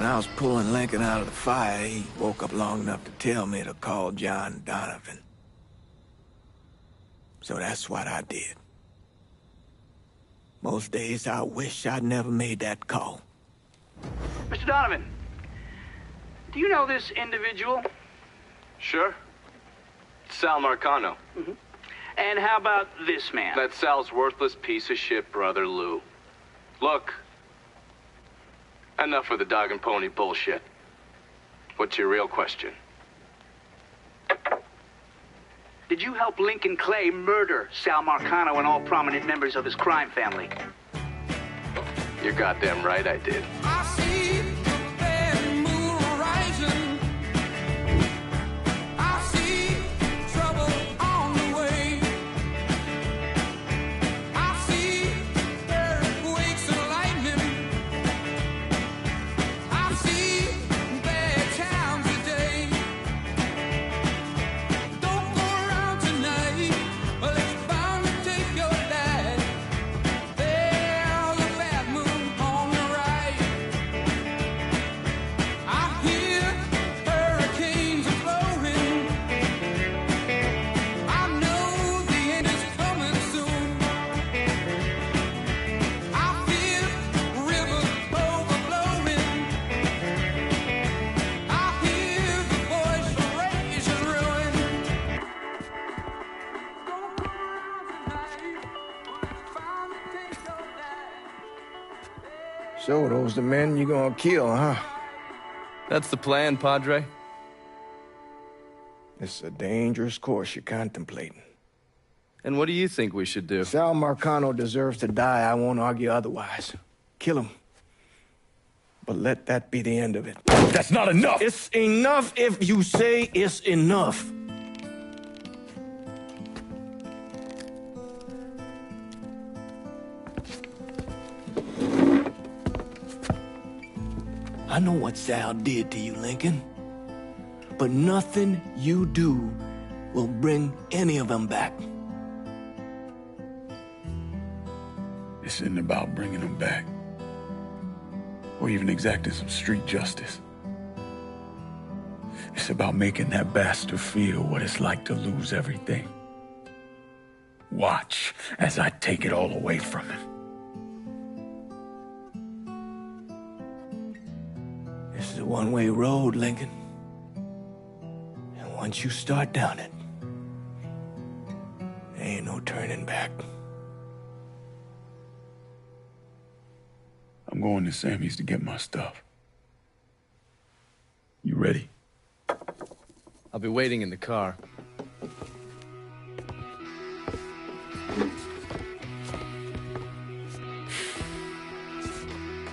When I was pulling Lincoln out of the fire, he woke up long enough to tell me to call John Donovan. So that's what I did. Most days I wish I'd never made that call. Mr. Donovan, do you know this individual? Sure. Sal Marcano. Mm-hmm. And how about this man? That's Sal's worthless piece of shit brother, Lou. Look, enough of the dog and pony bullshit. What's your real question? Did you help Lincoln Clay murder Sal Marcano and all prominent members of his crime family? You're goddamn right I did. I see the bad moon rising. I see trouble on the way. I see earthquakes and lightning. I see bad times today. Don't go around tonight, or it's bound to take your life. There's a bad moon on the right. I hear hurricanes are blowing. I know the end is coming soon. I feel rivers overflowing. I hear the voice of rage and ruin. Don't go around tonight, or it's bound to take your life. So those the men you gonna kill, huh? That's the plan, Padre. It's a dangerous course you're contemplating. And what do you think we should do? Sal Marcano deserves to die. I won't argue otherwise. Kill him. But let that be the end of it. That's not enough! It's enough if you say it's enough. I know what Sal did to you, Lincoln. But nothing you do will bring any of them back. This isn't about bringing them back. Or even exacting some street justice. It's about making that bastard feel what it's like to lose everything. Watch as I take it all away from him. This is a one-way road, Lincoln. And once you start down it, there ain't no turning back. I'm going to Sammy's to get my stuff. You ready? I'll be waiting in the car.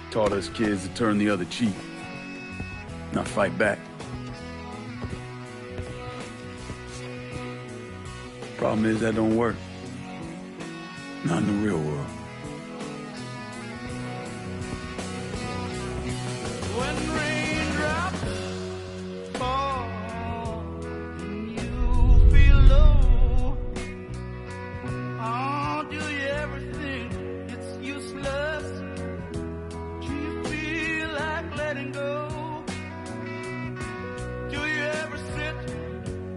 Taught us kids to turn the other cheek, not fight back. Problem is that don't work. Not in the real world. When raindrops fall and you feel low, oh, do you ever think it's useless? Do you feel like letting go? Do you ever sit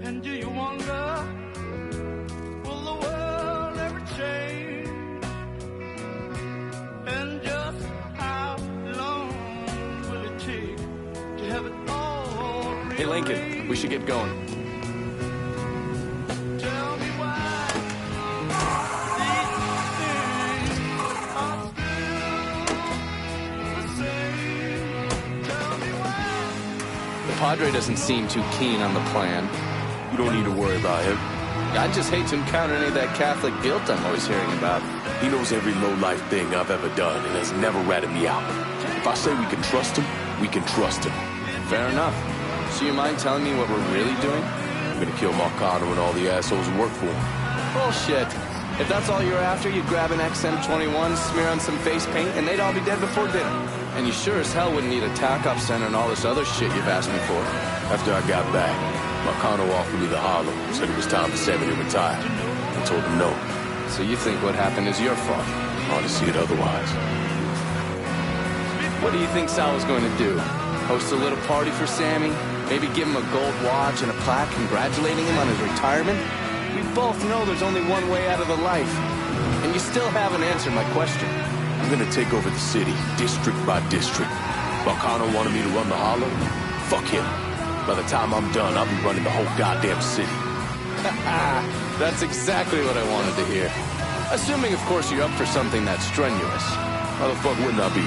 and do you wonder, will the world ever change? And just how long will it take to have it all real? Hey, Lincoln, we should get going. Tell me why these things are still the same. Tell me why. The Padre doesn't seem too keen on the plan. You don't need to worry about him. I just hate to encounter any of that Catholic guilt I'm always hearing about. He knows every low-life thing I've ever done and has never ratted me out. If I say we can trust him, we can trust him. Fair enough. So you mind telling me what we're really doing? I'm gonna kill Marcano and all the assholes who work for him. Bullshit. If that's all you're after, you'd grab an XM21, smear on some face paint, and they'd all be dead before dinner. And you sure as hell wouldn't need a tack-up center and all this other shit you've asked me for. After I got back, Marcano offered me the hollow, said it was time for Sammy to retire. I told him no. So you think what happened is your fault? Hard to see it otherwise. What do you think Sal was going to do? Host a little party for Sammy, maybe give him a gold watch and a plaque congratulating him on his retirement? We both know there's only one way out of the life. And you still haven't answered my question. I'm gonna take over the city, district by district. Marcano wanted me to run the Hollow? Fuck him. By the time I'm done, I'll be running the whole goddamn city. That's exactly what I wanted to hear. Assuming, of course, you're up for something that's strenuous. How the fuck wouldn't I be?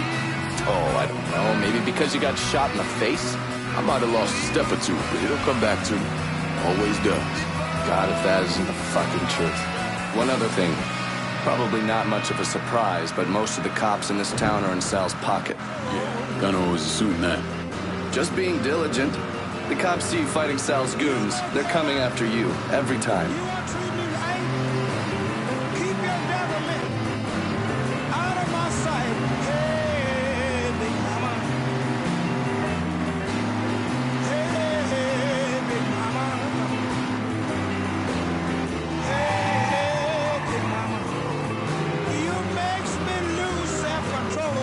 Oh, I don't know. Maybe because you got shot in the face? I might have lost a step or two, but it'll come back to me. Always does. God, if that isn't the fucking truth. One other thing. Probably not much of a surprise, but most of the cops in this town are in Sal's pocket. Yeah, Gunner was assuming that. Just being diligent. The cops see you fighting Sal's goons. They're coming after you, every time. You are treating me right. Keep your devilment out of my sight. Hey, big mama. Hey, big mama. Hey, big mama. You makes me lose self-control.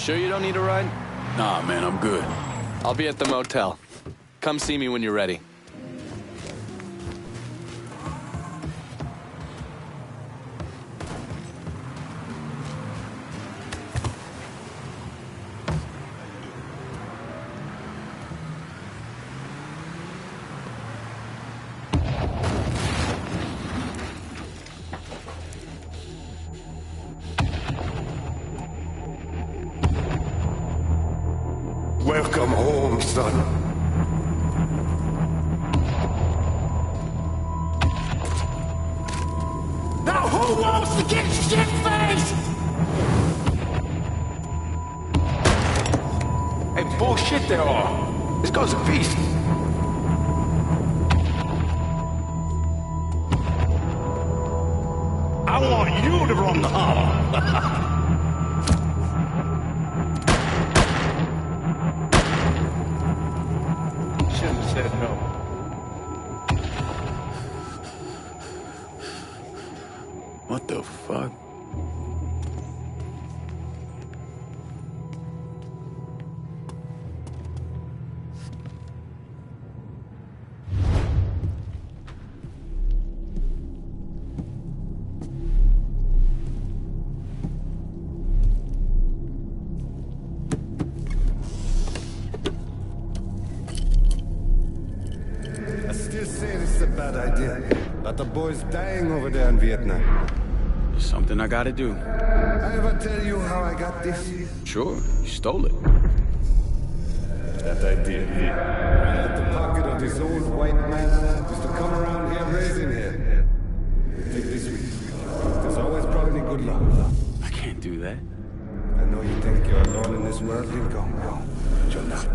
Sure you don't need a ride? Nah, man, I'm good. I'll be at the motel. Come see me when you're ready. Welcome home, son. Now who wants to get shit-faced? Hey, bullshit they are. This guy's a beast. I want you to run the Hollow. Said no. What the fuck? Still say this is a bad idea, but the boy's dying over there in Vietnam. Something I gotta do. I ever tell you how I got this? Sure, you stole it. That idea here. Right at the pocket of this old white man used to come around here raising hell. Take this with you. There's always brought me good luck. I can't do that. I know you think you're alone in this world, Lincoln, but you're not.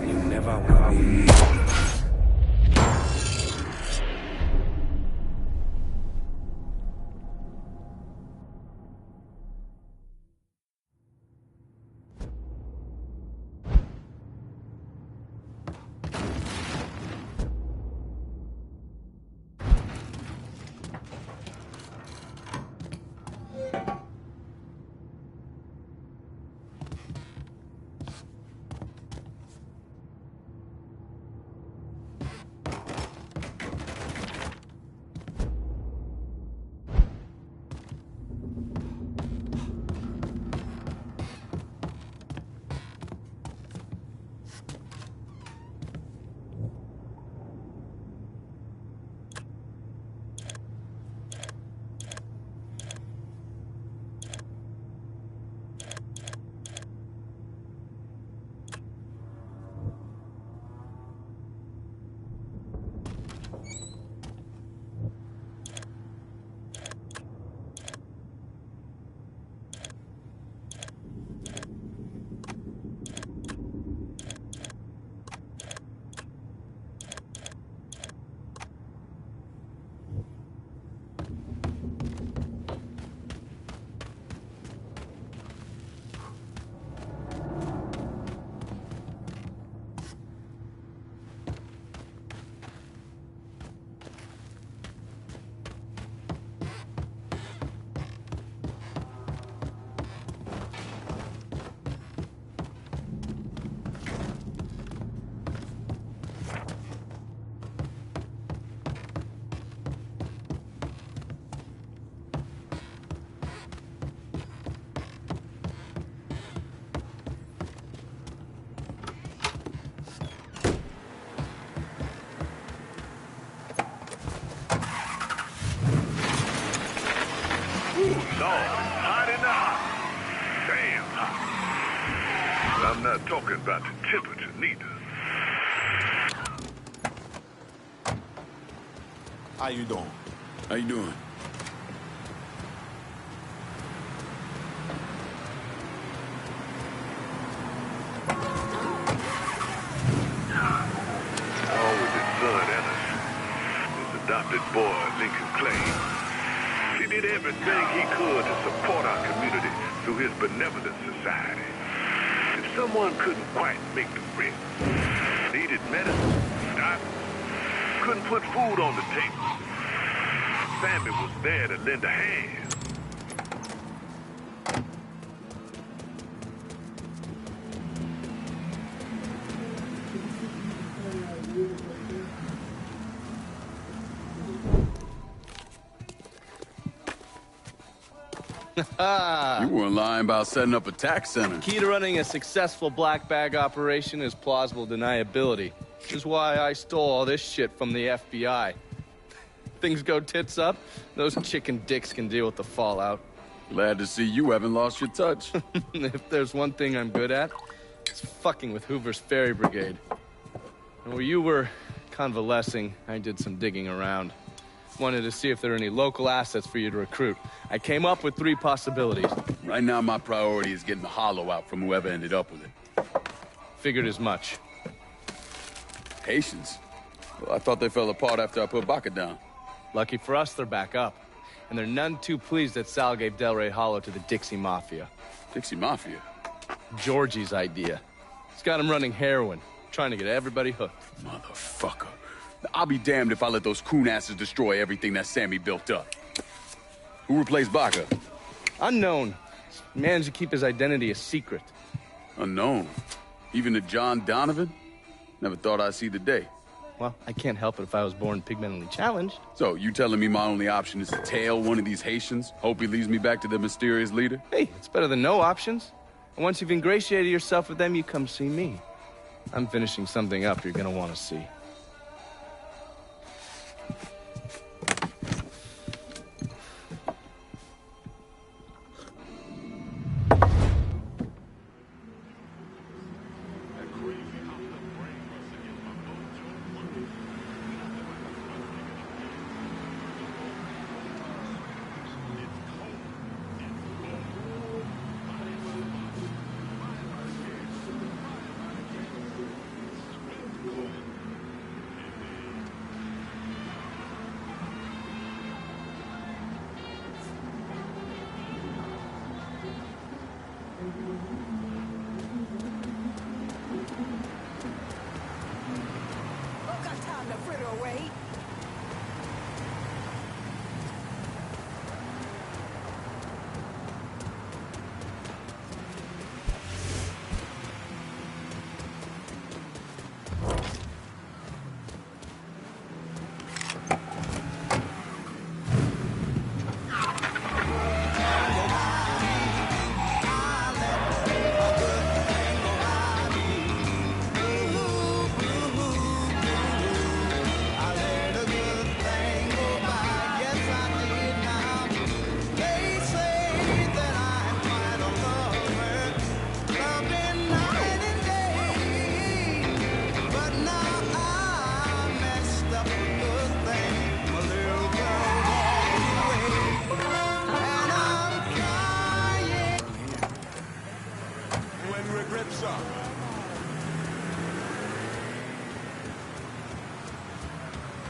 You never will be. Lord, it's hot in the hot. Damn hot. I'm not talking about the temperature, neither. How you doing? How you doing? All with his son, Ennis. His adopted boy, Lincoln Clay. He did everything he could to support our community through his benevolent society. If someone couldn't quite make the rent, needed medicine, stock, couldn't put food on the table, Sammy was there to lend a hand. You weren't lying about setting up a tax center. Key to running a successful black bag operation is plausible deniability, which is why I stole all this shit from the FBI. Things go tits up, those chicken dicks can deal with the fallout. Glad to see you haven't lost your touch. If there's one thing I'm good at, it's fucking with Hoover's Ferry Brigade. And where you were convalescing, I did some digging around. Wanted to see if there are any local assets for you to recruit. I came up with 3 possibilities. Right now, my priority is getting the hollow out from whoever ended up with it. Figured as much. Haitians? Well, I thought they fell apart after I put Baca down. Lucky for us, they're back up. And they're none too pleased that Sal gave Delray Hollow to the Dixie Mafia. Dixie Mafia? Georgie's idea. He's got him running heroin, trying to get everybody hooked. Motherfucker. I'll be damned if I let those coon asses destroy everything that Sammy built up. Who replaced Baca? Unknown. He managed to keep his identity a secret. Unknown? Even to John Donovan? Never thought I'd see the day. Well, I can't help it if I was born pigmentally challenged. So, you telling me my only option is to tail one of these Haitians? Hope he leads me back to the mysterious leader? Hey, it's better than no options. And once you've ingratiated yourself with them, you come see me. I'm finishing something up you're gonna want to see.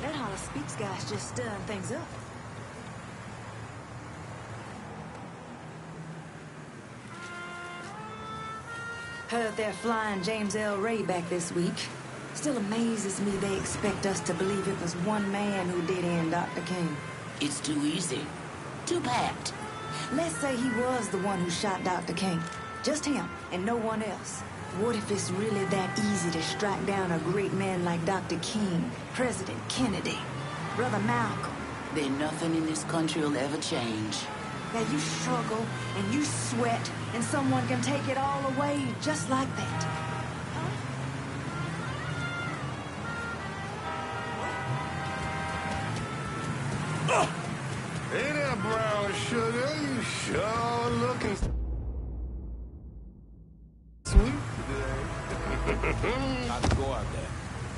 That Hollow Speaks guy's just stirring things up. Heard they're flying James L. Ray back this week. Still amazes me they expect us to believe it was one man who did end Dr. King. It's too easy. Too bad. Let's say he was the one who shot Dr. King. Just him and no one else. What if it's really that easy to strike down a great man like Dr. King, President Kennedy, Brother Malcolm? Then nothing in this country will ever change. Now you struggle and you sweat and someone can take it all away just like that. Ain't it there, brown sugar. You sure looking sweet today. I'd go out there.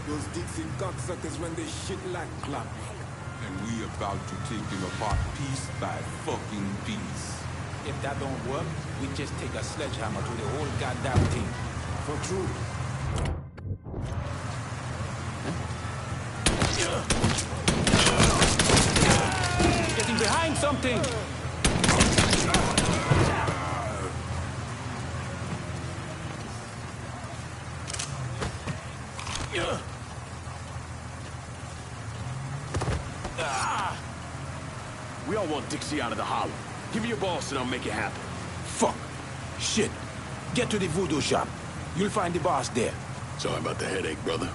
Those Dixie cocksuckers run this shit like clockwork. And we about to take them apart piece by fucking piece. If that don't work, we just take a sledgehammer to the whole goddamn thing. For true. Getting behind something! We all want Dixie out of the hollow. Give me your boss and I'll make it happen. Fuck. Shit. Get to the voodoo shop. You'll find the boss there. Sorry about the headache, brother.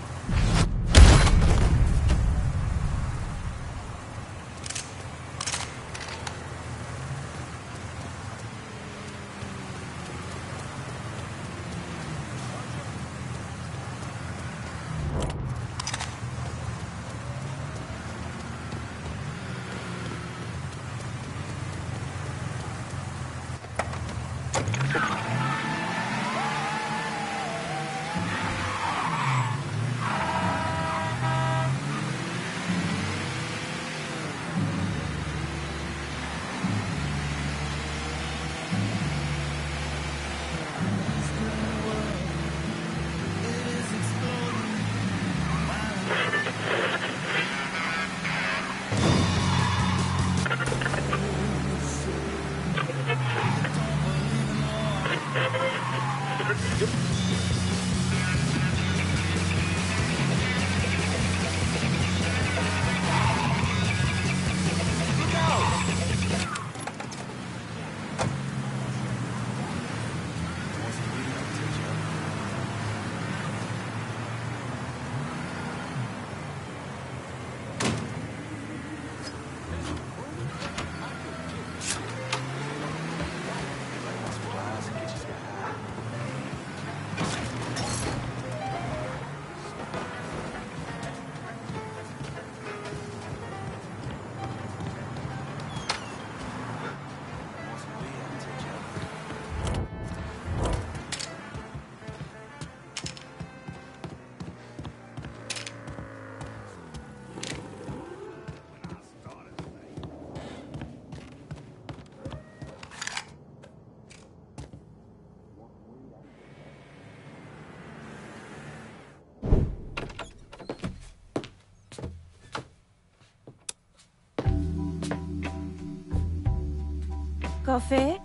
Coffee?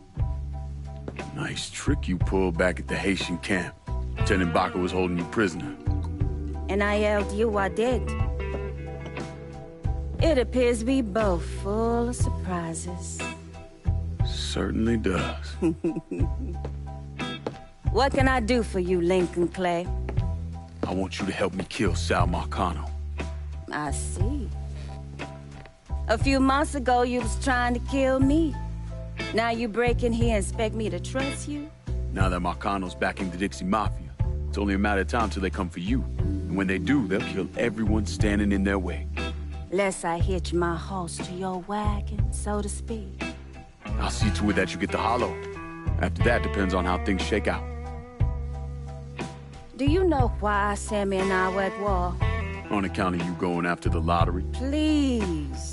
Nice trick you pulled back at the Haitian camp. Lieutenant Baca was holding you prisoner. And I yelled you I did. It appears we both full of surprises. Certainly does. What can I do for you, Lincoln Clay? I want you to help me kill Sal Marcano. I see. A few months ago, you was trying to kill me. Now you break in here and expect me to trust you? Now that Marcano's backing the Dixie Mafia, it's only a matter of time till they come for you. And when they do, they'll kill everyone standing in their way. Lest I hitch my horse to your wagon, so to speak. I'll see to it that you get the hollow. After that, depends on how things shake out. Do you know why Sammy and I were at war? On account of you going after the lottery? Please.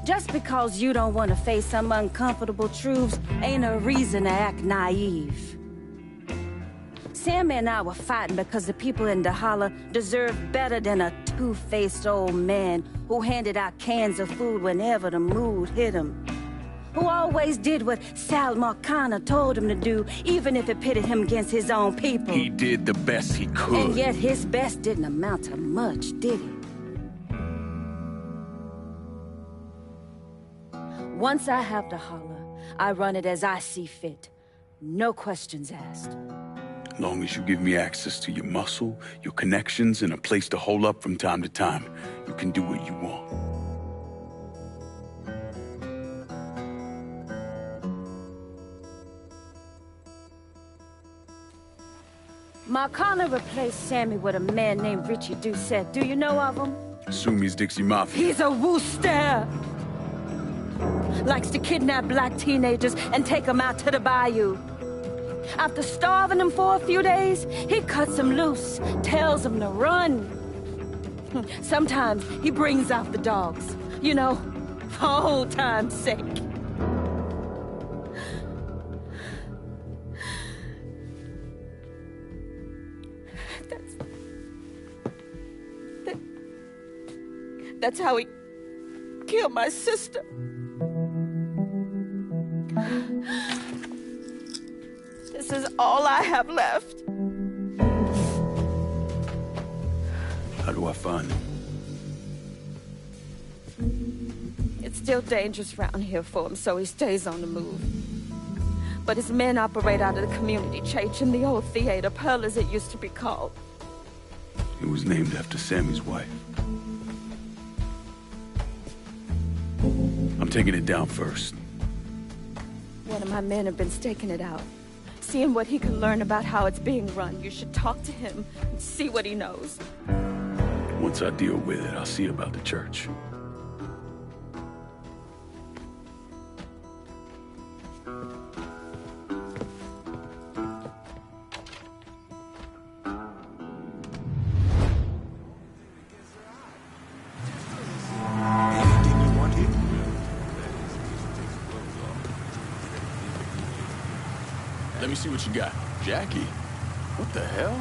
Just because you don't want to face some uncomfortable truths ain't a reason to act naive. Sammy and I were fighting because the people in the holler deserve better than a two-faced old man who handed out cans of food whenever the mood hit him. Who always did what Sal Marcano told him to do, even if it pitted him against his own people. He did the best he could. And yet his best didn't amount to much, did it? Once I have the holler, I run it as I see fit. No questions asked. As long as you give me access to your muscle, your connections, and a place to hole up from time to time, you can do what you want. Marcano replaced Sammy with a man named Richie Doucette. Do you know of him? Assume he's Dixie Mafia. He's a Wooster! likes to kidnap black teenagers and take them out to the bayou. After starving them for a few days, he cuts them loose, tells them to run. Sometimes he brings out the dogs, you know, for old time's sake. That's how he killed my sister. This is all I have left. How do I find him? It's still dangerous around here for him, so he stays on the move. But his men operate out of the community church in the old theater, Pearl as it used to be called. It was named after Sammy's wife. I'm taking it down first. One of my men have been staking it out. Seeing what he can learn about how it's being run. You should talk to him and see what he knows. Once I deal with it, I'll see about the church. Let me see what you got. Jackie? What the hell?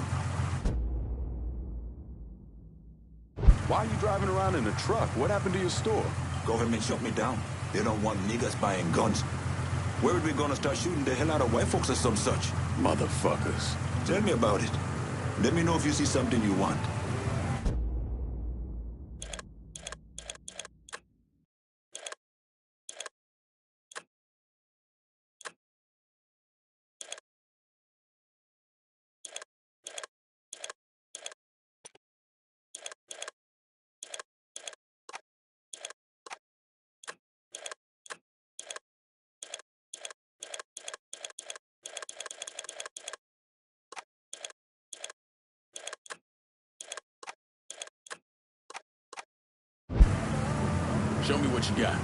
Why are you driving around in a truck? What happened to your store? Government shut me down. They don't want niggas buying guns. Where are we gonna start shooting the hell out of white folks or some such? Motherfuckers. Tell me about it. Let me know if you see something you want. Show me what you got.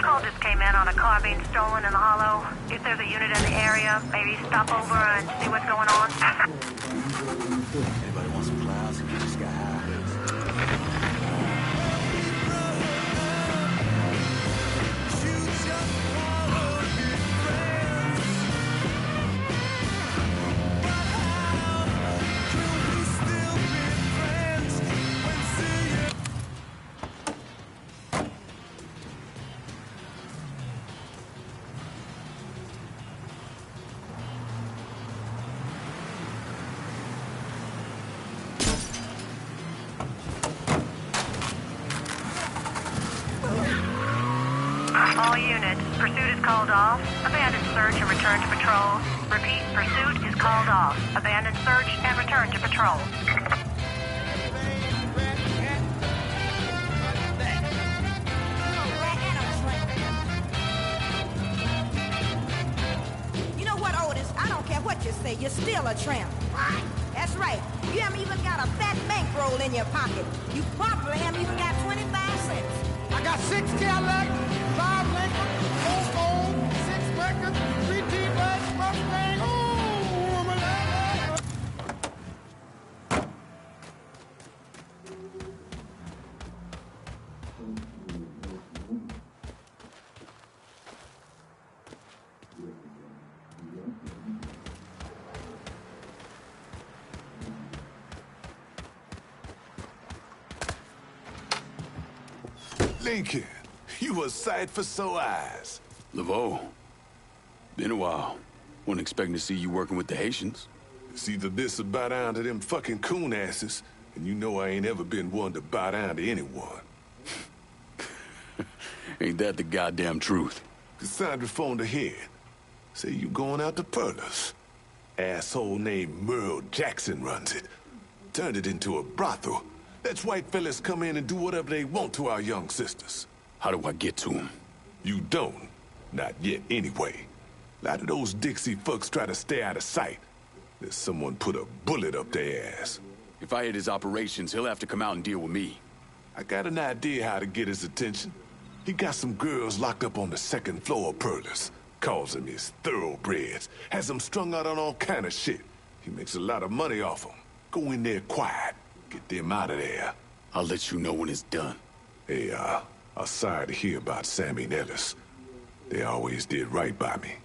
Call just came in on a car being stolen in the hollow. If there's a unit in the area, maybe stop over and see what's going on. Anybody want some clouds and get this guy high? All units, pursuit is called off. Abandon search and return to patrol. Repeat, pursuit is called off. Abandon search and return to patrol. You know what, Otis? I don't care what you say. You're still a tramp. That's right. You haven't even got a fat bankroll in your pocket. You probably haven't even got 25 cents. I got 6 Cadillac, 5 Lincoln, 4 Ford, 6 records, 3 T-Birds, Mustang. Ooh, my love. Lincoln, you a sight for sore eyes. Laveau, been a while. Wasn't expecting to see you working with the Haitians. It's either this or bow down to them fucking coon asses, and you know I ain't ever been one to bow down to anyone. Ain't that the goddamn truth? Cassandra phoned ahead. Say you going out to Perla's. Asshole named Merle Jackson runs it. Turned it into a brothel. Lets white fellas come in and do whatever they want to our young sisters. How do I get to him? You don't. Not yet, anyway. A lot of those Dixie fucks try to stay out of sight. There's someone put a bullet up their ass. If I hit his operations, he'll have to come out and deal with me. I got an idea how to get his attention. He got some girls locked up on the second floor of Perla's. Calls them his thoroughbreds. Has them strung out on all kind of shit. He makes a lot of money off them. Go in there quiet. Get them out of there. I'll let you know when it's done. Hey, I'm sorry to hear about Sammy and Ellis. They always did right by me.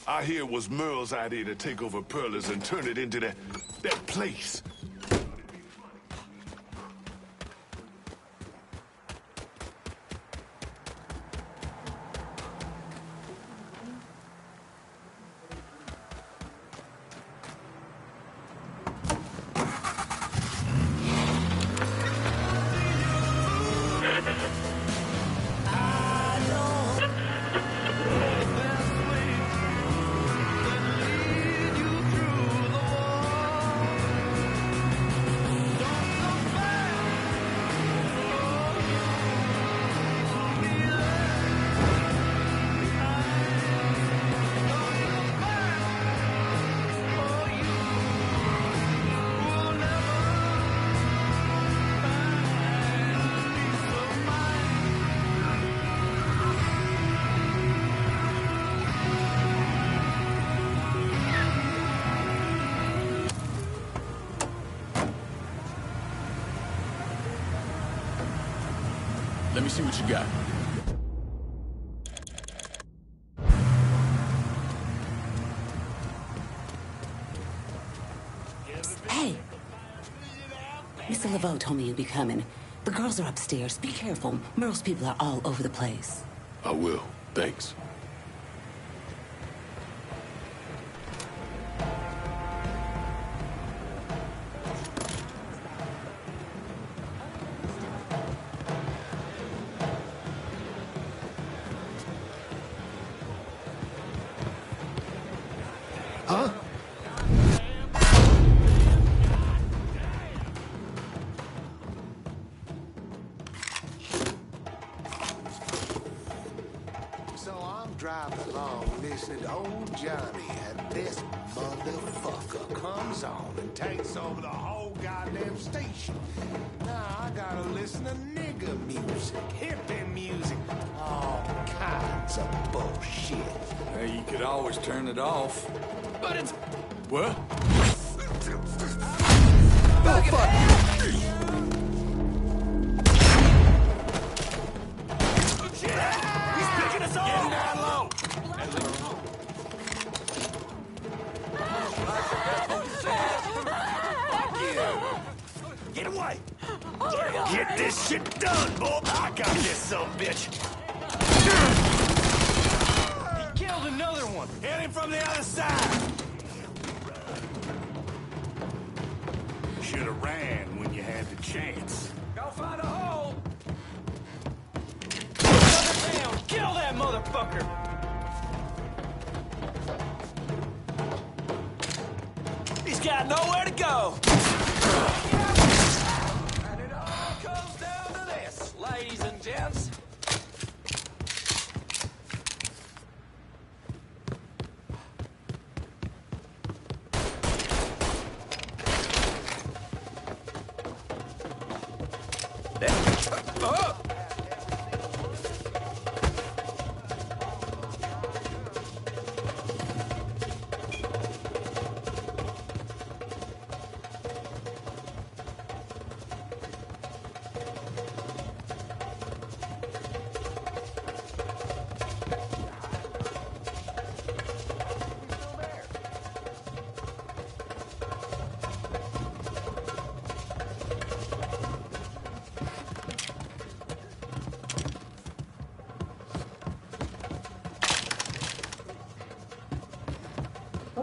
I hear it was Merle's idea to take over Perla's and turn it into that place. Let me see what you got. Hey! Mr. Laveau told me you'd be coming. The girls are upstairs. Be careful. Merle's people are all over the place. I will. Thanks. Huh? So I'm driving along listening to old Johnny, and this motherfucker comes on and takes over the whole goddamn station. Now I gotta listen to nigger music, hippie music, all kinds of bullshit. Hey, you could always turn it off. But it's... What? Oh, fuck! He's picking us off! Getting down low! Get away! Get this shit done, boy! I got this son-bitch! He killed another one! Hit him from the other side! Should have ran when you had the chance. Go find a hole! Shut her down! Kill that motherfucker! He's got nowhere to go! And it all comes down to this, ladies and gents.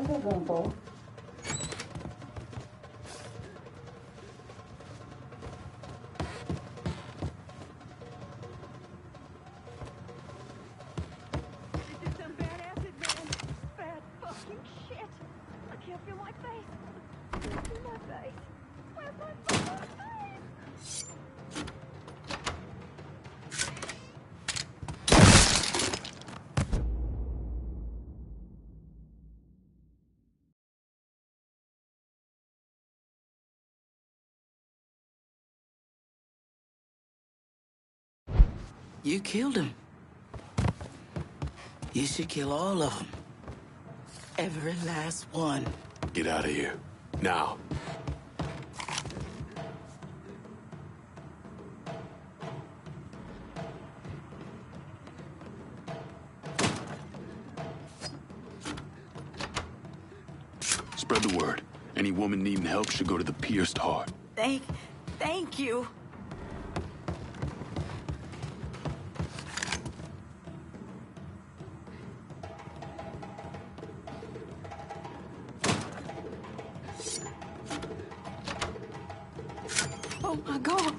por exemplo. You killed him. You should kill all of them. Every last one. Get out of here. Now. Spread the word. Any woman needing help should go to the pierced heart. Thank you. Oh my God.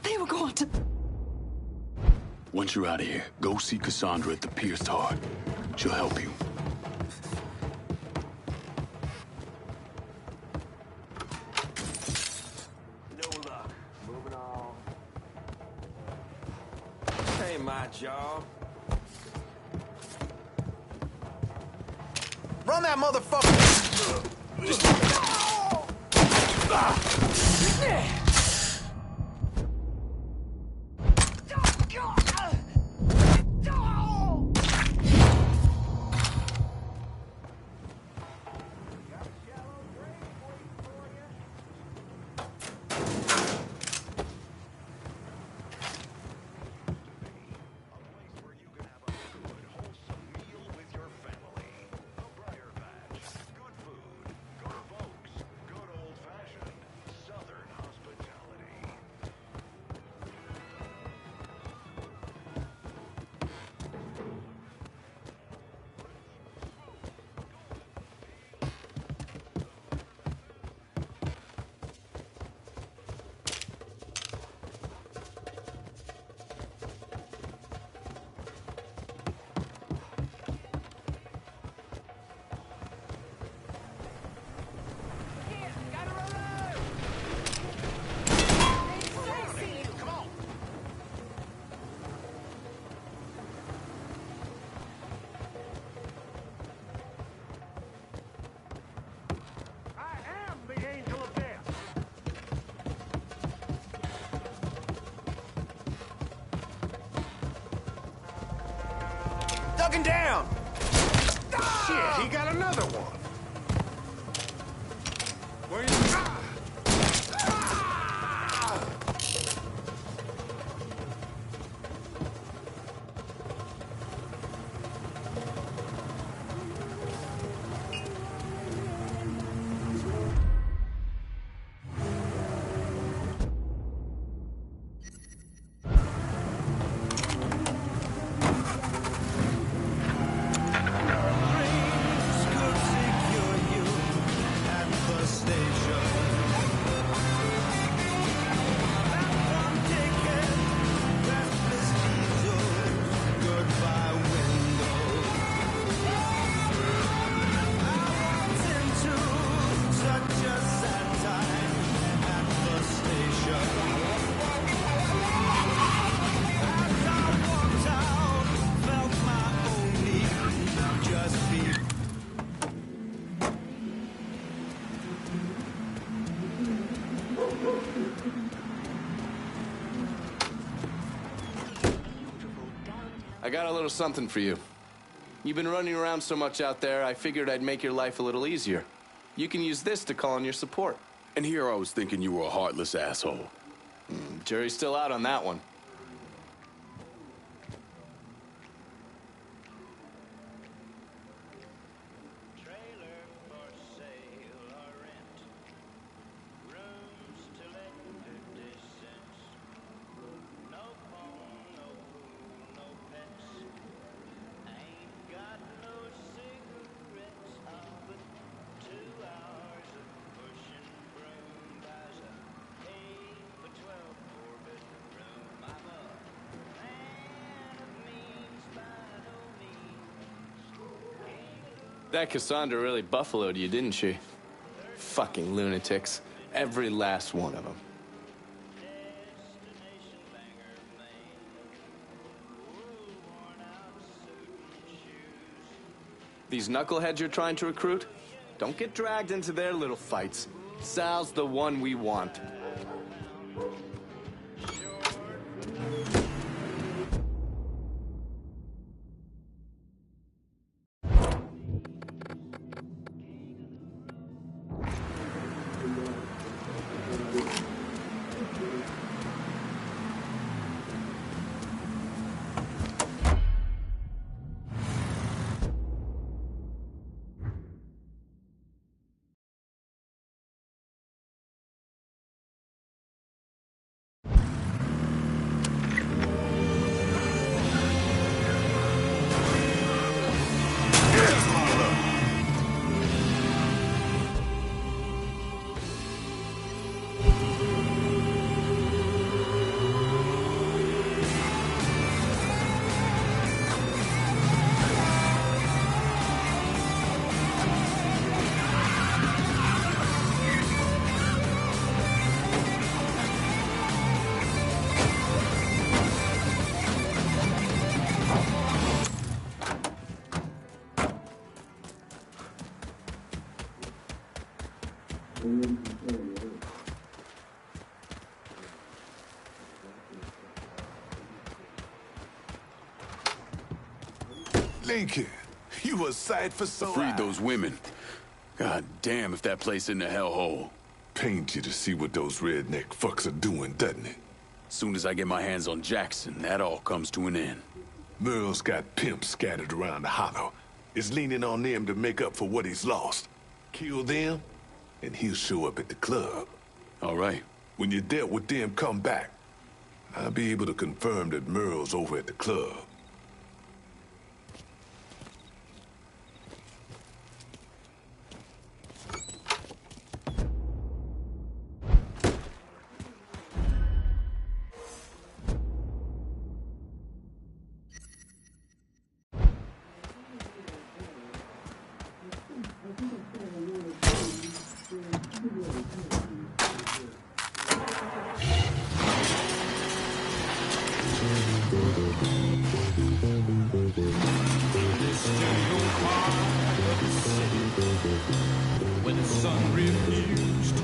They were going to... Once you're out of here, go see Cassandra at the pierced heart. She'll help you. No luck. Moving on. Ain't my job. Run that motherfucker! Ducking down! Shit, he got another one. Where you... I got a little something for you. You've been running around so much out there, I figured I'd make your life a little easier. You can use this to call on your support. And here I was thinking you were a heartless asshole. Jury's still out on that one. That Cassandra really buffaloed you, didn't she? Fucking lunatics. Every last one of them. These knuckleheads you're trying to recruit? Don't get dragged into their little fights. Sal's the one we want. Lincoln, you a sight for sore Freed eyes. those women. God damn if that place isn't a hellhole. Pains you to see what those redneck fucks are doing, doesn't it? Soon as I get my hands on Jackson, that all comes to an end. Merle's got pimps scattered around the hollow. Is leaning on them to make up for what he's lost. Kill them, and he'll show up at the club. All right. When you're dealt with them, come back. I'll be able to confirm that Merle's over at the club. When the sun refused.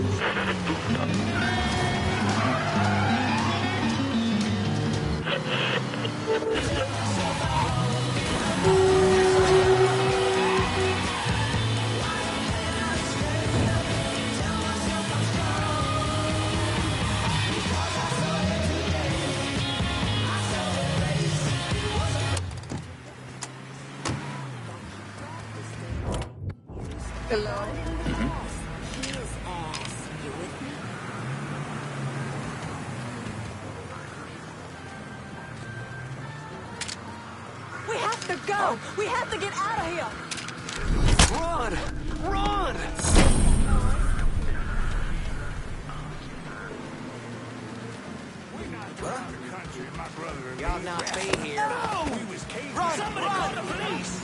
Hello. We have to go! We have to get out of here! Run! Run! Y'all not be here. No! Run! Somebody call the police!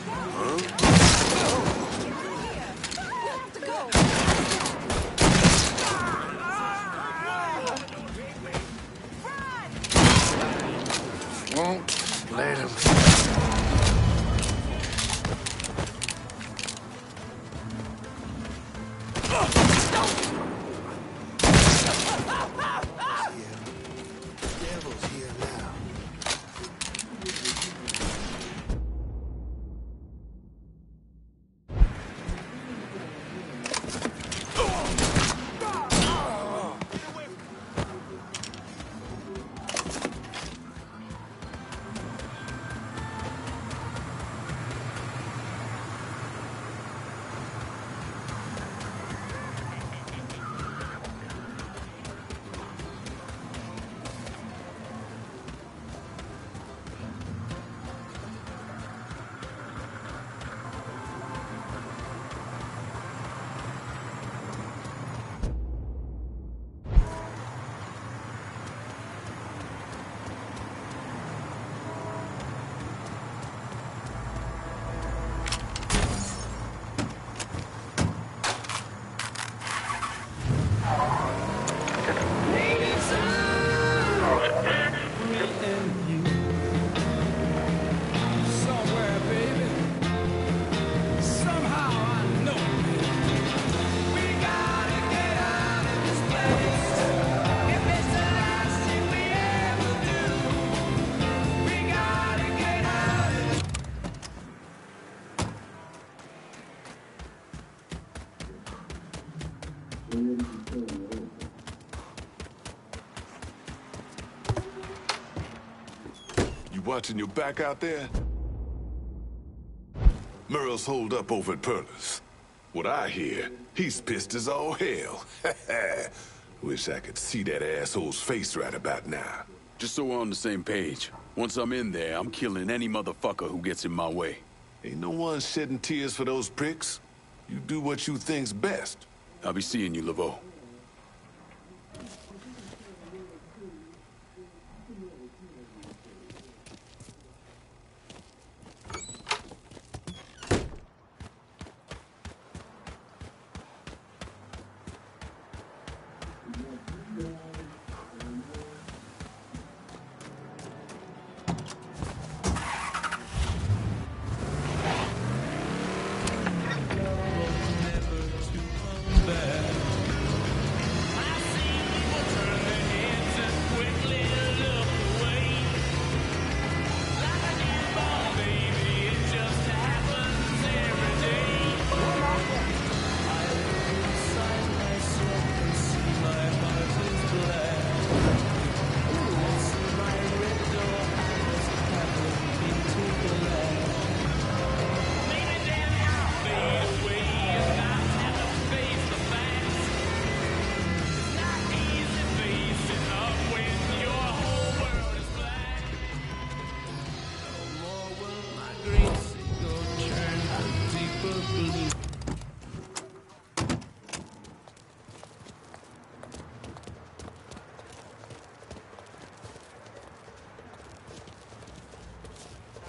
Won't let him. Devil's here now. watching your back out there? Merle's holed up over at Perla's. What I hear, he's pissed as all hell. Wish I could see that asshole's face right about now. Just so we're on the same page. Once I'm in there, I'm killing any motherfucker who gets in my way. Ain't no one shedding tears for those pricks. You do what you think's best. I'll be seeing you, Laveau.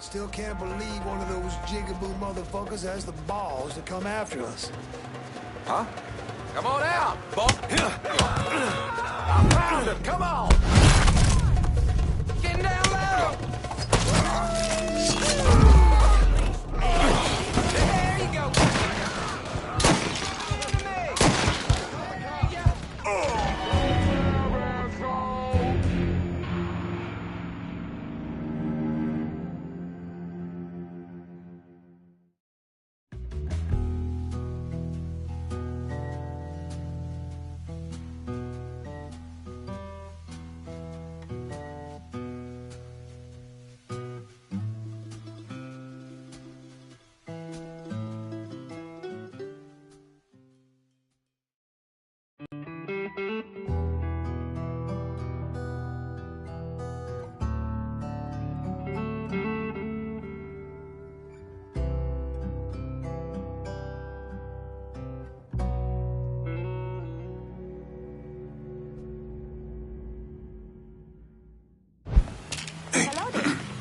Still can't believe one of those jigaboo motherfuckers has the balls to come after us. Huh? Come on out, bump. I found him. Come on. Getting down low. There you go.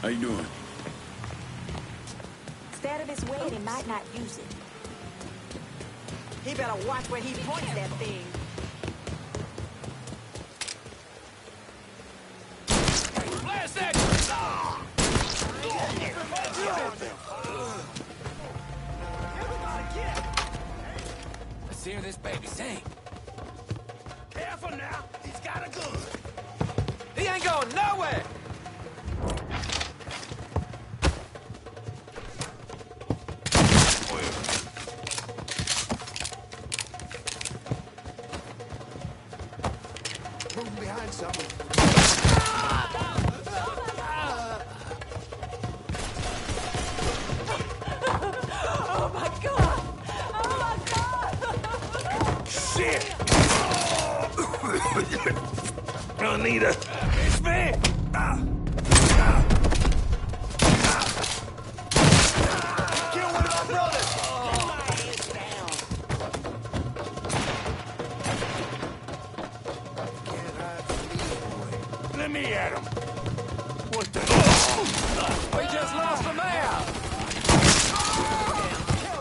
How you doing? Stay out of his way and he might not use it. He better watch where he points that thing. Blast that! Let's hear this baby sing. Careful now, he's got a gun. He ain't going nowhere! Moving behind something. Oh my God! Oh my God! Shit! Anita! It's me! Kill one of our brothers! Let me at him! What the... We just lost a man!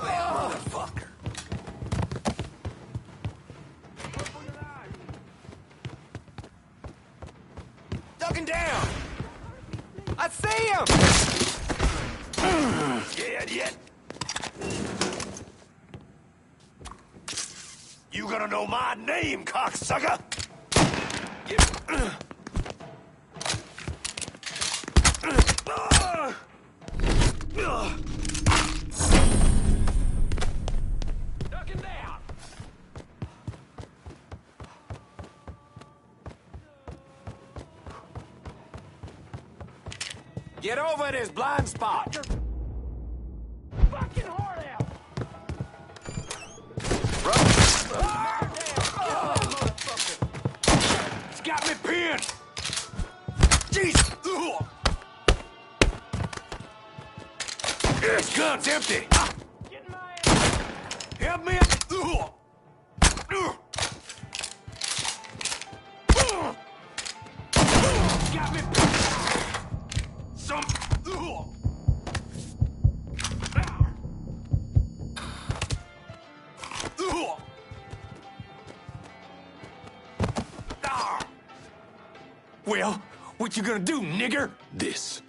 Motherfucker! Ducking down! I see him! Yeah. You gonna know my name, cocksucker! Ducking down! Get over this blind spot! Fucking hard out! It's got me pinned! Jeez! This gun's empty! Help me! Got me pinned! Some... Well, what you gonna do, nigger? This.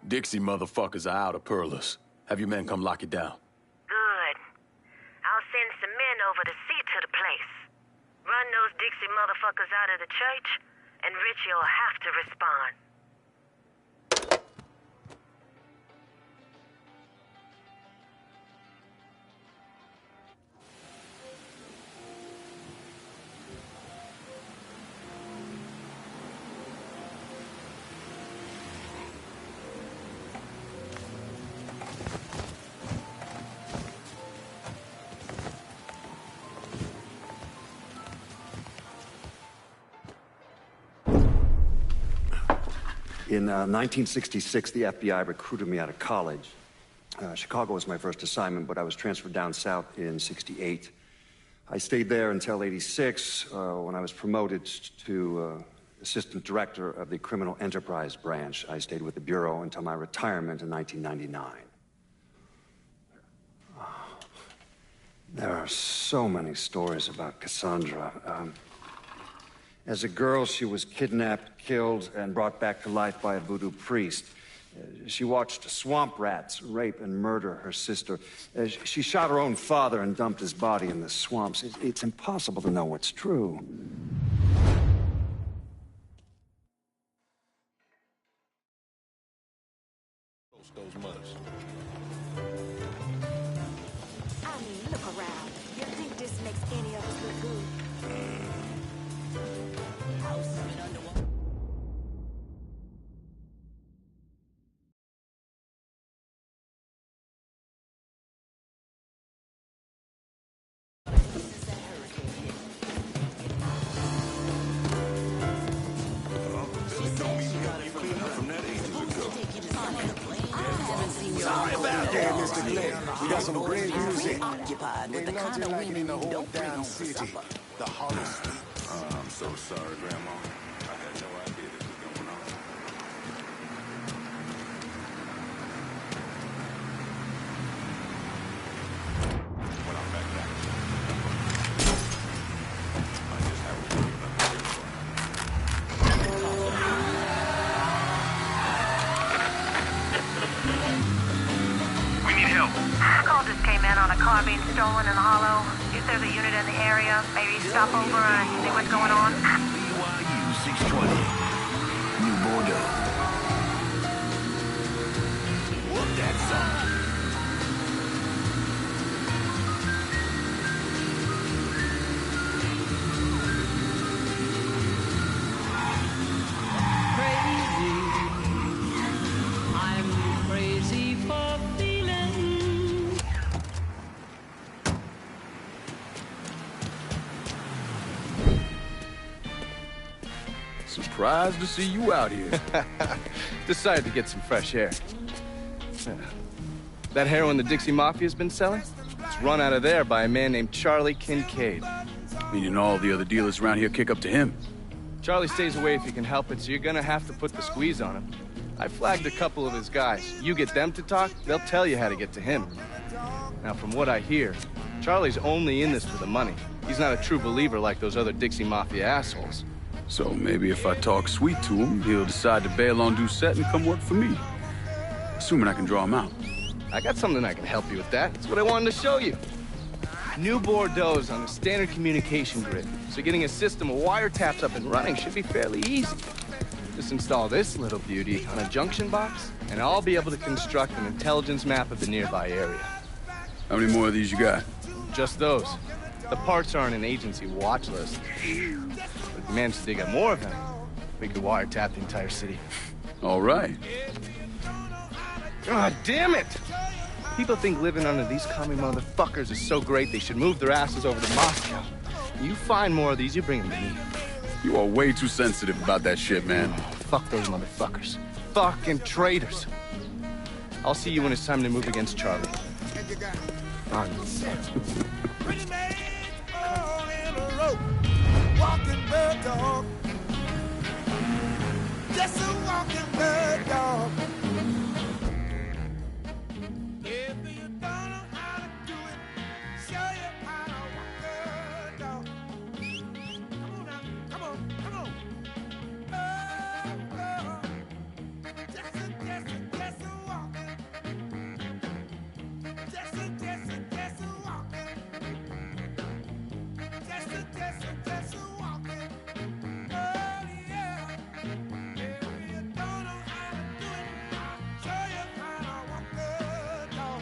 Dixie motherfuckers are out of Perlas. Have your men come lock it down. Good. I'll send some men over to see to the place. Run those Dixie motherfuckers out of the church, and Richie'll have to respond. In 1966, the FBI recruited me out of college. Chicago was my first assignment, but I was transferred down south in '68. I stayed there until '86, when I was promoted to assistant director of the Criminal Enterprise Branch. I stayed with the Bureau until my retirement in 1999. There are so many stories about Cassandra. As a girl, she was kidnapped, killed, and brought back to life by a voodoo priest. She watched swamp rats rape and murder her sister. She shot her own father and dumped his body in the swamps. It's impossible to know what's true. Those mothers. I mean, look around. You think this makes any of us look good? Sorry about that, Mr. Glenn. We got some great music. Occupied with the Ain't kind nothing of like it in the women who whole don't bring damn home city. supper. The Hollow Street. I'm so sorry, Grandma. I had no idea this was going on. When I'm back. I just have to leave another We need help. Call just came in on a car being stolen in the Hollow. If there's a unit in the area, maybe stop over and see what's going on. BYU 620. New Bordeaux. Whoop that son. I'm crazy for feeling. Surprised to see you out here. Decided to get some fresh air. That heroin the Dixie Mafia's been selling? It's run out of there by a man named Charlie Kincaid. Meaning all the other dealers around here kick up to him. Charlie stays away if you can help it, so you're gonna have to put the squeeze on him. I flagged a couple of his guys. You get them to talk, they'll tell you how to get to him. Now, from what I hear, Charlie's only in this for the money. He's not a true believer like those other Dixie Mafia assholes. So maybe if I talk sweet to him, he'll decide to bail on Doucette and come work for me. Assuming I can draw him out. I got something that can help you with that. That's what I wanted to show you. New Bordeaux's on a standard communication grid, so getting a system of wiretaps up and running should be fairly easy. Just install this little beauty on a junction box, and I'll be able to construct an intelligence map of the nearby area. How many more of these you got? Just those. The parts are on an agency watch list. But if we manage to dig up more of them, we could wiretap the entire city. All right. God damn it! People think living under these commie motherfuckers is so great they should move their asses over to Moscow. You find more of these, you bring them to me. You are way too sensitive about that shit, man. Oh, fuck those motherfuckers. Fucking traitors. I'll see you when it's time to move against Charlie. Walking bird dog. Just a walking bird dog. If you don't know how to do it, show you how to walk a dog. Come on now, come on, come on. Oh, just a walking. Just a walking. Just a walking. Oh yeah. If you don't know how to do it, I'll show you how to walk a dog.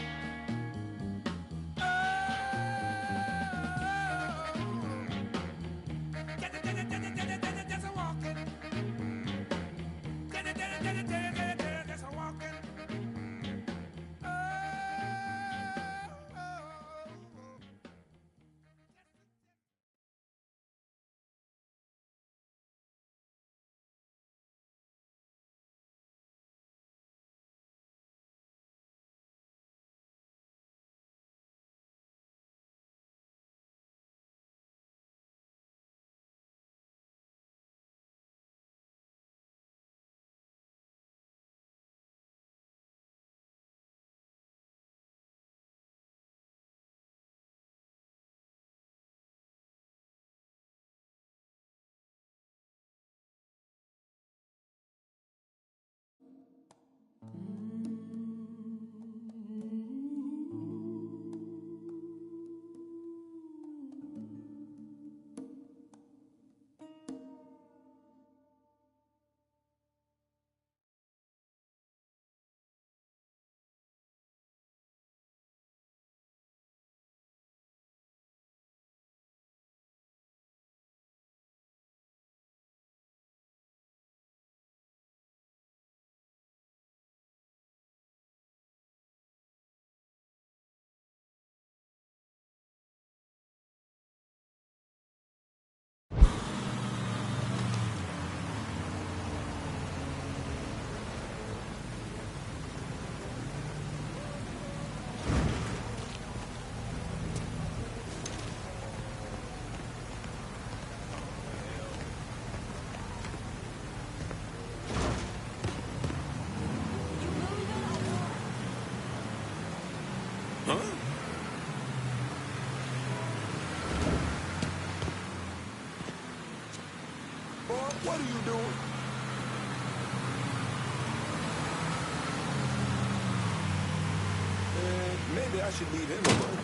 Just a walking. Just a walking. What are you doing? Maybe I should leave him alone.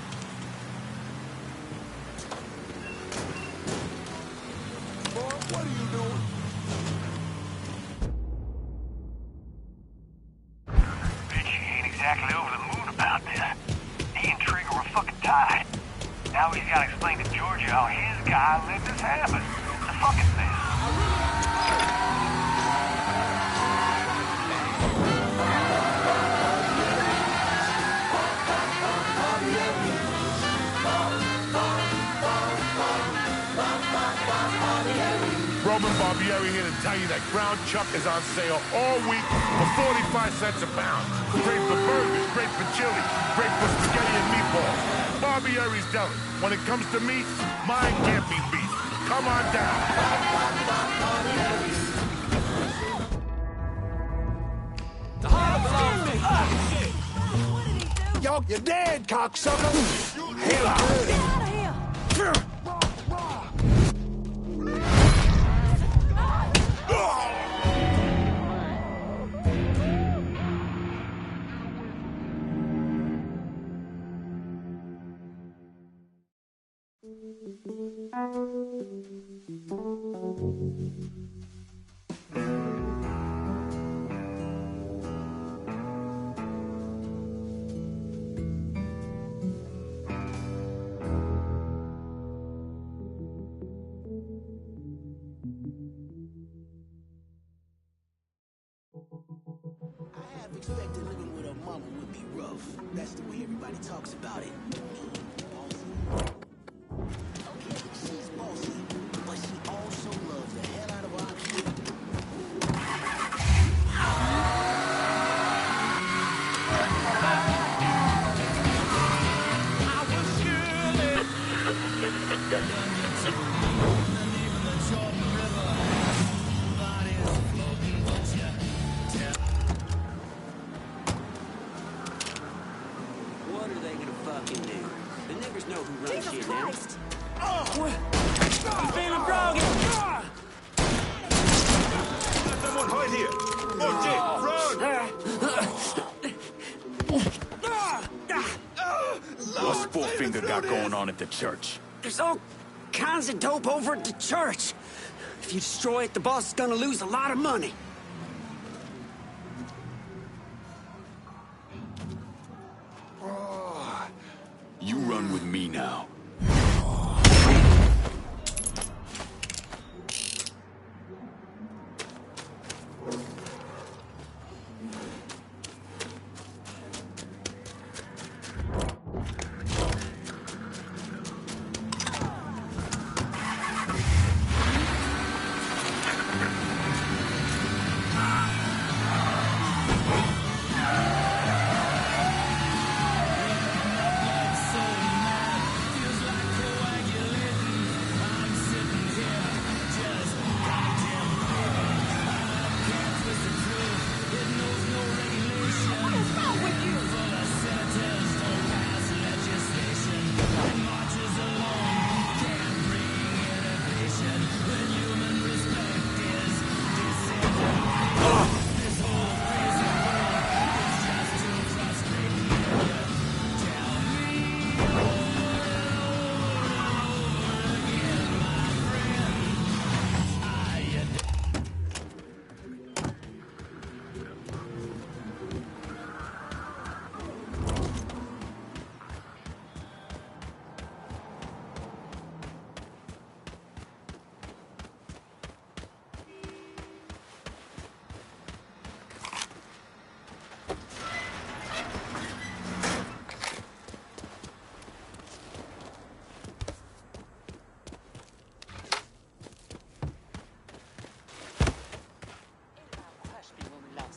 Boy, what are you doing? Bitch, he ain't exactly over the moon about this. He and Trigger were fucking tied. Now he's gotta explain to Georgia how his guy let this happen. The fucking mess. Roman Barbieri here to tell you that ground chuck is on sale all week for 45 cents a pound. Great for burgers, great for chili, great for spaghetti and meatballs. Barbieri's Deli. When it comes to meat, mine can't be beat. Come on down. The heart belongs to me. Yo, you're dead, cocksucker. Hell out. Get out of here. Expected living with her mama would be rough. That's the way everybody talks about it. Okay, she's bossy, but she also loves the hell out of our kid. What are they gonna fucking do? The niggers know who runs Jesus shit Christ! now. I'm feeling froggy! Someone hide here! Oh, Jake, run! What's Fourfinger got going on at the church? There's all kinds of dope over at the church. If you destroy it, the boss is gonna lose a lot of money. You run with me now.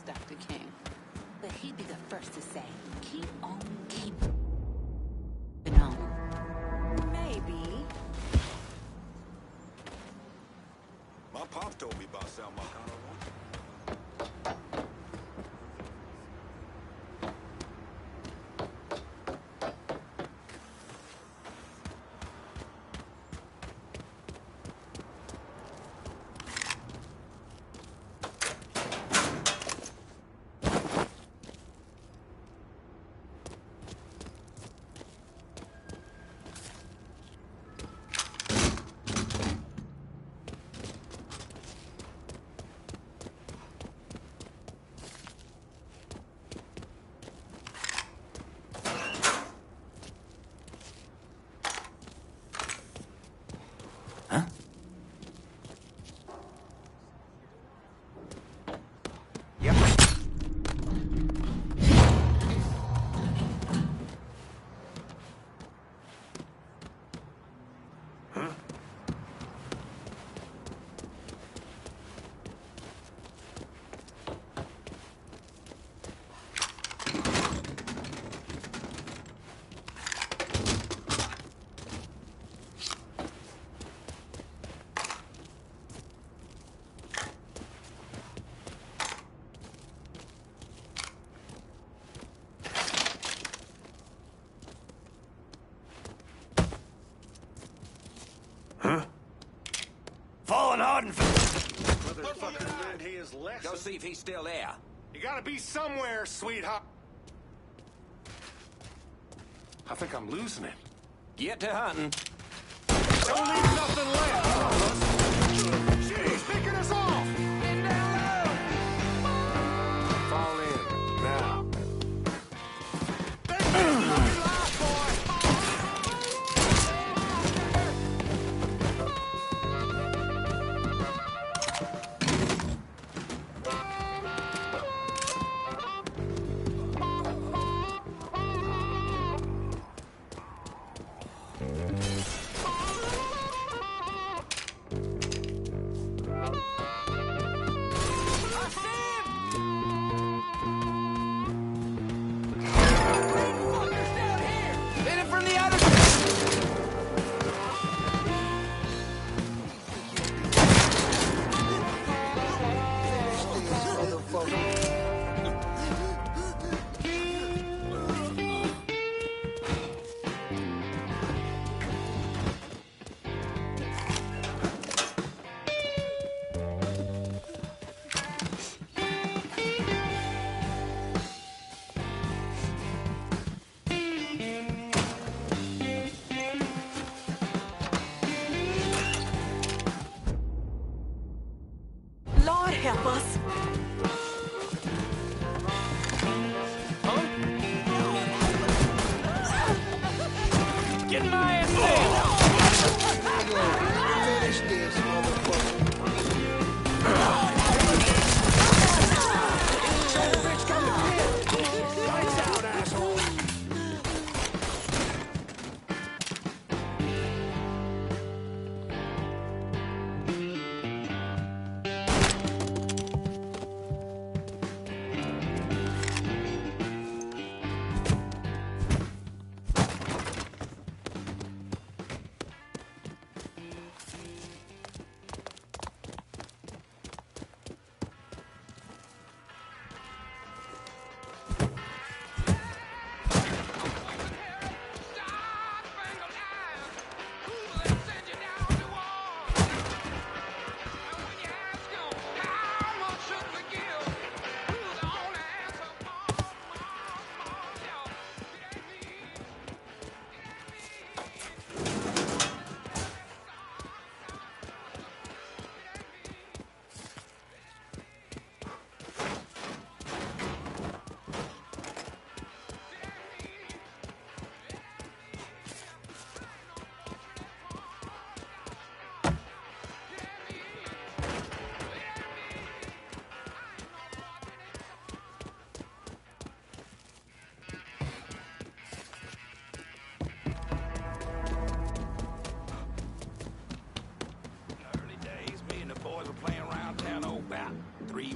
Dr. King. But he'd be the first to say, keep on keeping on. Maybe. My pop told me about Sal Marcano once. Falling hard and Motherfucker learned his lesson. Go see if he's still there. You gotta be somewhere, sweetheart. I think I'm losing it. Get to hunting. Don't leave nothing left, fellas. Shit, he's picking us off. Get down low. Fall in, now. motherfucker. Lord help us. Get my ass Finish this, motherfucker. Lights out, asshole.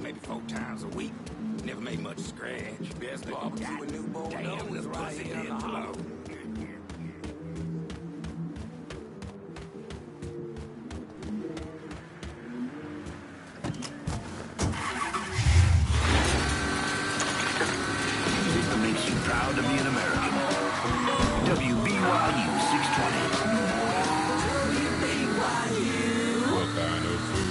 Maybe 4 times a week. Never made much scratch. Best barbecue a newborn. Damn, this pussy in the hollow. This makes you proud to be an American. WBYU 620. WBYU. What kind of food?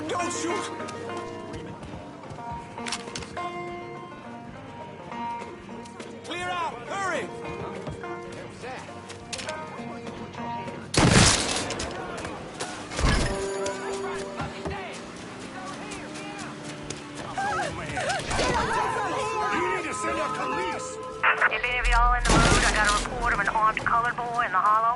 Don't shoot! Clear out! Hurry! You need to send a police! If any of y'all in the mood, I got a report of an armed colored boy in the hollow.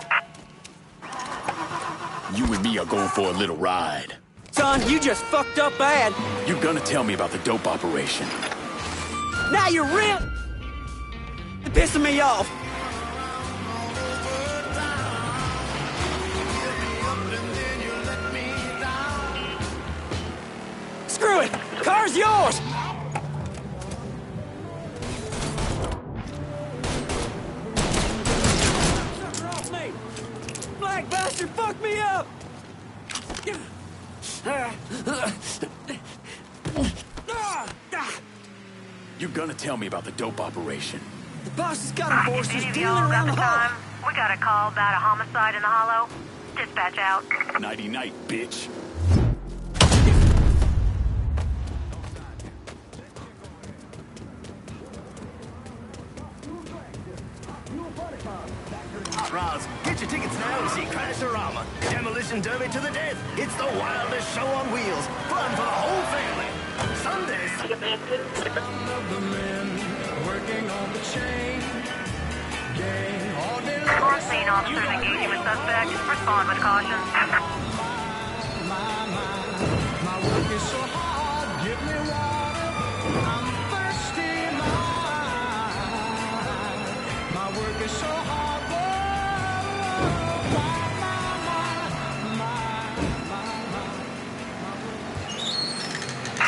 You and me are going for a little ride. Son, you just fucked up bad. You're gonna tell me about the dope operation. Now you're real pissing me off. Screw it! Car's yours! Off me! Black bastard fucked me up! You're gonna tell me about the dope operation. The boss has got enforcers Any of dealing y'all around got the the hall. time? We got a call about a homicide in the hollow. Dispatch out. Nighty-night, bitch. Roz, get your tickets now and see Crash-orama. Demolition Derby to the death. It's the wildest show on wheels. Fun for the whole family. Sundays. The men working on the chain gang all day long. On scene, officers engaging with suspect. Respond with caution. My work is so hard. Give me water. I'm thirsty. My work is so hard.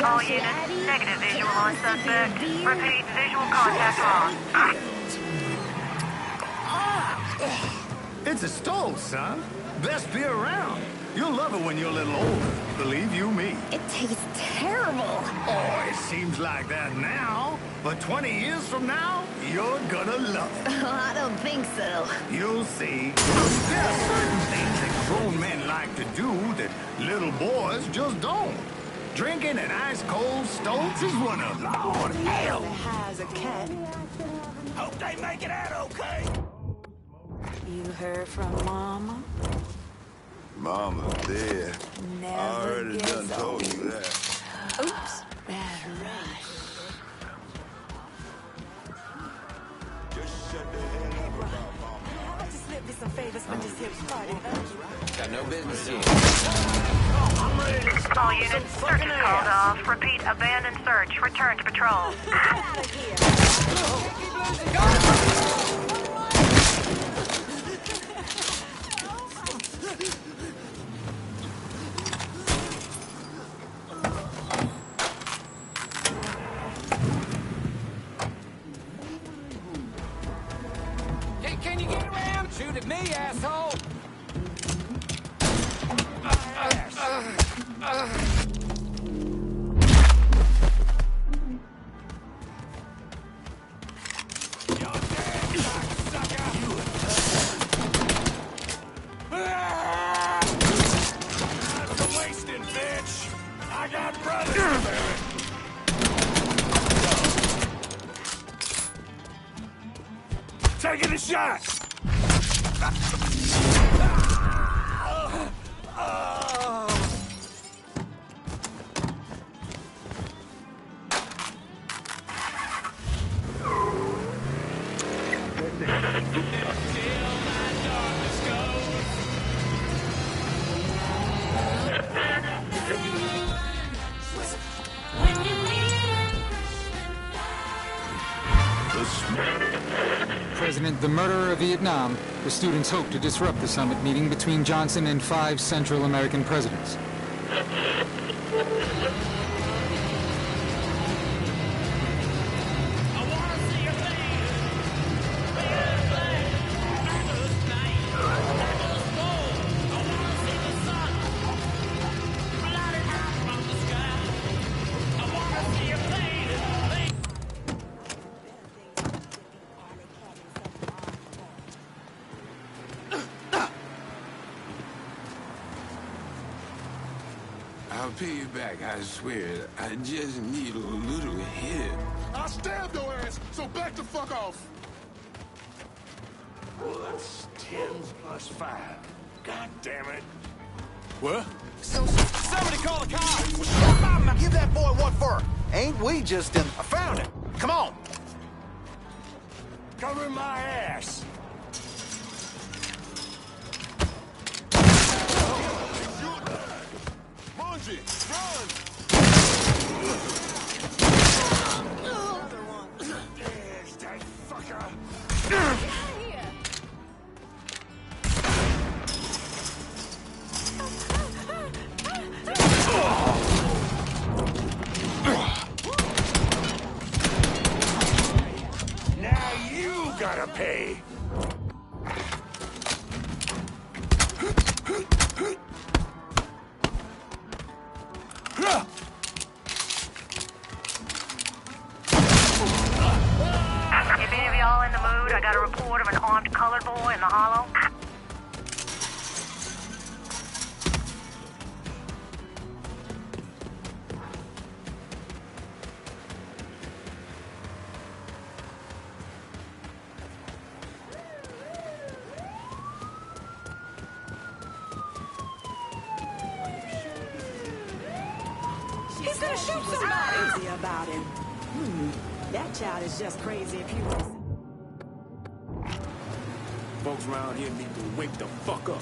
All units, negative visual on suspect. Repeat, visual contact lost. It's a stove, son. Best beer around. You'll love it when you're a little older. Believe you me. It tastes terrible. Oh, it seems like that now. But 20 years from now, you're gonna love it. I don't think so. You'll see. There are certain things that grown men like to do that little boys just don't. Drinking an ice-cold Stokes is one of them. Lord, hell! Has a cat. Hope they make it out okay. You heard from Mama? Mama there. I Never already gets done told old. you that. Oops. Bad rush. Just slip me some favors for this here party. Got no business here. All units, search is called off. Repeat, abandoned search. Return to patrol. Hey, can you get around? Shoot at me, asshole! Taking a shot! President, the murderer of Vietnam, the students hope to disrupt the summit meeting between Johnson and 5 Central American presidents. I'll pay you back, I swear. I just need a little help. I'll stab your ass, so back the fuck off. Well, that's 10 plus 5. God damn it. What? Somebody call the cops! Give that boy what for? Ain't we just in... I found it. Come on. Cover my ass. Mungie, run! There's that fucker. Now you gotta pay. If any of y'all in the mood, I got a report He's gonna shoot somebody! Crazy about him. That child is just crazy if he was. Folks around here need to wake the fuck up.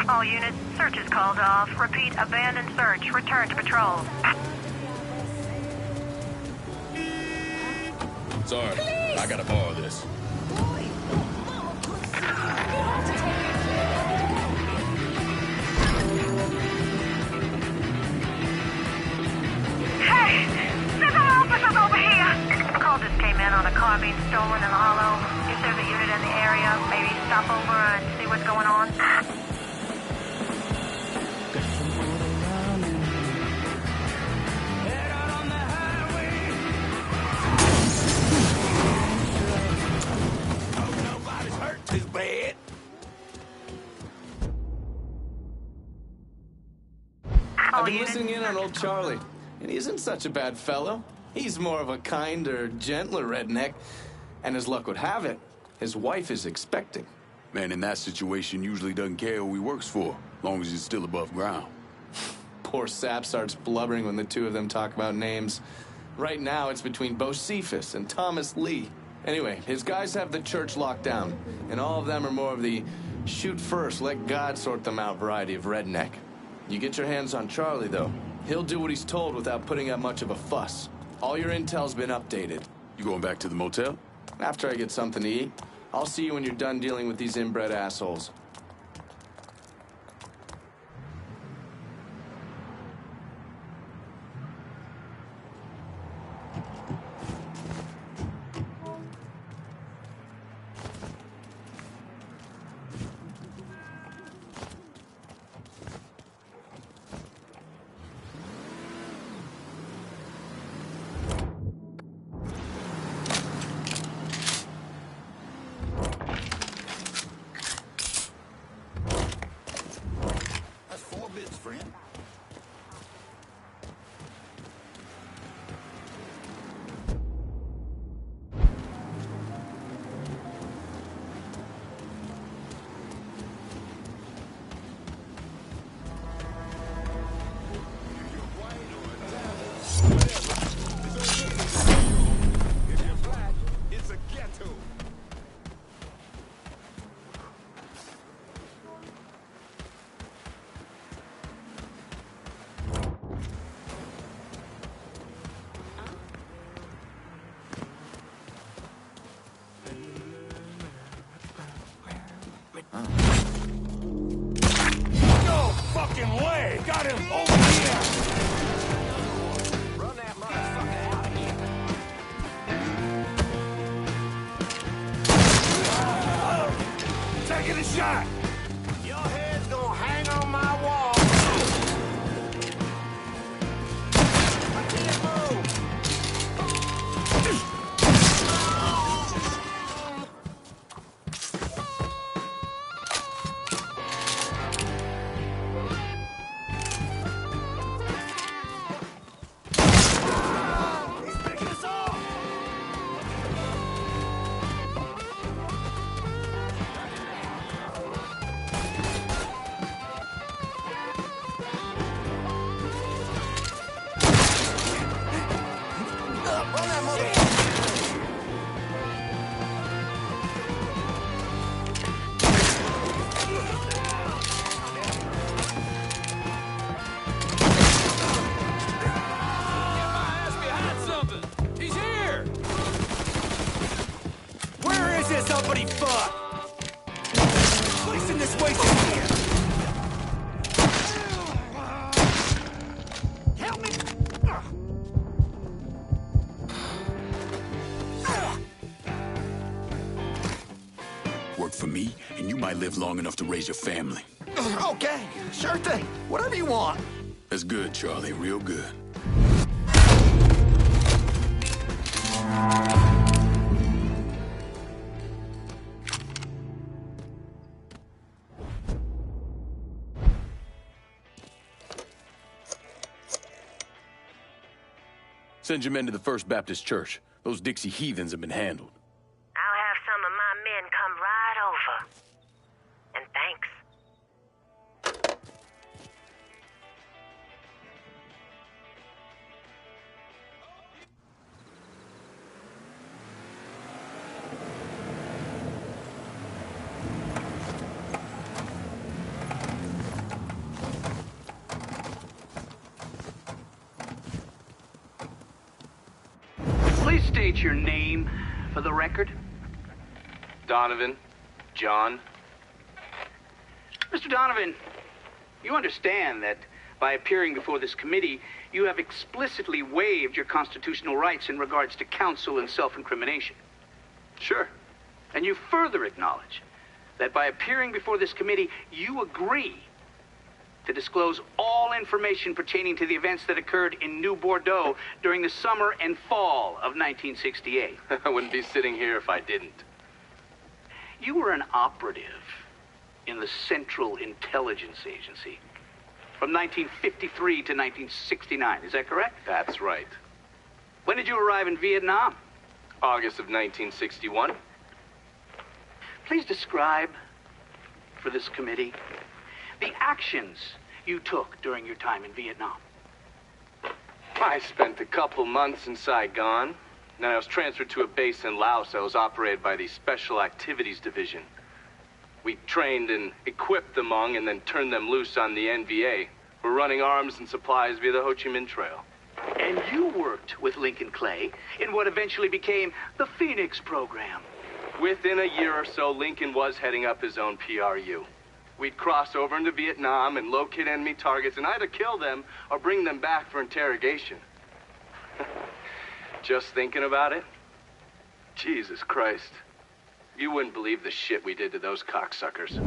All units, search is called off. Repeat, abandoned search. Return to patrol. Sorry, I gotta borrow this. Hey! Civil officers over here! Call just came in on a car being stolen in the hollow. If there's a unit in the area, maybe stop over and see what's going on. Is bad. I've been listening in on old Charlie, and he isn't such a bad fellow. He's more of a kinder, gentler redneck, and as luck would have it, his wife is expecting. Man in that situation usually doesn't care who he works for, long as he's still above ground. Poor Sap starts blubbering when the two of them talk about names. Right now, it's between Bocephus and Thomas Lee. Anyway, his guys have the church locked down, and all of them are more of the shoot first, let God sort them out variety of redneck. You get your hands on Charlie, though. He'll do what he's told without putting up much of a fuss. All your intel's been updated. You going back to the motel? After I get something to eat. I'll see you when you're done dealing with these inbred assholes. That's 4 bits, friend. It's a ghetto. No fucking way! Got him over here! Run that motherfucker out of here. Taking a shot! Your head's gonna hang on my wall. I can't move. He's picking us off! Run that motherfucker! He's here! Where is this uppity fuck? Placing this waste in here. Help me! Work for me, and you might live long enough to raise your family. Okay, sure thing. Whatever you want. That's good, Charlie, real good. Send your men to the First Baptist Church. Those Dixie heathens have been handled. I'll have some of my men come right over. And thanks. Please state your name for the record. Donovan. John. Mr. Donovan, you understand that by appearing before this committee, you have explicitly waived your constitutional rights in regards to counsel and self-incrimination. Sure. And you further acknowledge that by appearing before this committee, you agree to disclose all information pertaining to the events that occurred in New Bordeaux during the summer and fall of 1968. I wouldn't be sitting here if I didn't. You were an operative in the Central Intelligence Agency from 1953 to 1969. Is that correct? That's right. When did you arrive in Vietnam? August of 1961. Please describe for this committee the actions you took during your time in Vietnam. I spent a couple months in Saigon. Then I was transferred to a base in Laos that was operated by the Special Activities Division. We trained and equipped the Hmong and then turned them loose on the NVA. We're running arms and supplies via the Ho Chi Minh Trail. And you worked with Lincoln Clay in what eventually became the Phoenix program. Within a year or so, Lincoln was heading up his own PRU. We'd cross over into Vietnam and locate enemy targets and either kill them or bring them back for interrogation. Just thinking about it? Jesus Christ. You wouldn't believe the shit we did to those cocksuckers.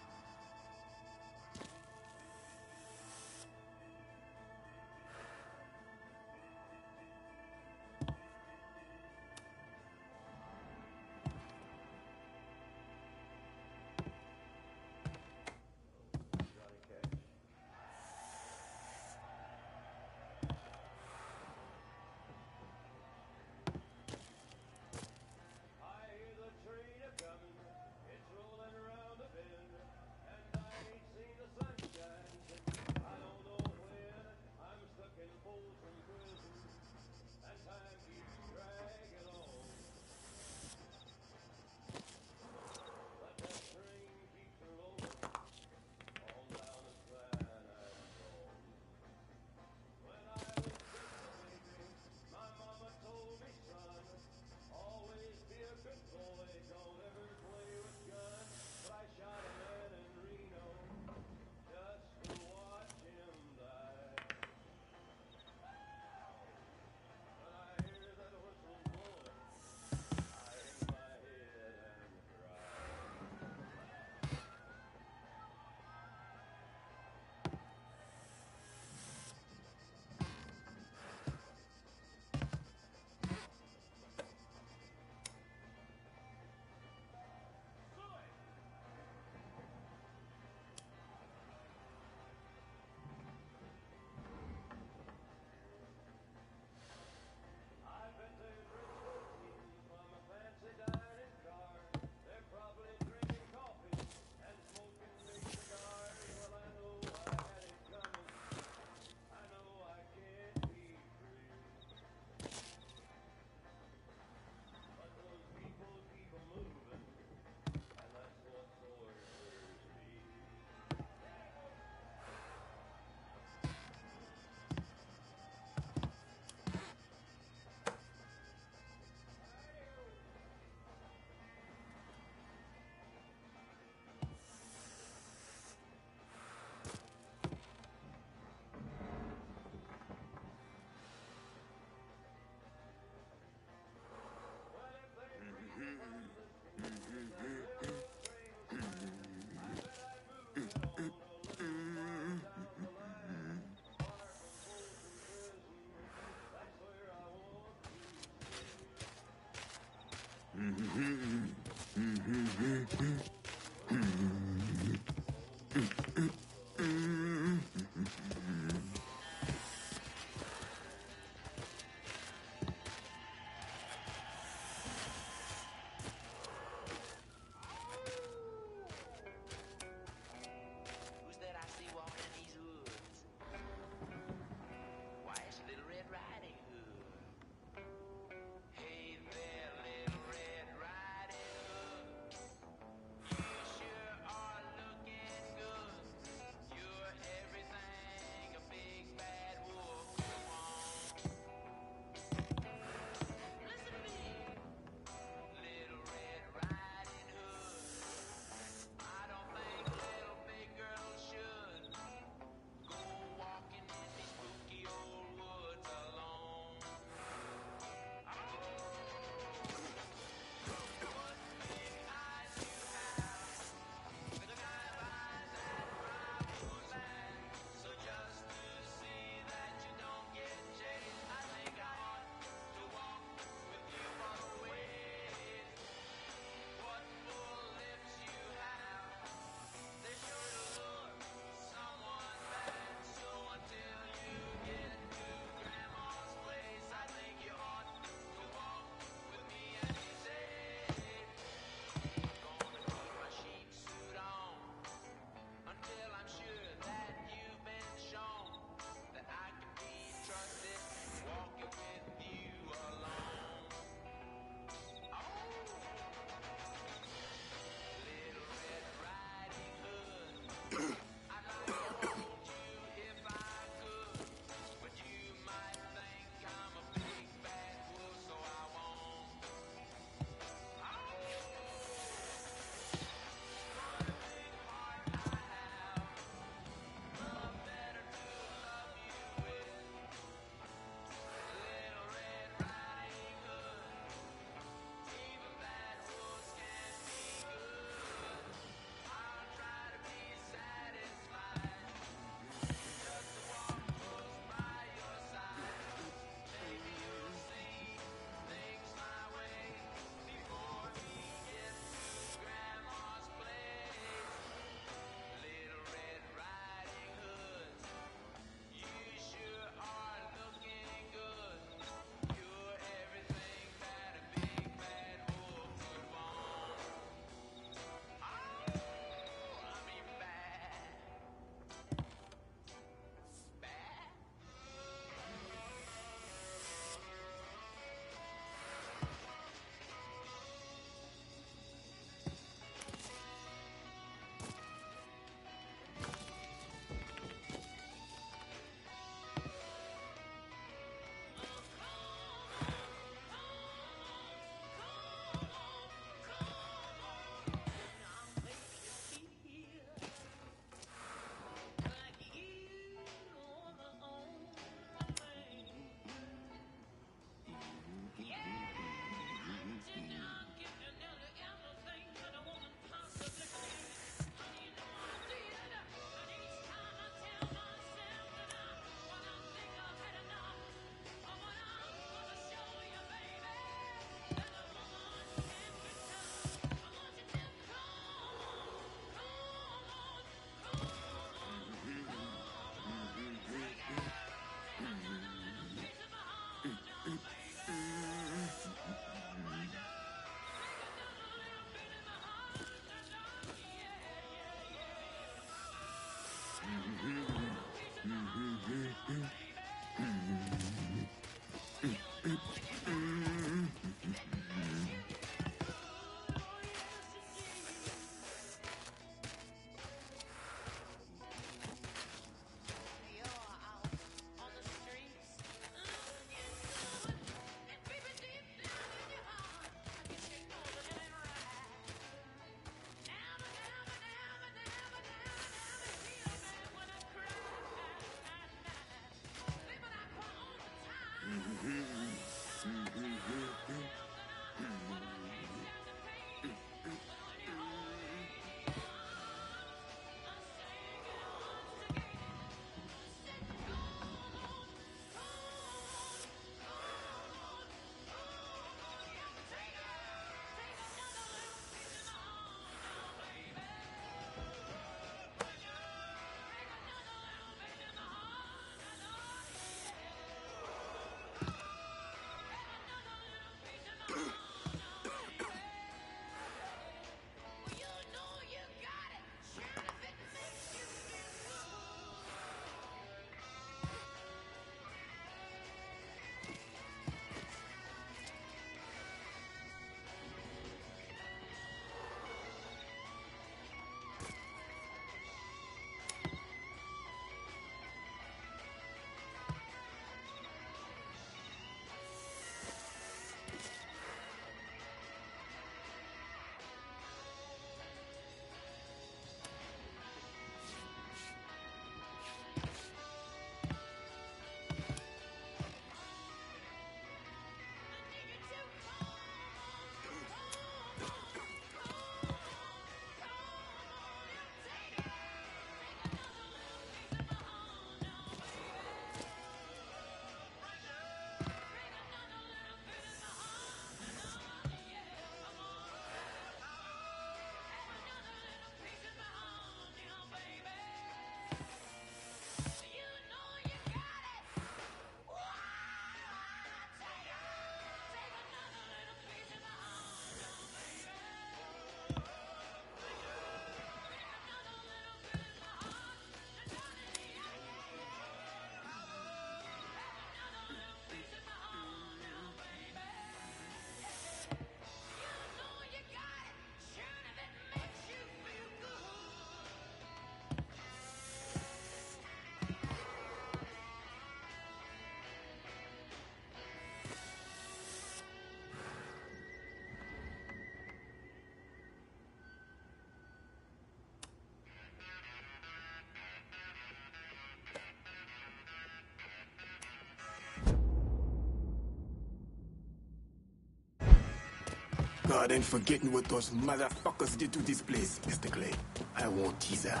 God ain't forgetting what those motherfuckers did to this place, Mr. Clay. I won't teaser.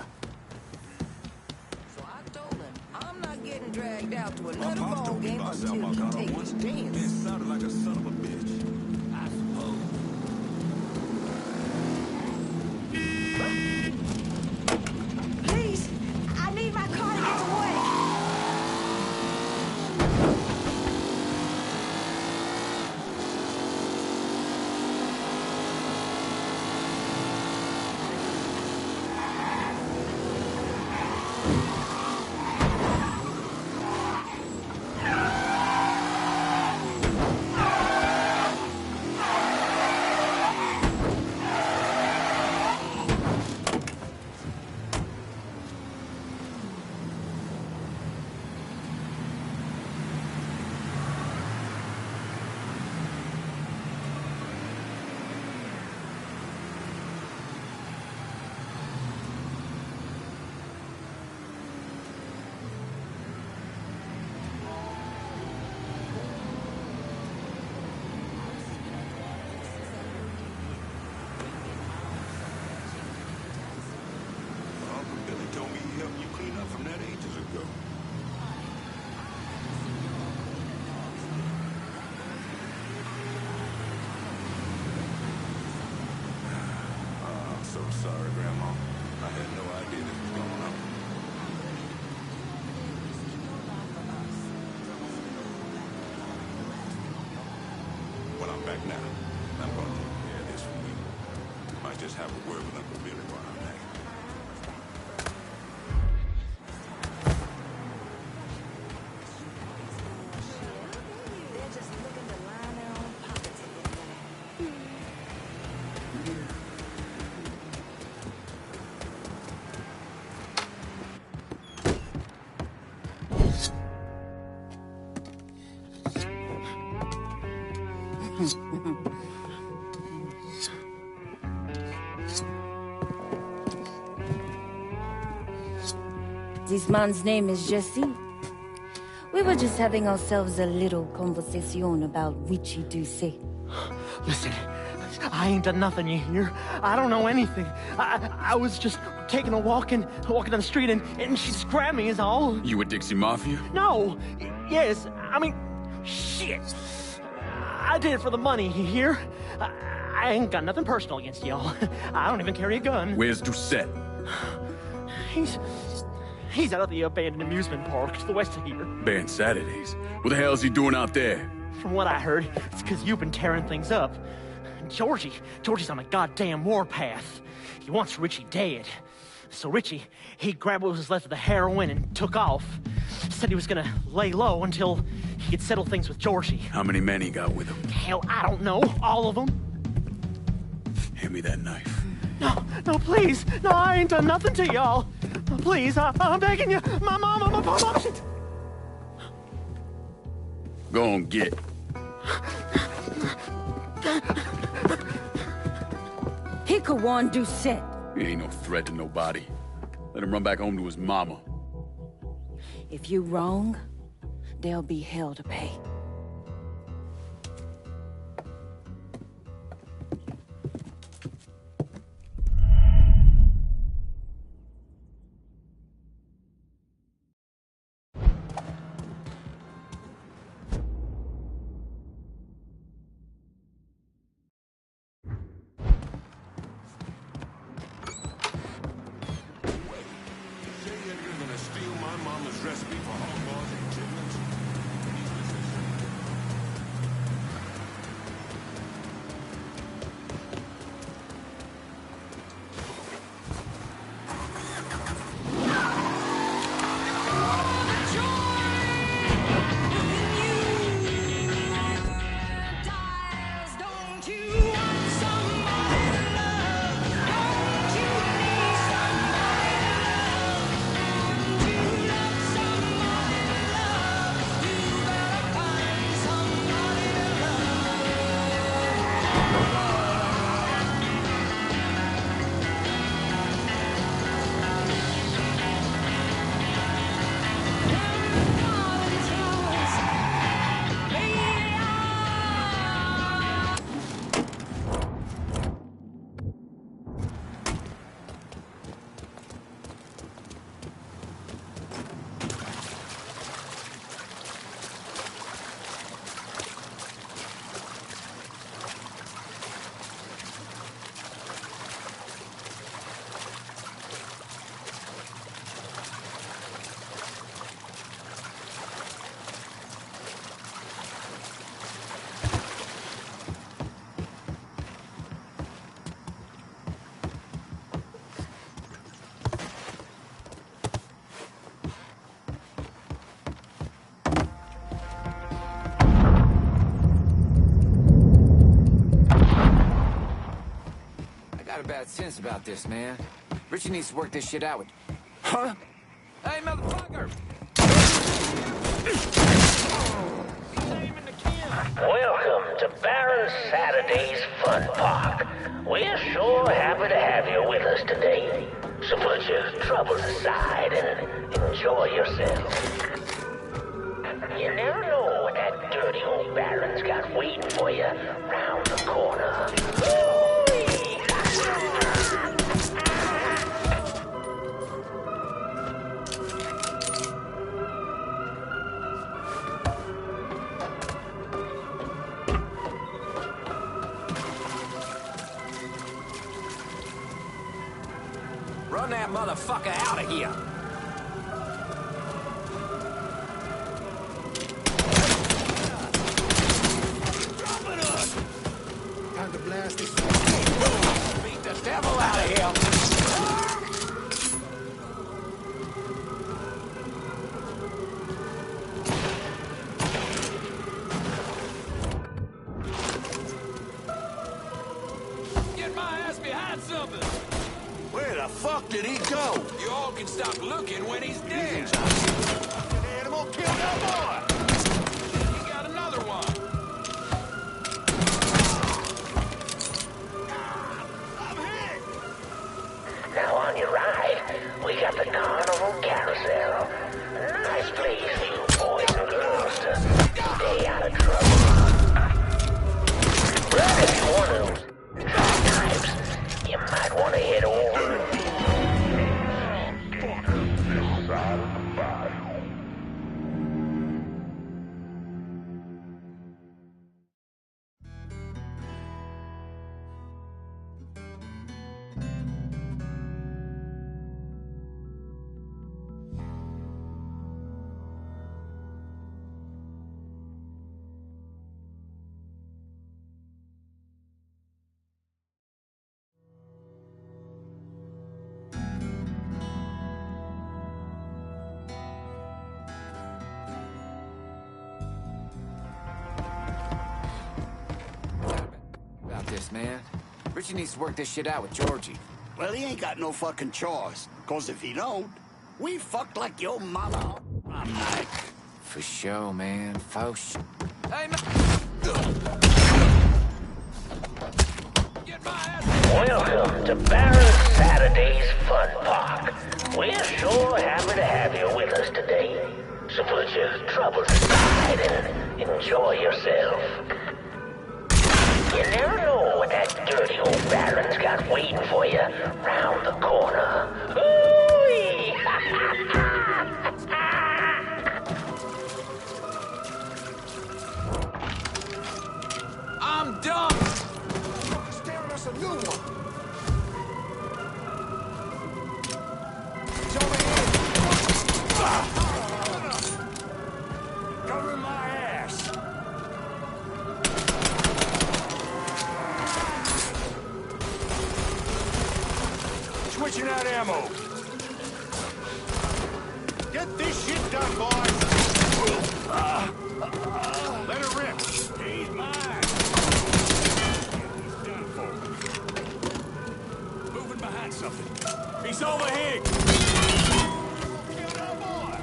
So I told him, I'm not getting dragged out to another ball game until you take his dance. It sounded like a son of a bitch. I suppose. Please, I need my car to get away. Uncle Billy told me he helped you clean up from that ages ago. I'm so sorry, Grandma. I had no idea this was going on. Well, I'm back now. I'm going to take care of this for me. Might just have a word with Uncle Billy while I'm back. They're just looking to line their own pockets at this point. This man's name is Jesse. We were just having ourselves a little conversation about Witchy Douce. Listen, I ain't done nothing, you hear? I don't know anything. I was just taking a walking down the street and she just grabbed me is all. You with Dixie Mafia? No. Yes, I mean, shit. I did it for the money, you hear? I ain't got nothing personal against y'all. I don't even carry a gun. Where's Doucette? He's out at the abandoned amusement park to the west of here. Banned Saturdays. What the hell is he doing out there? From what I heard, it's because you've been tearing things up. Georgie's on a goddamn warpath. He wants Richie dead. So Richie, he grabbed what was left of the heroin and took off. Said he was gonna lay low until he could settle things with Georgie. How many men he got with him? Hell, I don't know. All of them. Hand me that knife. No, please. No, I ain't done nothing to y'all. Please, I'm begging you. My mama. Go on, get. He could warn Doucette. He ain't no threat to nobody. Let him run back home to his mama. If you wrong, there'll be hell to pay. Say you're gonna steal my mama's recipe for hot dogs and chitlins? got a bad sense about this, man. Richie needs to work this shit out with... Huh? Hey, motherfucker! Welcome to Baron Saturday's Fun Park. We're sure happy to have you with us today. So put your troubles aside and enjoy yourself. You never know what that dirty old Baron's got waiting for you round the corner. Run that motherfucker out of here! Time to blast this. Beat the devil out of here! Get my ass behind something! Where the fuck did he go? You all can stop looking when he's dead. Fucking animal killed that boy! You got another one. Now on your right, we got the Carnival Carousel. Nice place for you boys and girls to stay out of trouble. But if you're one of those types, you might want to head over. About this, man. Richie needs to work this shit out with Georgie. Well, he ain't got no fucking choice. Cause if he don't, we fucked like your mama. I'm like... For sure, man. For sure. Hey, Welcome to Baron Saturday's Fun Park. We're sure happy to have you with us today. So put your troubles aside and enjoy yourself. You never know what that dirty old Baron's got waiting for you round the corner. Ooh-wee. I'm done! Staring us a new one. He's over here! Cover my ass! Switching out ammo. Get this shit done, boys. Let it rip. He's mine. He's done for. Moving behind something. He's over here. Kill that boy.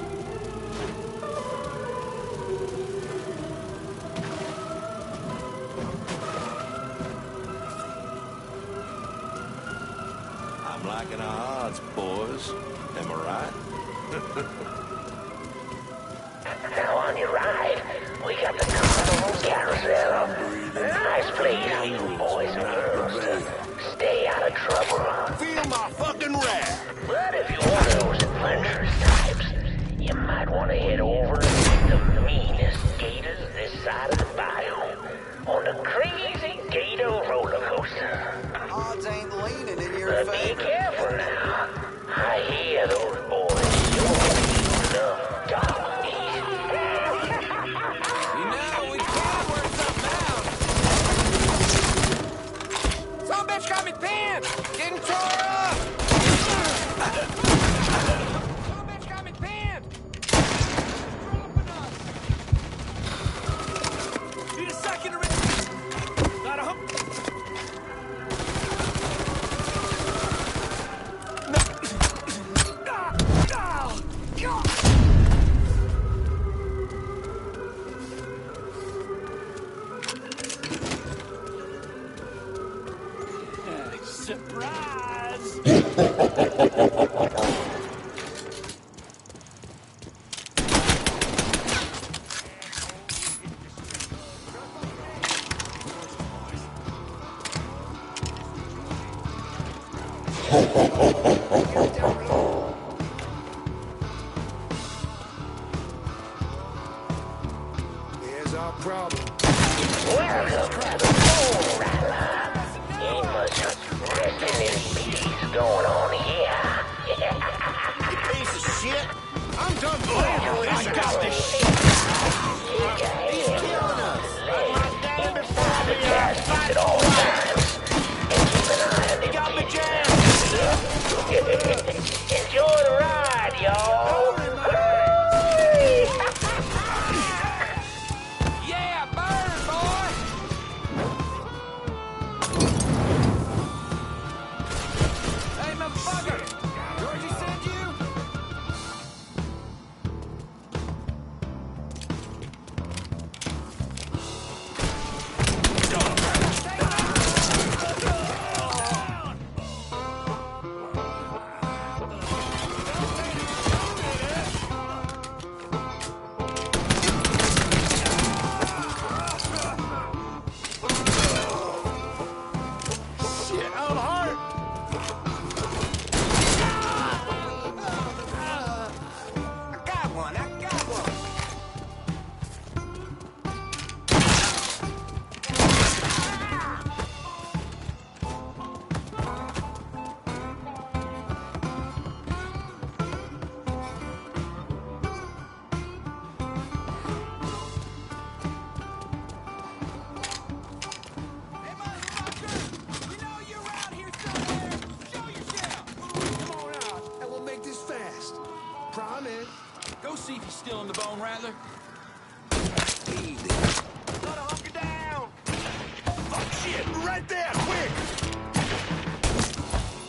I'm liking our odds, boys. Am I right? Now on your right, we got the Carnival Carousel. Nice place for you boys and girls to stay out of trouble. Feel my fucking wrath. But if you're one of those adventurous types, you might want to head over and meet the meanest gators this side of the bayou on the Crazy Gator roller coaster. Odds ain't leaning in your But favor. be careful now. I hear those boys sure love dog meat. You know, we can work something out. Some bitch got me pinned! Getting tore up! our problem. Welcome to the Bone Rattler. Ain't much resting in peace going on here. You piece of shit! I'm done playing with this. I got this shit. He's killing us. Inside the chassis at all times. And keep an eye on him. Got me jammed. Enjoy the ride, y'all. Yeah, burn, boy! Hey, motherfucker! Georgie sent you? Shit, I'm hurt. I got one. Come on out, and we'll make this fast. Promise. Go see if he's still in the Bone Rattler. Easy. Gotta hunker down. Fuck shit, right there, quick.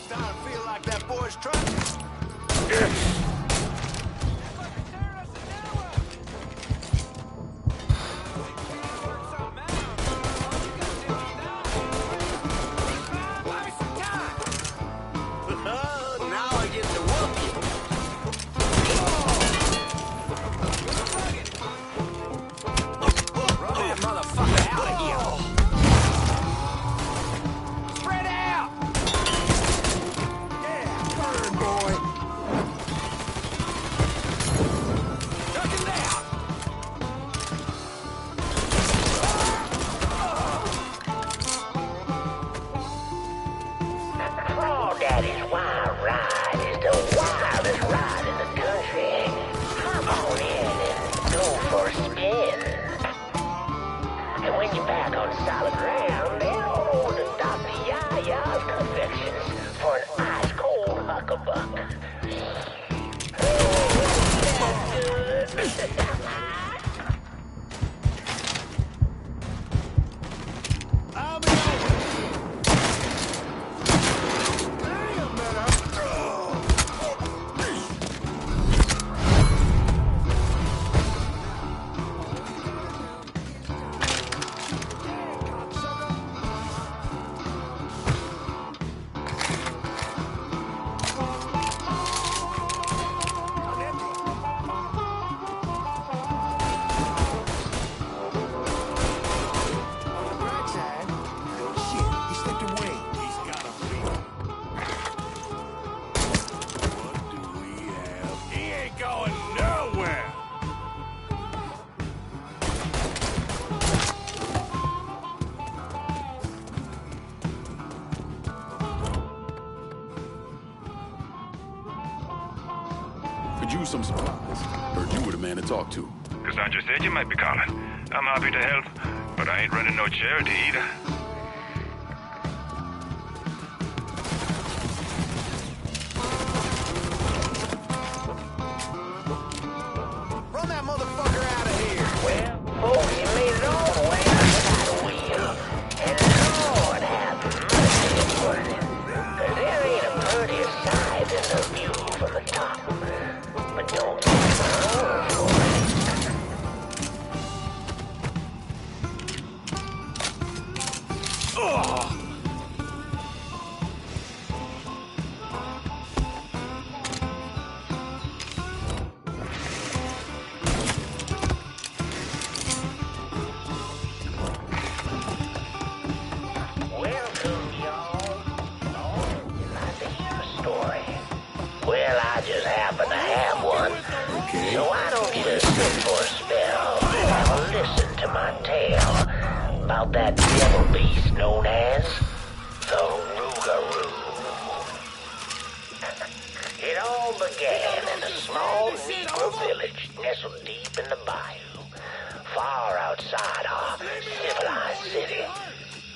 Starting to feel like that boy's truck. Now I get to whoop you. Run that motherfucker out of here. Spread out. Yeah, burn, boy. Ducking out. Crawdaddy's Wild Ride is the wildest ride in the country. Hop on in and go for a spin. And when you're back on solid ground, head on over to Dr. Yaya's Confections for an ice-cold huckabuck. Oh, that's good. I'll be over. Damn, man. Right side. Shit, he slipped away. He's got a feel. What do we have? He ain't going nowhere. Could use some supplies. Heard you were the man to talk to. Cassandra said you might be calling. I'm happy to help, but I ain't running no charity either. Run that motherfucker out of here. Well, folks, you made it all the way out without a wheel. And Lord have mercy upon it. 'Cause there ain't a prettier sight than the view from the top. But don't get my own for it. Ugh. Welcome, y'all. Oh, you like to hear a story? Well, I just happen to have one. Okay. So why don't you sit for a spell and have a listen to my about that devil beast known as the Rougarou? It all began in a small Negro village nestled deep in the bayou, far outside our civilized city.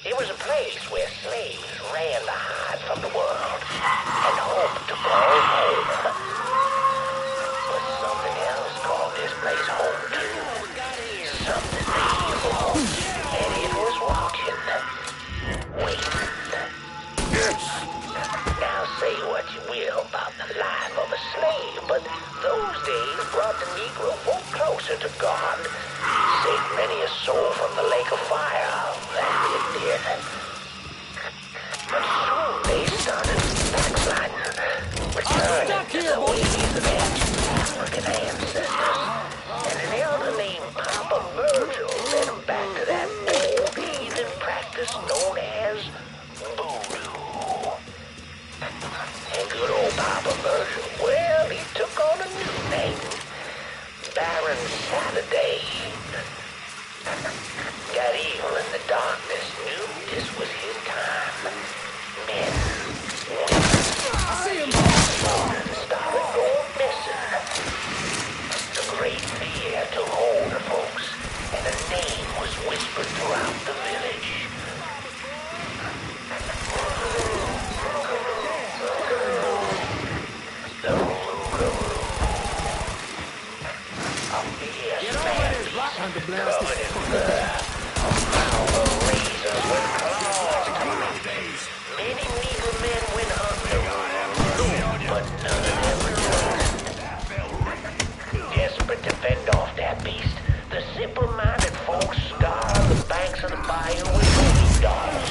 It was a place where slaves ran to hide from the world and hoped to call home. But something else called this place home too. Something evil. And it was watching. Waiting. Now say what you will about the life of a slave, but those days brought the Negro folk closer to God. Saved many a soul from the lake of fire. That it did. But soon they started backsliding, returning to the ways of their African ancestors. And an elder named Papa Virgil led them back to that old heathen practice known as voodoo. And good old Papa Virgil, well, he took on a new name, Baron Saturday. Got evil in the darkness, knew this was his time. Men, women, children started going missing. The great fear took hold of folks, and a name was whispered throughout the village. The Rougarou. A fierce man covered in blood. Razors with claws to make. Many Negro men went hungry, but none of them returned. Desperate to fend off that beast, the simple-minded folks scoured the banks of the bayou with voodoo dolls.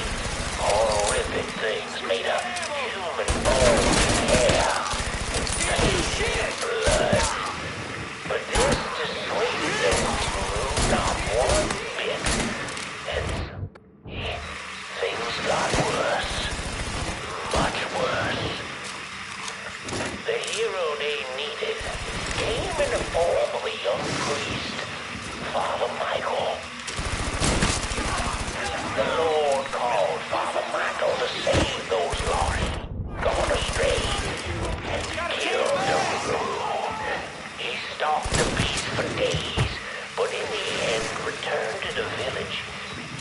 Horrific things made of human bones and hair, and blood. But this dissuaded them not one bit. And things got worse. Much worse. The hero they needed came in the form of a young priest, Father Michael. The Lord called Father Michael to save those lost, gone astray, and killed the Rougarou. He stalked the beast for days, but in the end returned to the village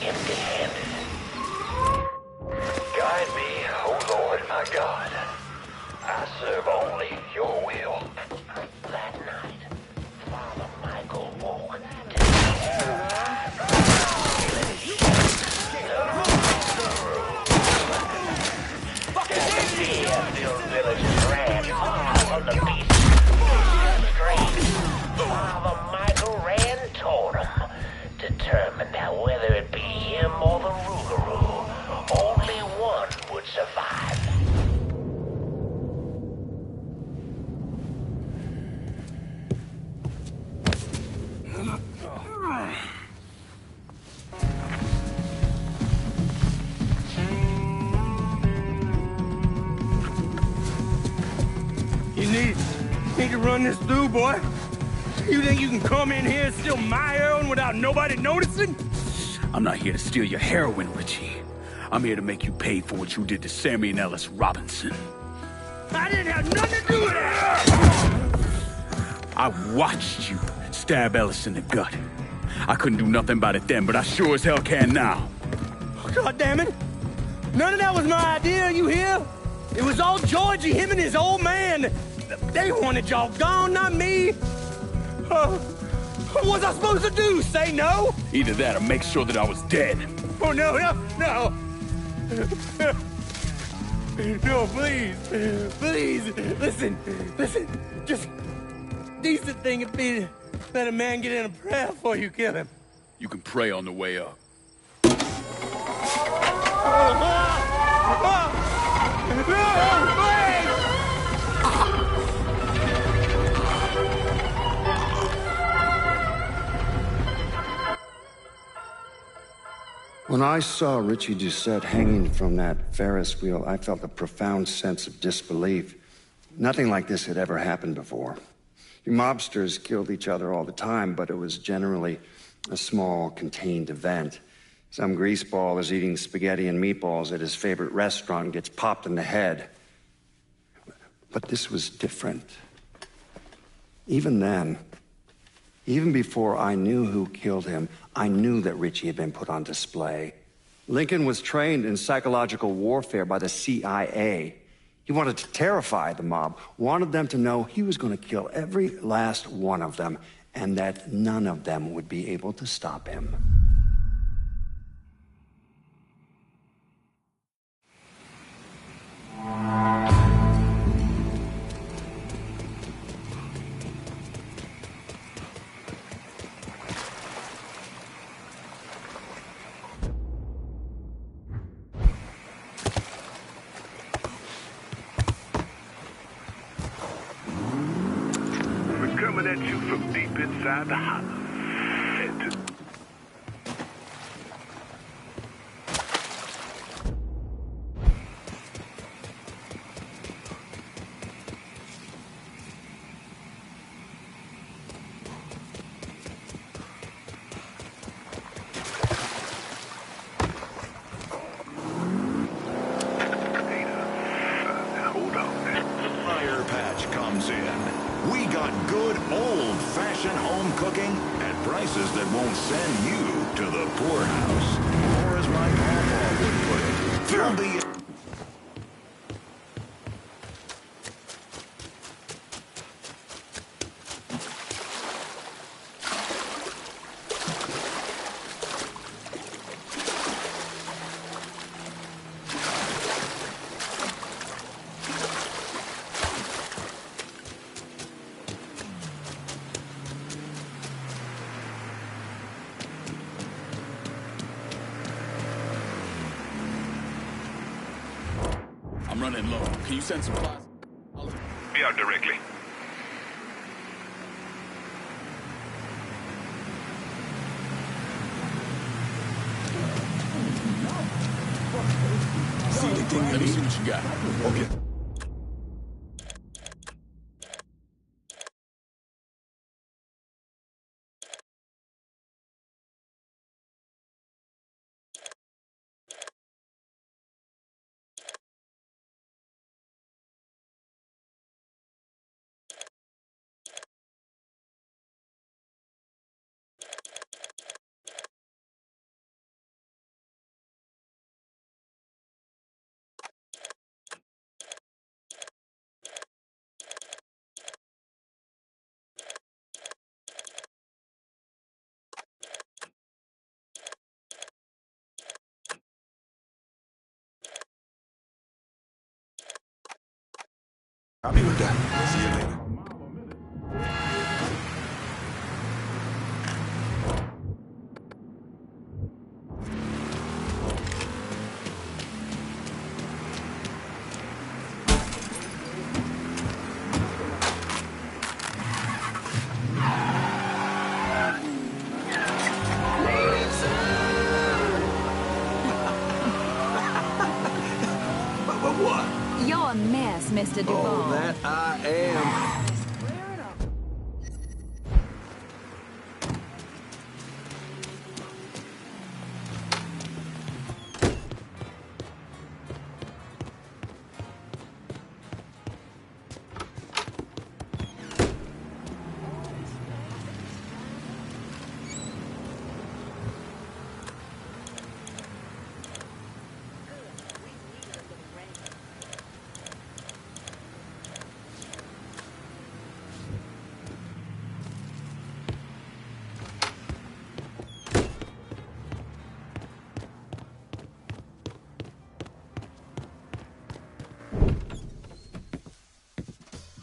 empty-handed. Guide me, O Lord my God. I serve only your will. That night, Father Michael woke to the terrorized village. The fear-filled villagers ran hard from the beast. Father Michael ran toward him, determined that whether it be him or the Rougarou, only one would survive. You need to run this through, boy. You think you can come in here and steal my heroin without nobody noticing? I'm not here to steal your heroin, Richie. I'm here to make you pay for what you did to Sammy and Ellis Robinson. I didn't have nothing to do with that! I watched you stab Ellis in the gut. I couldn't do nothing about it then, but I sure as hell can now. God damn it! None of that was my idea, you hear? It was all Georgie, him and his old man. They wanted y'all gone, not me. What was I supposed to do? Say no? Either that or make sure that I was dead. Oh, no. No, please. Listen. Just decent thing would be to let a man get in a prayer before you kill him. You can pray on the way up. When I saw Richie Doucette hanging from that Ferris wheel, I felt a profound sense of disbelief. Nothing like this had ever happened before. You mobsters killed each other all the time, but it was generally a small, contained event. Some greaseball is eating spaghetti and meatballs at his favorite restaurant and gets popped in the head. But this was different. Even then, even before I knew who killed him, I knew that Richie had been put on display. Lincoln was trained in psychological warfare by the CIA. He wanted to terrify the mob, wanted them to know he was going to kill every last one of them, and that none of them would be able to stop him. Coming at you from deep inside the hollow. Hold on. The fire patch comes in. We got good old-fashioned home cooking at prices that won't send you to the poorhouse. Or as my papa would put it, you'll be... I'm running low. Can you send supplies? Be out directly. See anything? Let me see what you got. Okay. I'll be with that. See you later. What? You're a mess, Mr. Duvall. Oh, that I am.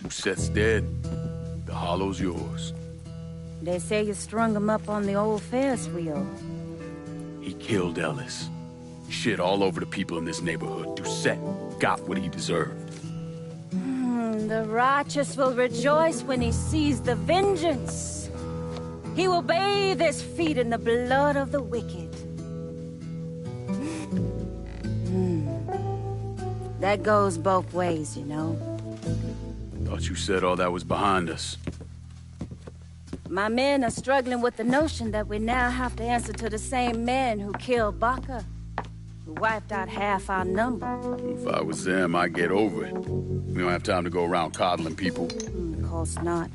Seth's dead. The hollow's yours. They say you strung him up on the old Ferris wheel. He killed Ellis. Shit all over the people in this neighborhood. Doucette got what he deserved. The righteous will rejoice when he sees the vengeance. He will bathe his feet in the blood of the wicked. That goes both ways, you know. Thought you said all that was behind us. My men are struggling with the notion that we now have to answer to the same men who killed Baca, who wiped out half our number. If I was them, I'd get over it. We don't have time to go around coddling people. Of course not.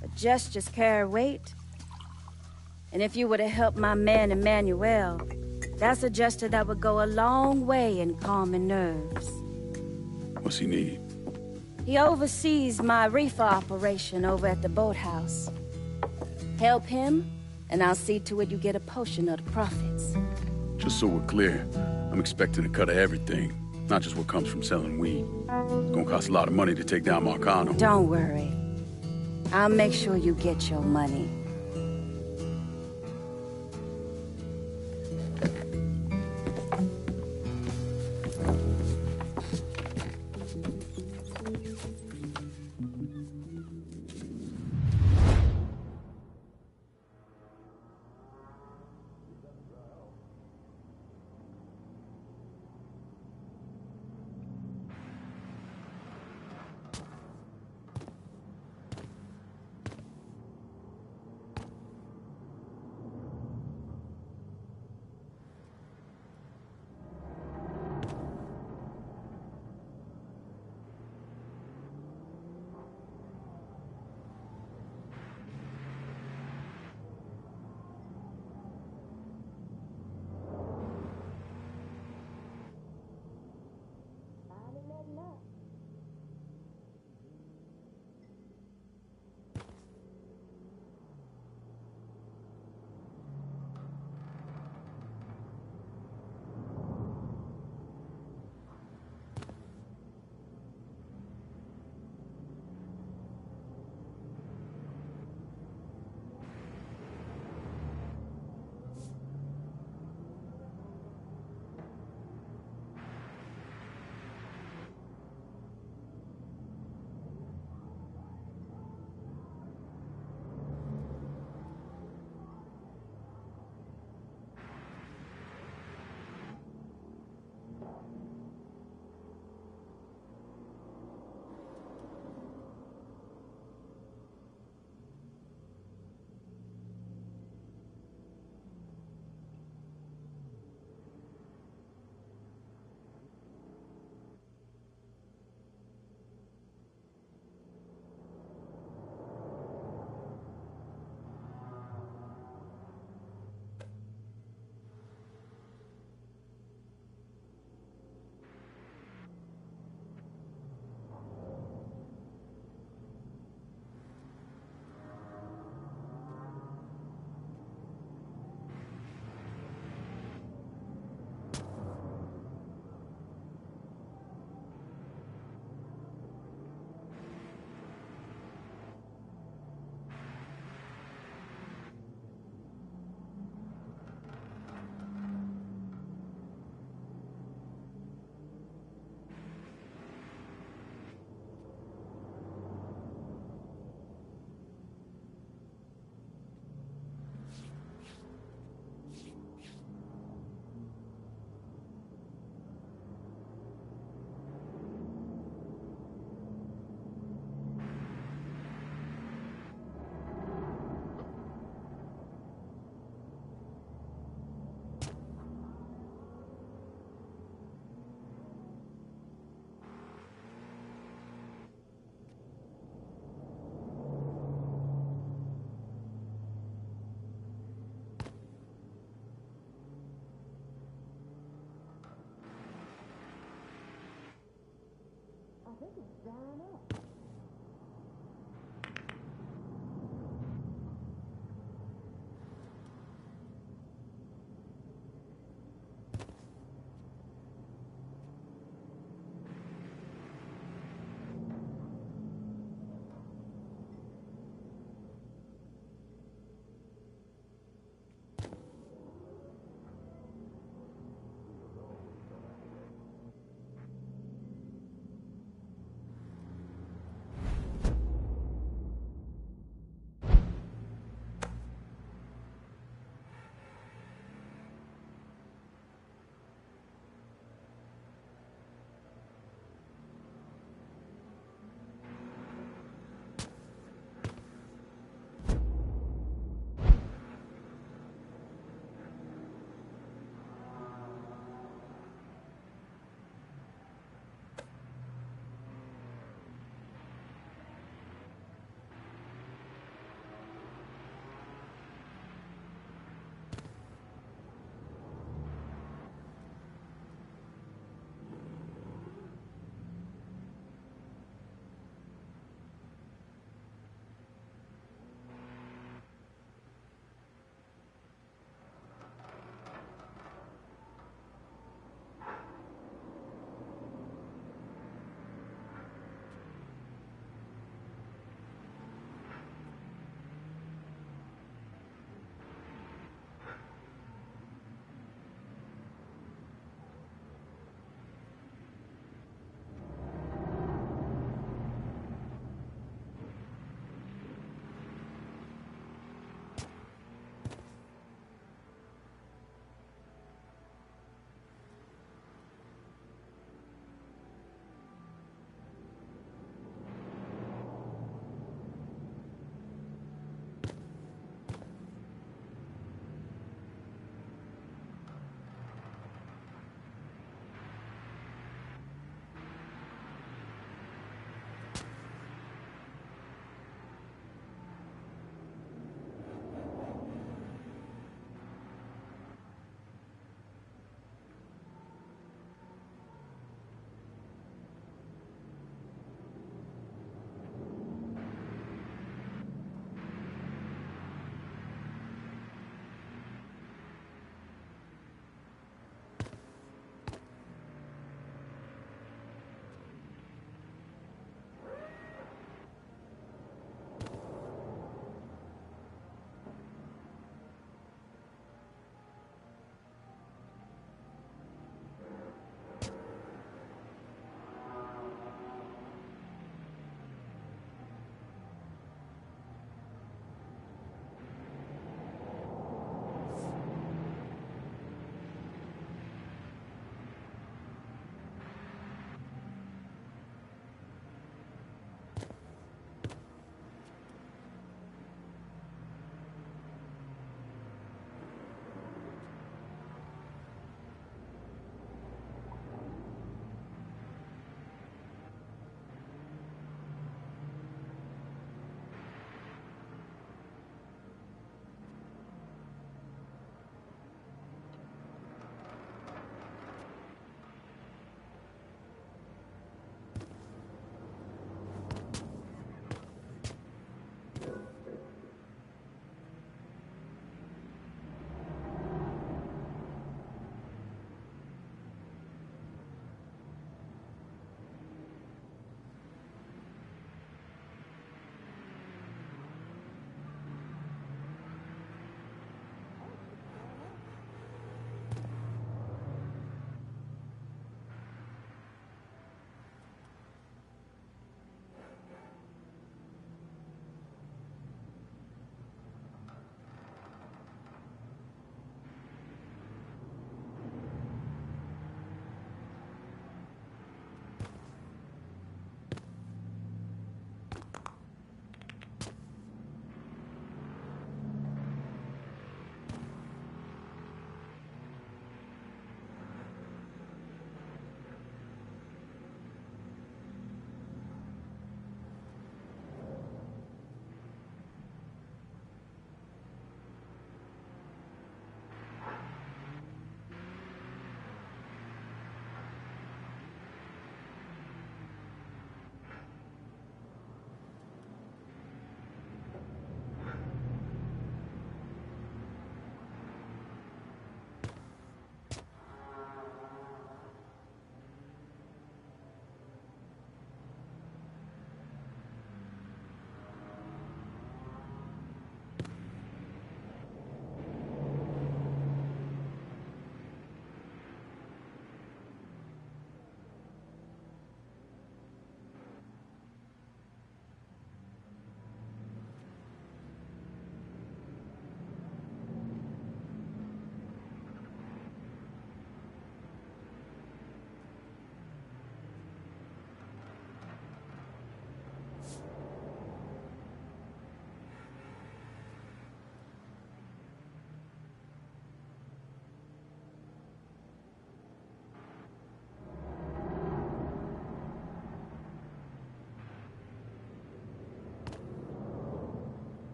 But gestures carry weight. And if you were to help my man Emmanuel, that's a gesture that would go a long way in calming nerves. What's he need? He oversees my reefer operation over at the boathouse. Help him, and I'll see to it you get a portion of the profits. Just so we're clear, I'm expecting a cut of everything, not just what comes from selling weed. It's gonna cost a lot of money to take down Marcano. Don't worry. I'll make sure you get your money.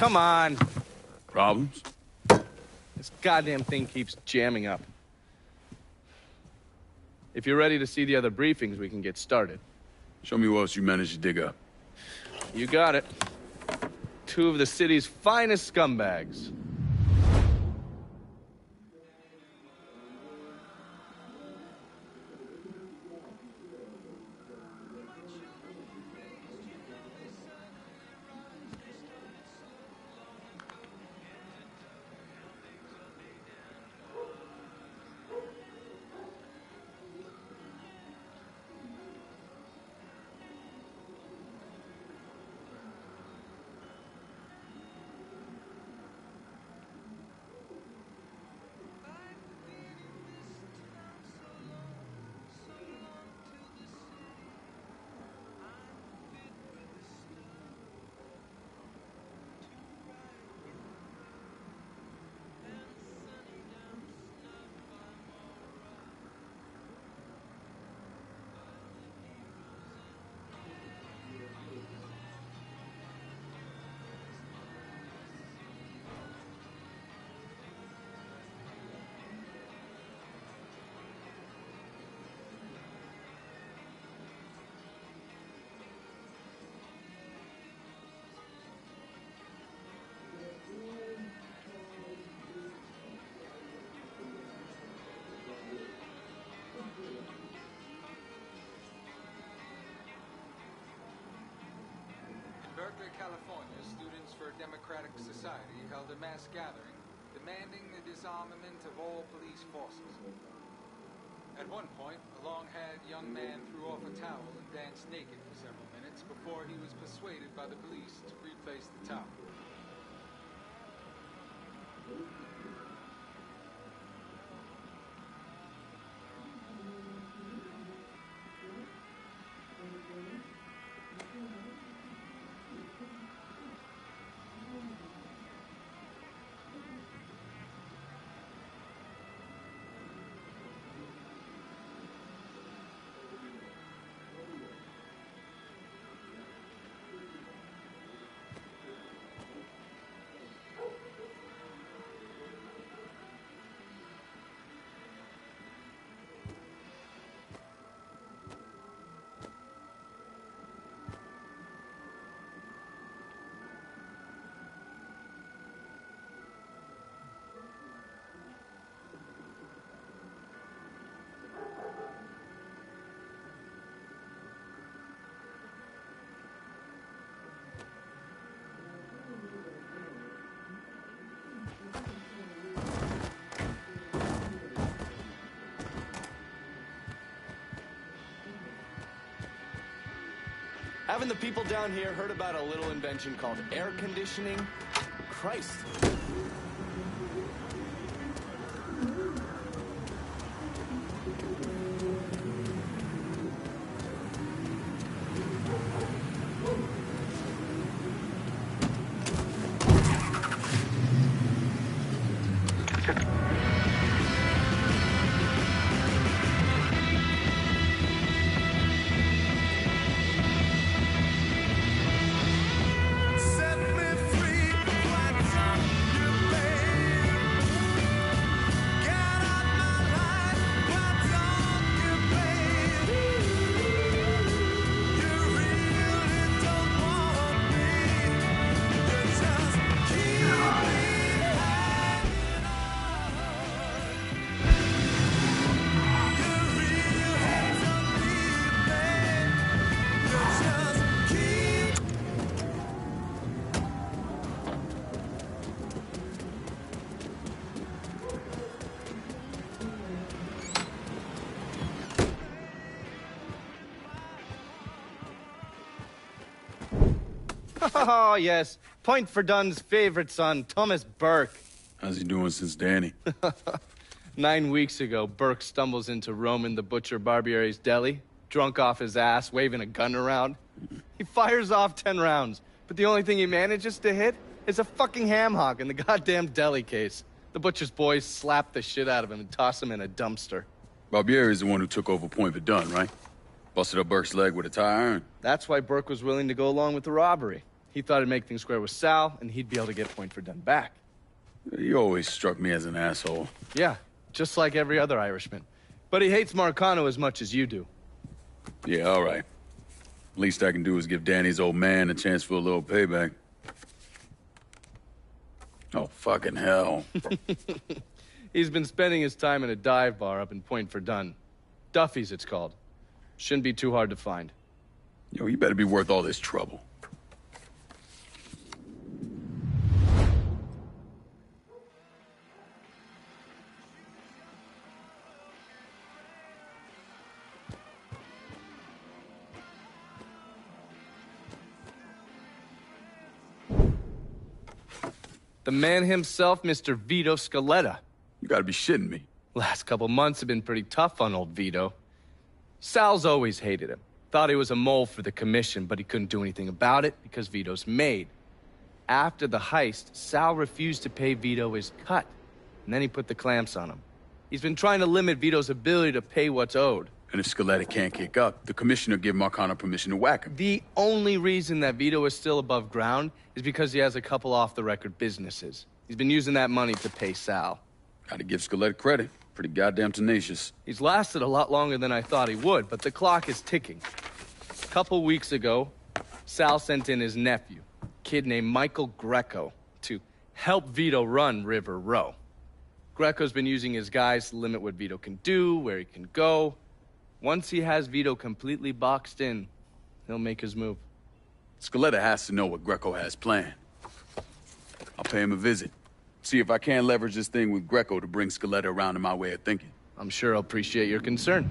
come on. Problems? This goddamn thing keeps jamming up. If you're ready to see the other briefings, we can get started. Show me what else you managed to dig up. You got it. 2 of the city's finest scumbags. Berkeley, California, Students for a Democratic Society held a mass gathering demanding the disarmament of all police forces. At one point, a long-haired young man threw off a towel and danced naked for several minutes before he was persuaded by the police to replace the towel. Haven't the people down here heard about a little invention called air conditioning? Christ. Oh, yes. Point for Dunn's favorite son, Thomas Burke. How's he doing since Danny? 9 weeks ago, Burke stumbles into Roman the Butcher Barbiere's deli, drunk off his ass, waving a gun around. He fires off 10 rounds, but the only thing he manages to hit is a fucking ham hock in the goddamn deli case. The butcher's boys slap the shit out of him and toss him in a dumpster. Barbiere's the one who took over Point Verdun, right? Busted up Burke's leg with a tire iron. That's why Burke was willing to go along with the robbery. He thought it'd make things square with Sal, and he'd be able to get point for done back. You always struck me as an asshole. Yeah, just like every other Irishman. But he hates Marcano as much as you do. Yeah, all right. Least I can do is give Danny's old man a chance for a little payback. Oh, fucking hell. He's been spending his time in a dive bar up in Point Verdun. Duffy's, it's called. Shouldn't be too hard to find. Yo, you better be worth all this trouble. The man himself, Mr. Vito Scaletta. You gotta be shitting me. Last couple months have been pretty tough on old Vito. Sal's always hated him. Thought he was a mole for the commission, but he couldn't do anything about it because Vito's made. After the heist, Sal refused to pay Vito his cut, and then he put the clamps on him. He's been trying to limit Vito's ability to pay what's owed. And if Scaletta can't kick up, the commissioner give Marcano permission to whack him. The only reason that Vito is still above ground is because he has a couple off-the-record businesses. He's been using that money to pay Sal. Gotta give Scaletta credit. Pretty goddamn tenacious. He's lasted a lot longer than I thought he would, but the clock is ticking. A couple weeks ago, Sal sent in his nephew, a kid named Michael Greco, to help Vito run River Row. Greco's been using his guys to limit what Vito can do, where he can go. Once he has Vito completely boxed in, he'll make his move. Scaletta has to know what Greco has planned. I'll pay him a visit. See if I can't leverage this thing with Greco to bring Scaletta around to my way of thinking. I'm sure he'll appreciate your concern.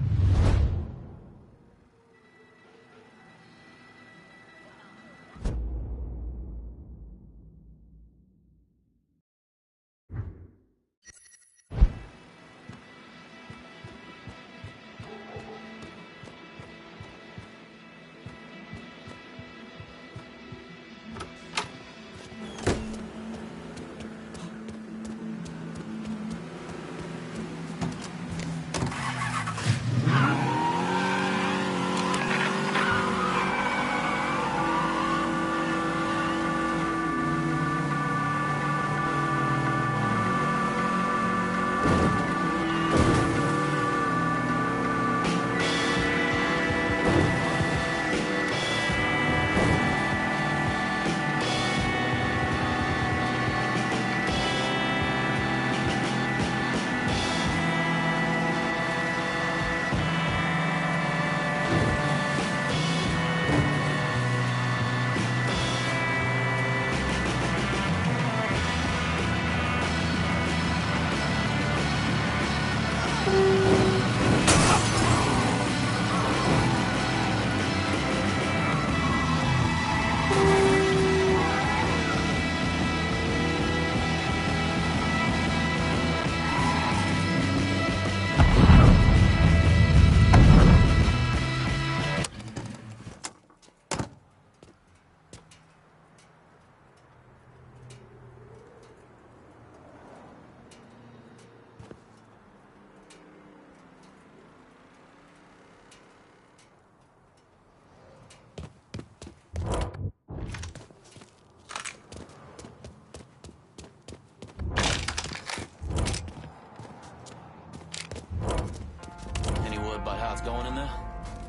Going in there?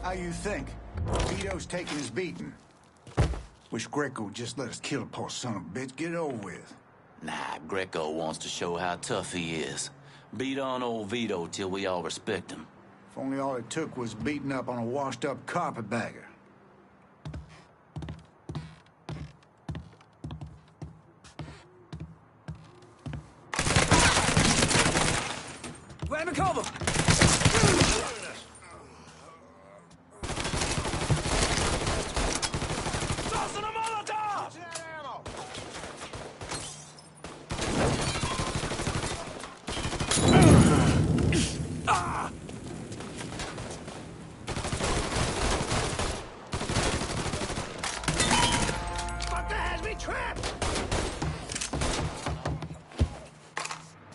How you think? Vito's taking his beating. Wish Greco would just let us kill a poor son of a bitch. Get it over with. Nah, Greco wants to show how tough he is. Beat on old Vito till we all respect him. If only all it took was beating up on a washed-up carpetbagger. Grab and cover!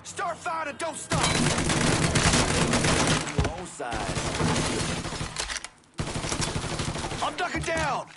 Start firing, don't stop! Your own side. I'm ducking down!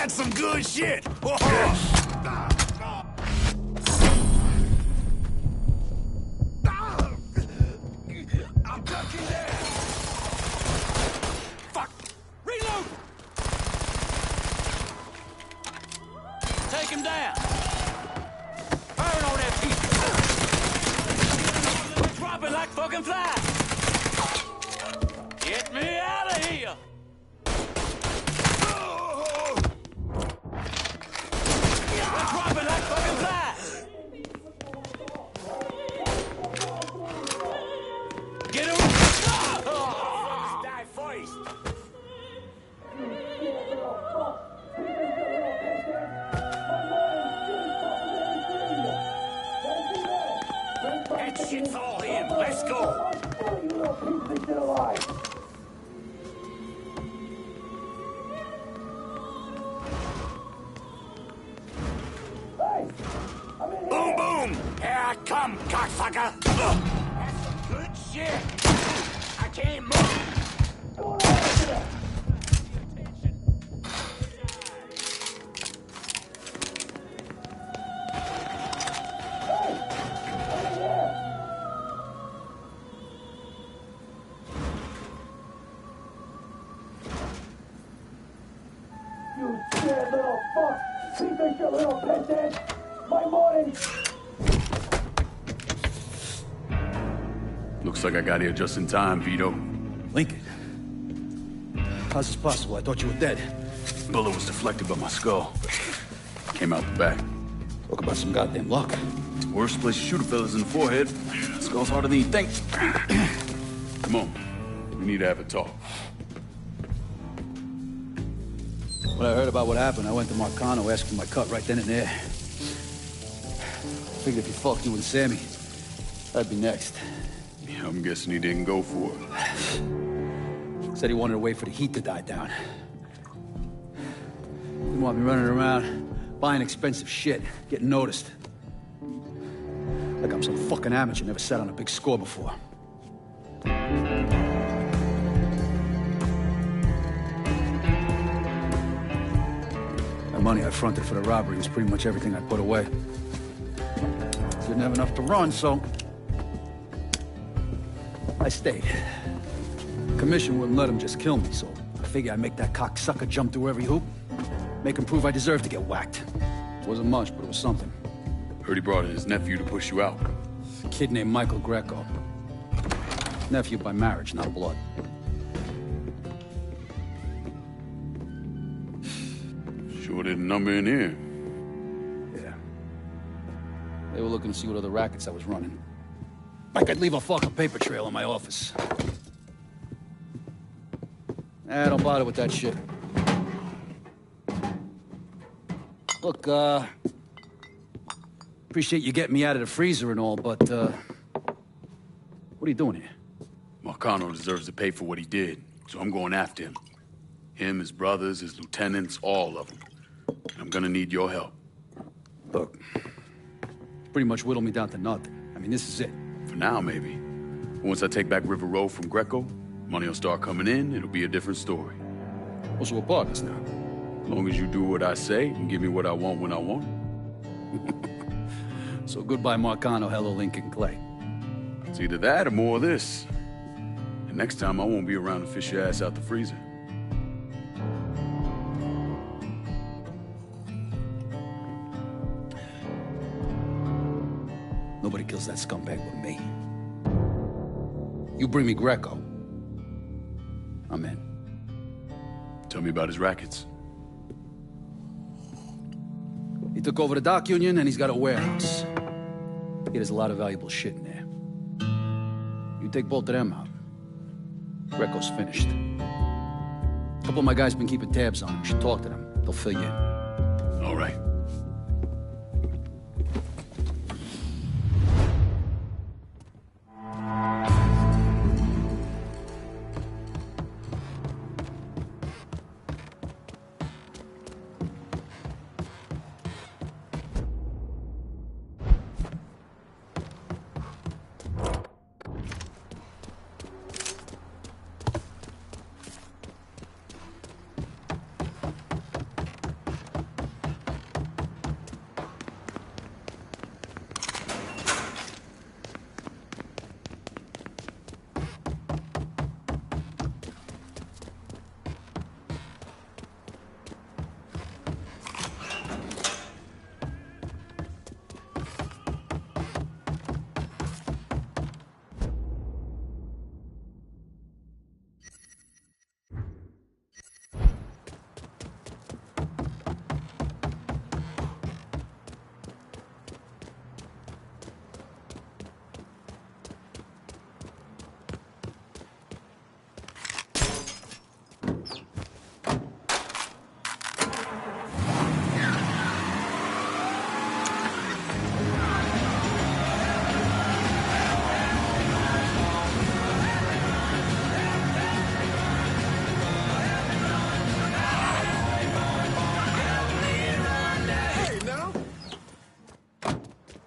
That's some good shit. I'm ducking there. Fuck. Reload. Take him down. Burn on that piece. Drop it like fucking flies. Get me out of here. Drop it like fucking flies. Get him. Oh, die first. That shit's all in. Let's go. Boom, boom! Here I come, cocksucker! That's some good shit! I can't move! You scared little fuck! You think you're little peasant? My morning! Looks like I got here just in time, Vito. Lincoln. How's this possible? I thought you were dead. Bullet was deflected by my skull. Came out the back. Talk about some goddamn luck. Worst place to shoot a fella's in the forehead. Skull's harder than you think. Come on. We need to have a talk. When I heard about what happened, I went to Marcano, asked for my cut right then and there. Figured if he fucked you and Sammy, I'd be next. Yeah, I'm guessing he didn't go for it. Said he wanted to wait for the heat to die down. Didn't want me running around, buying expensive shit, getting noticed. Like I'm some fucking amateur, never sat on a big score before. The money I fronted for the robbery was pretty much everything I put away. Didn't have enough to run, so I stayed. Commission wouldn't let him just kill me, so I figured I'd make that cocksucker jump through every hoop. Make him prove I deserve to get whacked. Wasn't much, but it was something. Heard he brought in his nephew to push you out. A kid named Michael Greco. Nephew by marriage, not blood. Sure didn't number in here. Yeah. They were looking to see what other rackets I was running. Like I'd leave a fucking paper trail in my office. Don't bother with that shit. Look, appreciate you getting me out of the freezer and all, but, what are you doing here? Marcano deserves to pay for what he did, so I'm going after him. Him, his brothers, his lieutenants, all of them. And I'm gonna need your help. Look, pretty much whittled me down to nothing. I mean, this is it. For now, maybe. Once I take back River Road from Greco, money will start coming in, it'll be a different story. Well, so we're partners now. As long as you do what I say and give me what I want when I want it. So goodbye, Marcano, hello, Lincoln Clay. It's either that or more of this. And next time, I won't be around to fish your ass out the freezer. Nobody kills that scumbag but me. You bring me Greco, I'm in. Tell me about his rackets. He took over the dock union and he's got a warehouse. He has a lot of valuable shit in there. You take both of them out, Greco's finished. A couple of my guys been keeping tabs on him. You should talk to them. They'll fill you in. All right.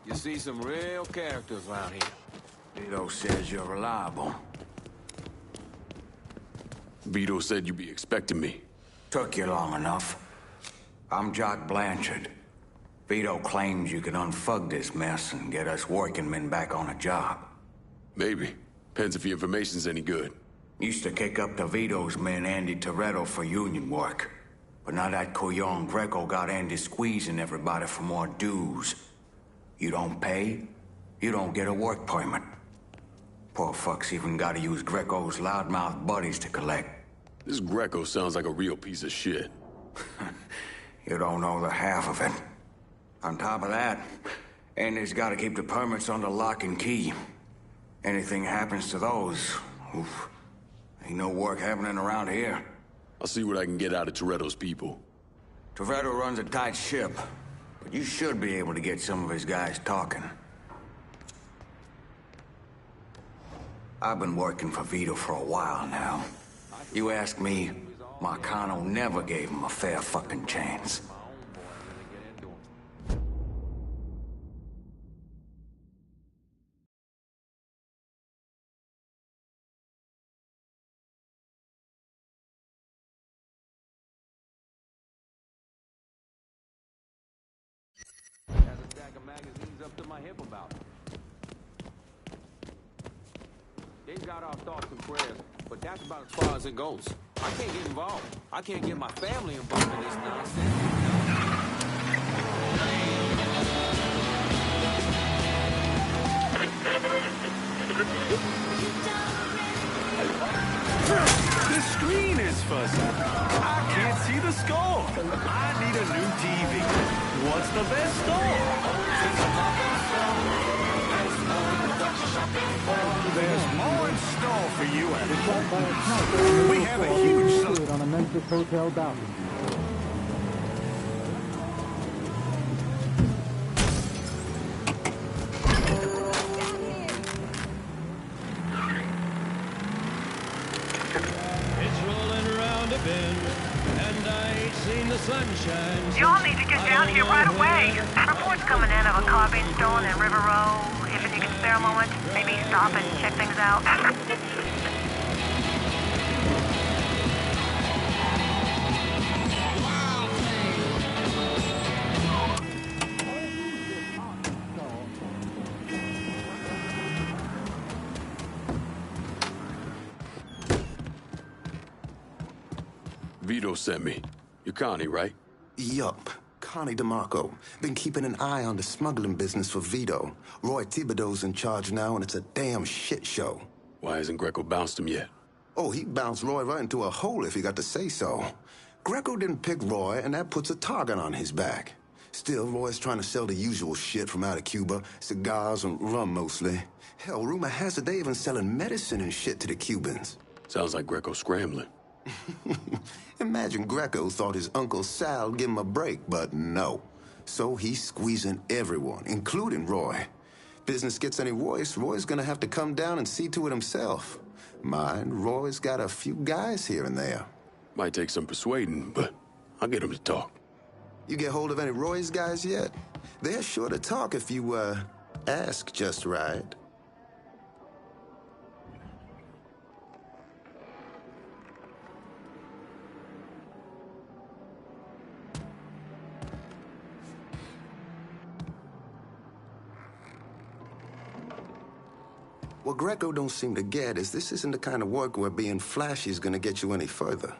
You see some real characters around here. Vito says you're reliable. Vito said you'd be expecting me. Took you long enough. I'm Jock Blanchard. Vito claims you can unfug this mess and get us working men back on a job. Maybe. Depends if the information's any good. Used to kick up to Vito's men Andy Toretto for union work. But now that Couillon Greco got Andy squeezing everybody for more dues. You don't pay, you don't get a work permit. Poor fuck's even gotta use Greco's loudmouth buddies to collect. This Greco sounds like a real piece of shit. You don't know the half of it. On top of that, Andy's gotta keep the permits under lock and key. Anything happens to those, oof, ain't no work happening around here. I'll see what I can get out of Toretto's people. Toretto runs a tight ship, but you should be able to get some of his guys talking. I've been working for Vito for a while now. You ask me, Marcano never gave him a fair fucking chance. Has a stack of magazines up to my hip about it. They've got our thoughts and prayers, but that's about as far as it goes. I can't get involved. I can't get my family involved in this nonsense. The screen is fuzzy. I can't see the score. I need a new TV. What's the best store? There's more in store for you at home. We have a huge selection on a Memphis hotel balcony. It's rolling around a bend, and I ain't seen the sunshine. Y'all need to get down here right away. Reports coming in of a car being stolen in River Row. If you can spare a moment, maybe stop and check things out. Vito sent me. You're Connie, right? Yup. Connie DeMarco. Been keeping an eye on the smuggling business for Vito. Roy Thibodeau's in charge now, and it's a damn shit show. Why hasn't Greco bounced him yet? Oh, he bounced Roy right into a hole if he got to say so. Greco didn't pick Roy, and that puts a target on his back. Still, Roy's trying to sell the usual shit from out of Cuba. Cigars and rum, mostly. Hell, rumor has it they even selling medicine and shit to the Cubans. Sounds like Greco's scrambling. Imagine Greco thought his Uncle Sal would give him a break, but no. So he's squeezing everyone, including Roy. Business gets any worse, Roy's gonna have to come down and see to it himself. Mind, Roy's got a few guys here and there. Might take some persuading, but I'll get him to talk. You get hold of any Roy's guys yet? They're sure to talk if you, ask just right. What Greco don't seem to get is this isn't the kind of work where being flashy is gonna get you any further.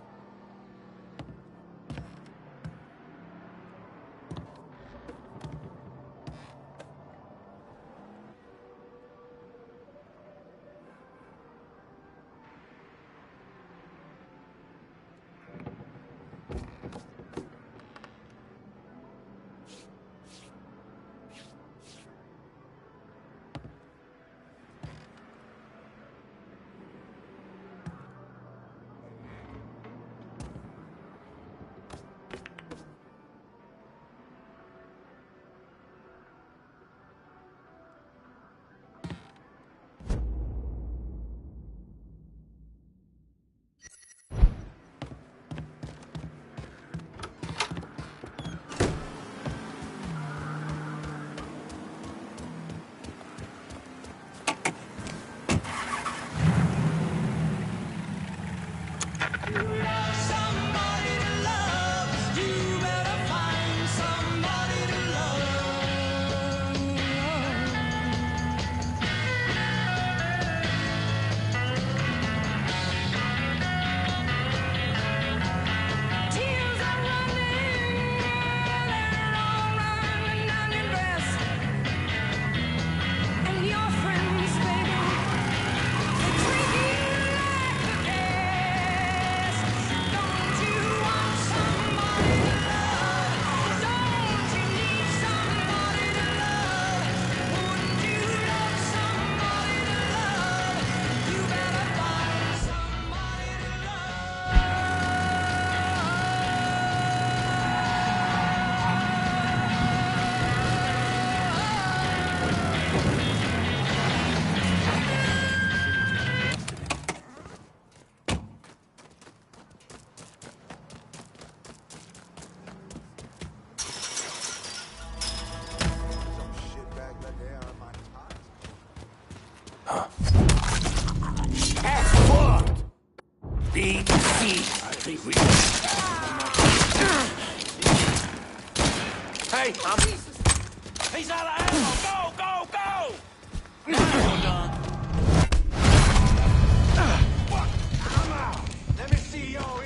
That's fucked! Beat. I think we... Hey, he's out of ammo! Go, go, go! Now done. Fuck! I'm out! Let me see your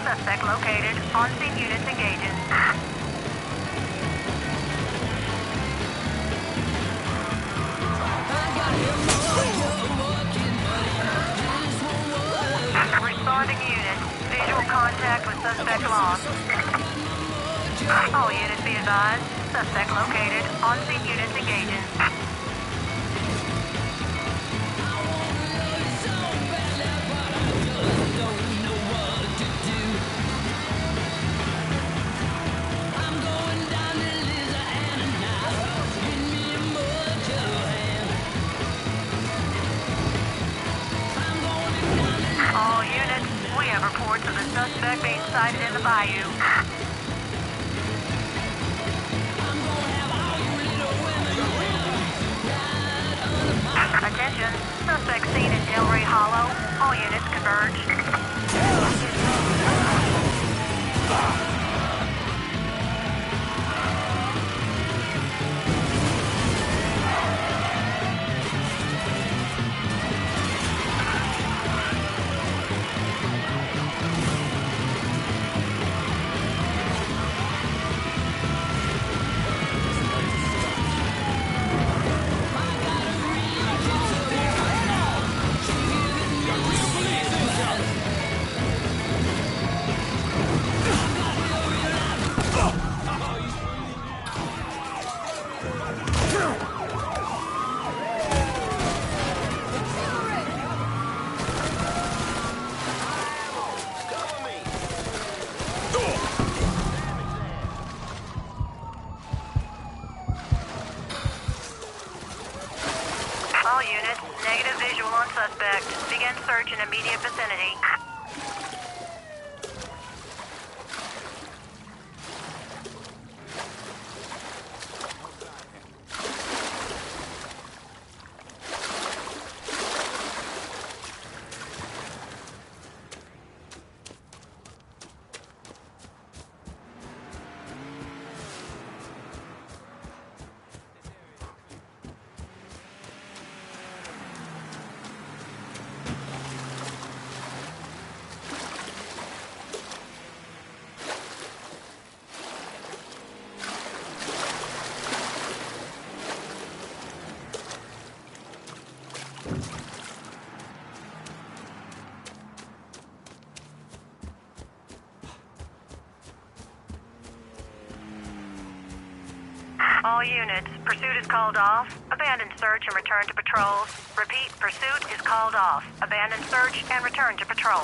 Suspect located. On-scene units engaging. Responding unit. Visual contact with suspect lost. All units be advised. Suspect located. On-scene units engaging. All units, we have reports of the suspect being sighted in the bayou. Attention, suspect seen in Delray Hollow. All units converge. All units, negative visual on suspect. Begin search in immediate vicinity. All units, pursuit is called off. Abandon search and return to patrols. Repeat, pursuit is called off. Abandon search and return to patrol.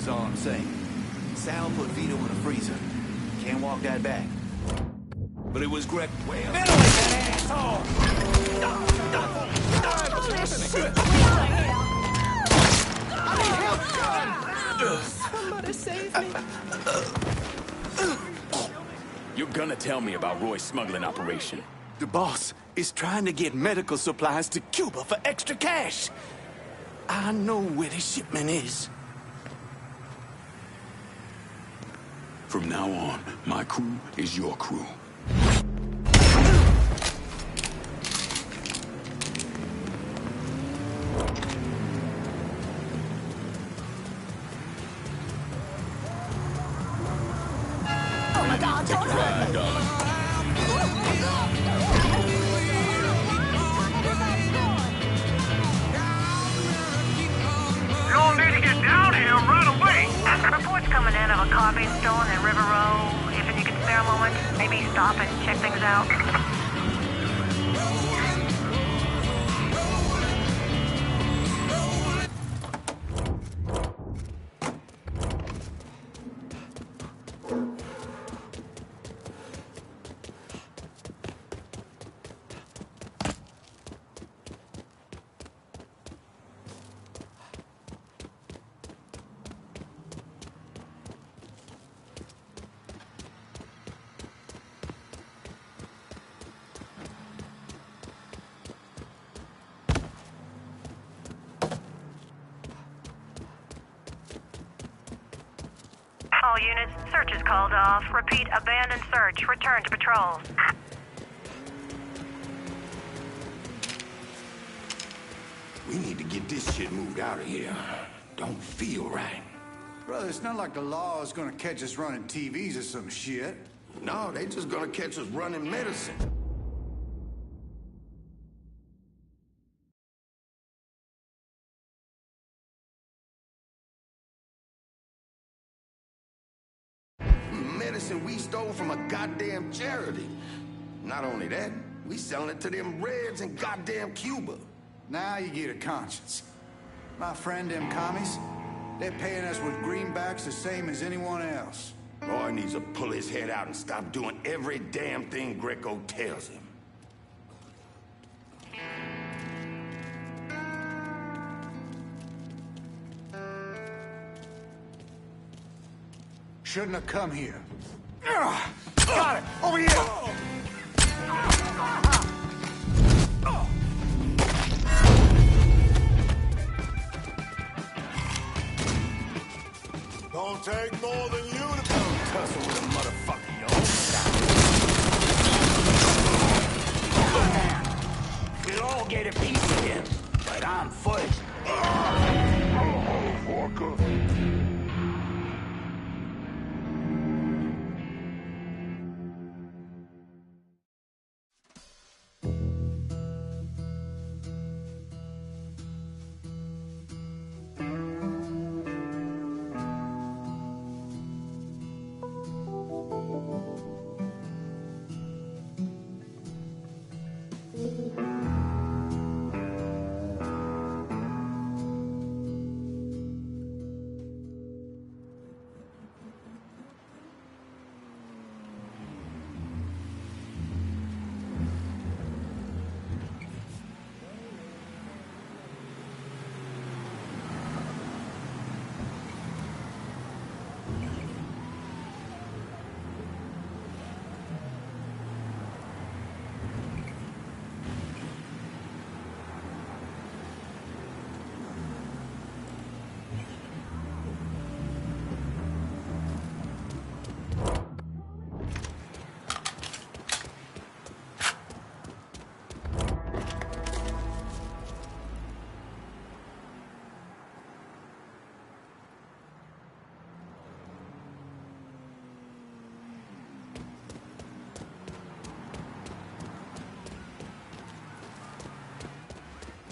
That's all I'm saying. Sal put Vito in a freezer. Can't walk that back. But it was Greg. Well, Somebody save me. You're gonna tell me about Roy's smuggling operation. The boss is trying to get medical supplies to Cuba for extra cash. I know where the shipment is. From now on, my crew is your crew. Oh my God, don't hurt me. You'll need to get down here right away. Reports coming in of a car being stolen in River Row. If you can spare a moment, maybe stop and check things out. All units, search is called off. Repeat, abandon search. Return to patrols. We need to get this shit moved out of here. Don't feel right. Brother, it's not like the law is gonna catch us running TVs or some shit. No, they just gonna catch us running medicine. Medicine we stole from a goddamn charity. Not only that, we selling it to them Reds in goddamn Cuba. Now you get a conscience. My friend, them commies, they're paying us with greenbacks the same as anyone else. Roy needs to pull his head out and stop doing every damn thing Greco tells him. Shouldn't have come here. Got it! Over here! Don't take more than you to tussle with a motherfucker, yo. We'll all get a piece of him, but I'm first.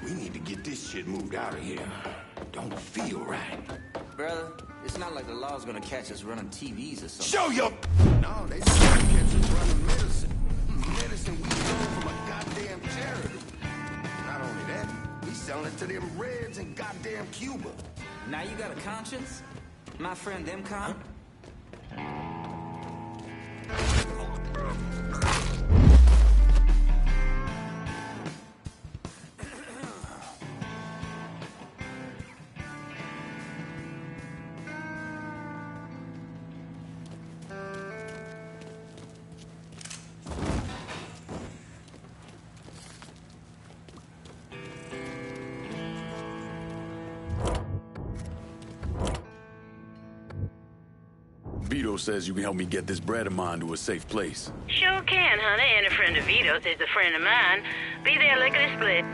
We need to get this shit moved out of here. Don't feel right. Brother, it's not like the law's gonna catch us running TVs or something. Show your... No, they just gonna catch us running medicine. Medicine we stole from a goddamn charity. Not only that, we selling it to them Reds in goddamn Cuba. Now you got a conscience? My friend them con? Vito says you can help me get this bread of mine to a safe place. Sure can, honey. And a friend of Vito's is a friend of mine. Be there lickety split.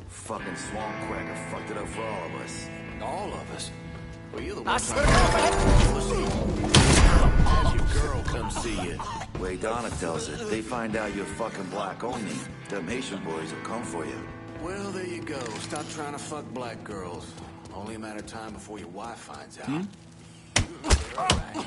Fucking swamp cracker fucked it up for all of us. All of us? Well, you're the one I trying to... As your girl comes see you. Way Donna tells it, they find out you're fucking black only. Them Haitian boys will come for you. Well, there you go. Stop trying to fuck black girls. Only a matter of time before your wife finds out. All right.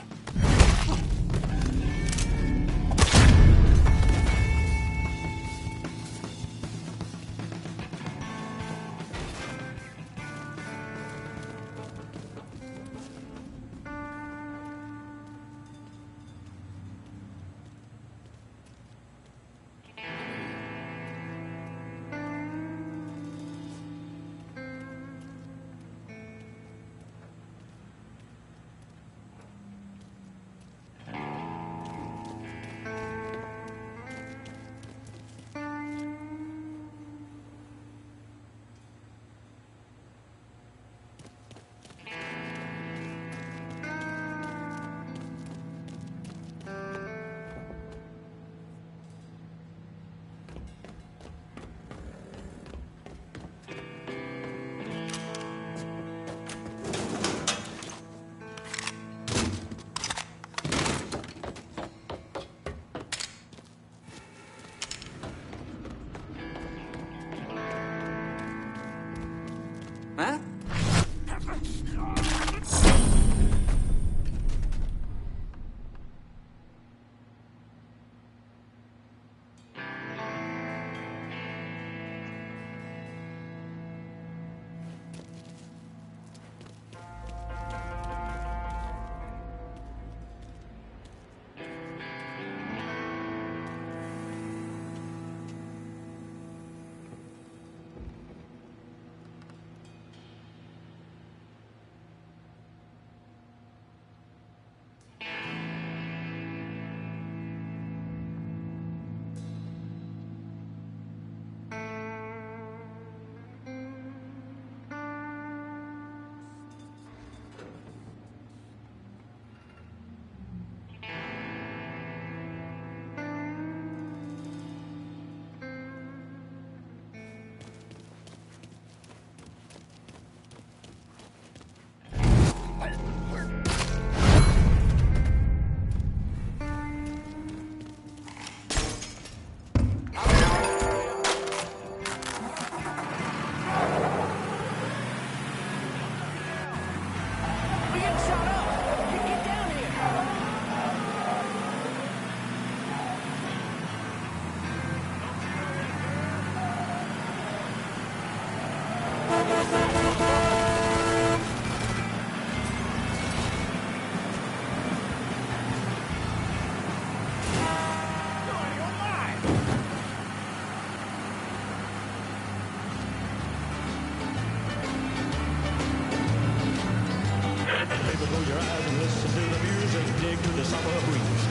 Close your eyes and listen to the music, dig to the summer breeze.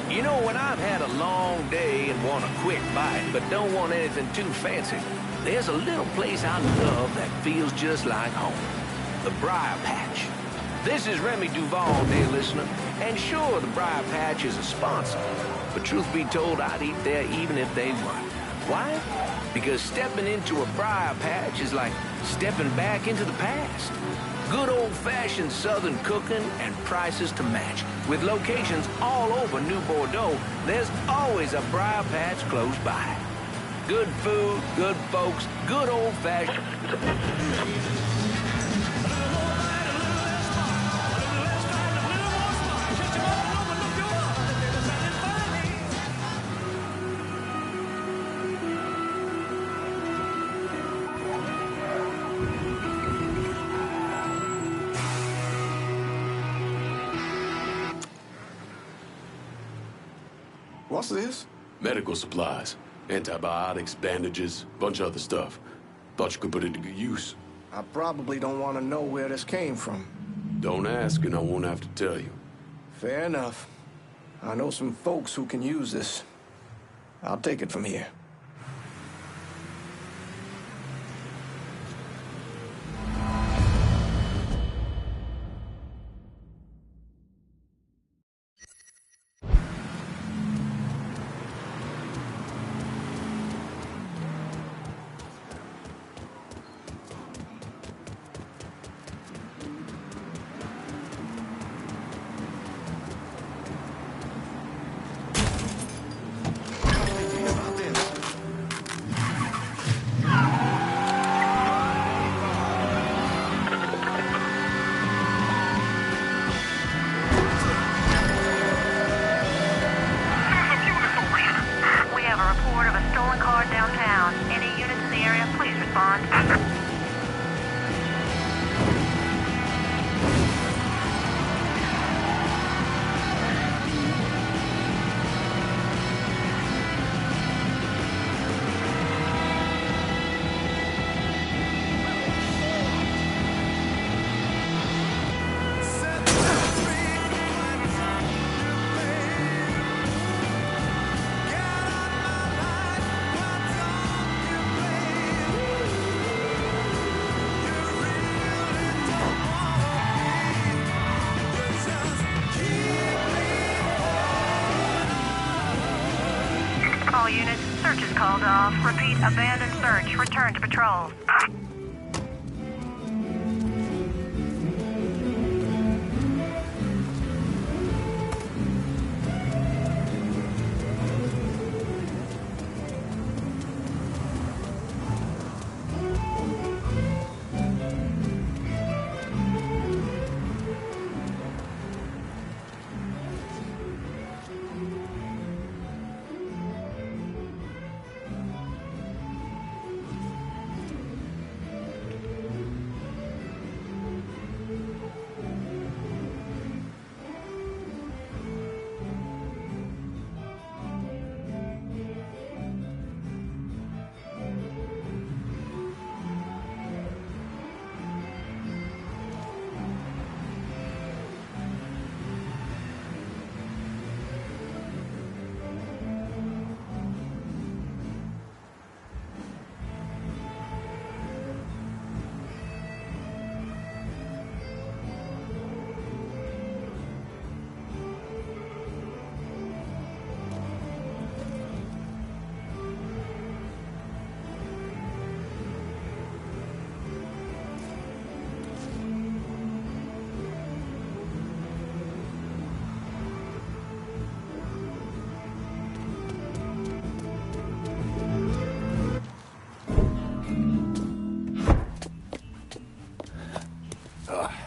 You know, when I've had a long day and want a quick bite, but don't want anything too fancy, there's a little place I love that feels just like home. The Briar Patch. This is Remy Duval, dear listener, and sure, the Briar Patch is a sponsor, but truth be told, I'd eat there even if they weren't. Why? Because stepping into a Briar Patch is like stepping back into the past. Good old-fashioned Southern cooking and prices to match. With locations all over New Bordeaux, there's always a Briar Patch close by. Good food, good folks, good old-fashioned... What's this? Medical supplies. Antibiotics, bandages, bunch of other stuff. Thought you could put it to good use. I probably don't want to know where this came from. Don't ask and I won't have to tell you. Fair enough. I know some folks who can use this. I'll take it from here. All units, search is called off. Repeat, abandoned search. Return to patrol.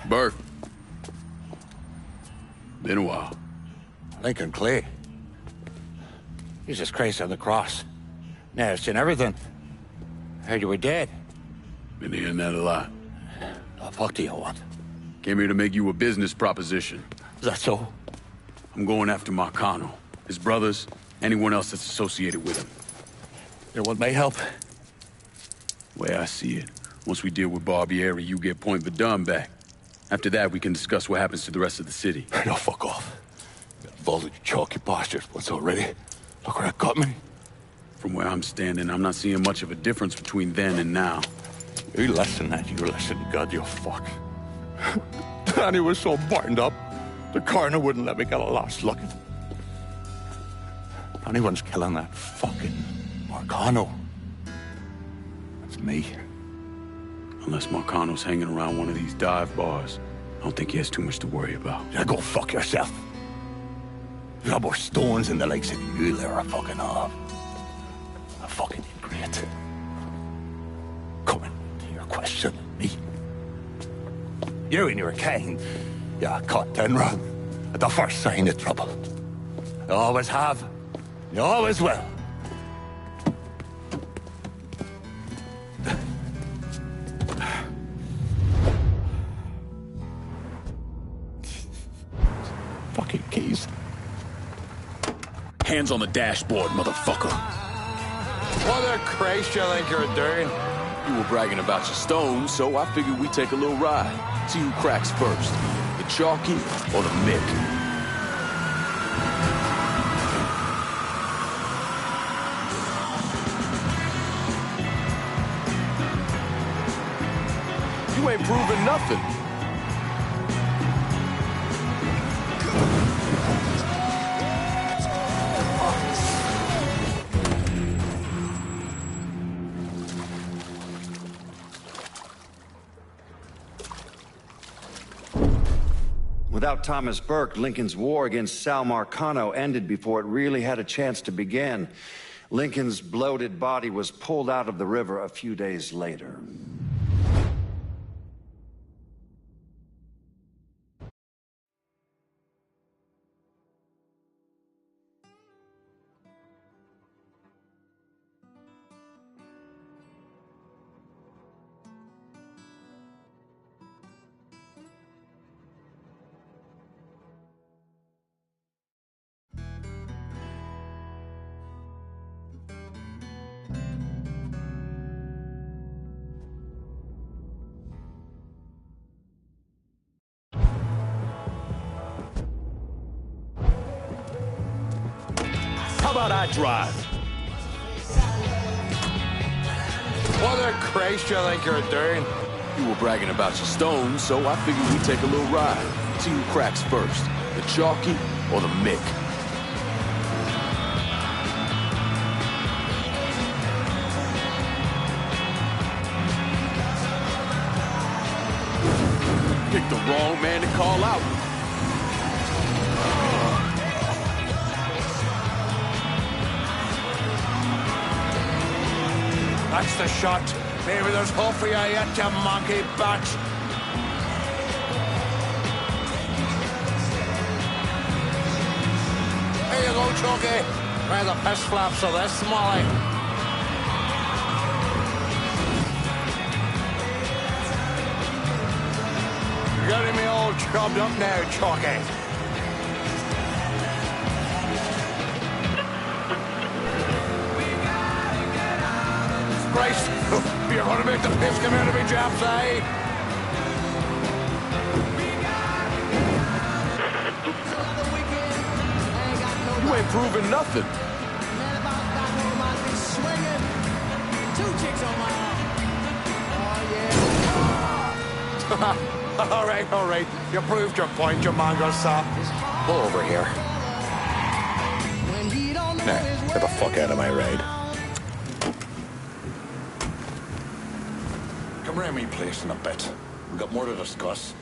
Burke. Been a while. Lincoln Clay. He's just crazy on the cross. Now, I've seen everything. Heard you were dead. Been hearing that a lot. The fuck do you want? Came here to make you a business proposition. Is that so? I'm going after Marcano, his brothers, anyone else that's associated with him. You want my help? Way I see it, once we deal with Barbieri, you get Point Verdun back. After that, we can discuss what happens to the rest of the city. No, fuck off. Involved in your chalky bastards once already. Look where that got me. From where I'm standing, I'm not seeing much of a difference between then and now. You listen, that you listen, God, you fuck. Danny was so burned up, the coroner wouldn't let me get a last look. Anyone's killing that fucking Marcano. That's me. Unless Marcano's hanging around one of these dive bars, I don't think he has too much to worry about. Yeah, go fuck yourself. You got more stones in the lakes than you'll ever fucking have. A fucking ingrate. Coming to your question, me. You and your kind, you caught and run at the first sign of trouble. You always have. You always will. Fucking keys. Hands on the dashboard, motherfucker. What the Christ you think you're doing? You were bragging about your stones, so I figured we'd take a little ride. See who cracks first, the Chalky or the Mick. You ain't proving nothing. Without Thomas Burke, Lincoln's war against Sal Marcano ended before it really had a chance to begin. Lincoln's bloated body was pulled out of the river a few days later. How about I drive? What the Christ you think you're doing? You were bragging about your stones, so I figured we'd take a little ride. See who cracks first, the Chalky or the Mick. Picked the wrong man to call out. That's the shot. Maybe there's hope for you yet, you monkey batch. Here you go, Chunky. Try the piss flaps of this, Molly. You're getting me all chubbed up now, Chunky. Christ, you're gonna make the piss come out of me, Japs, eh? You ain't proving nothing. All right. You proved your point, you mongrel sap. Pull over here. Now, get the fuck out of my raid. Come around me place in a bit. We've got more to discuss.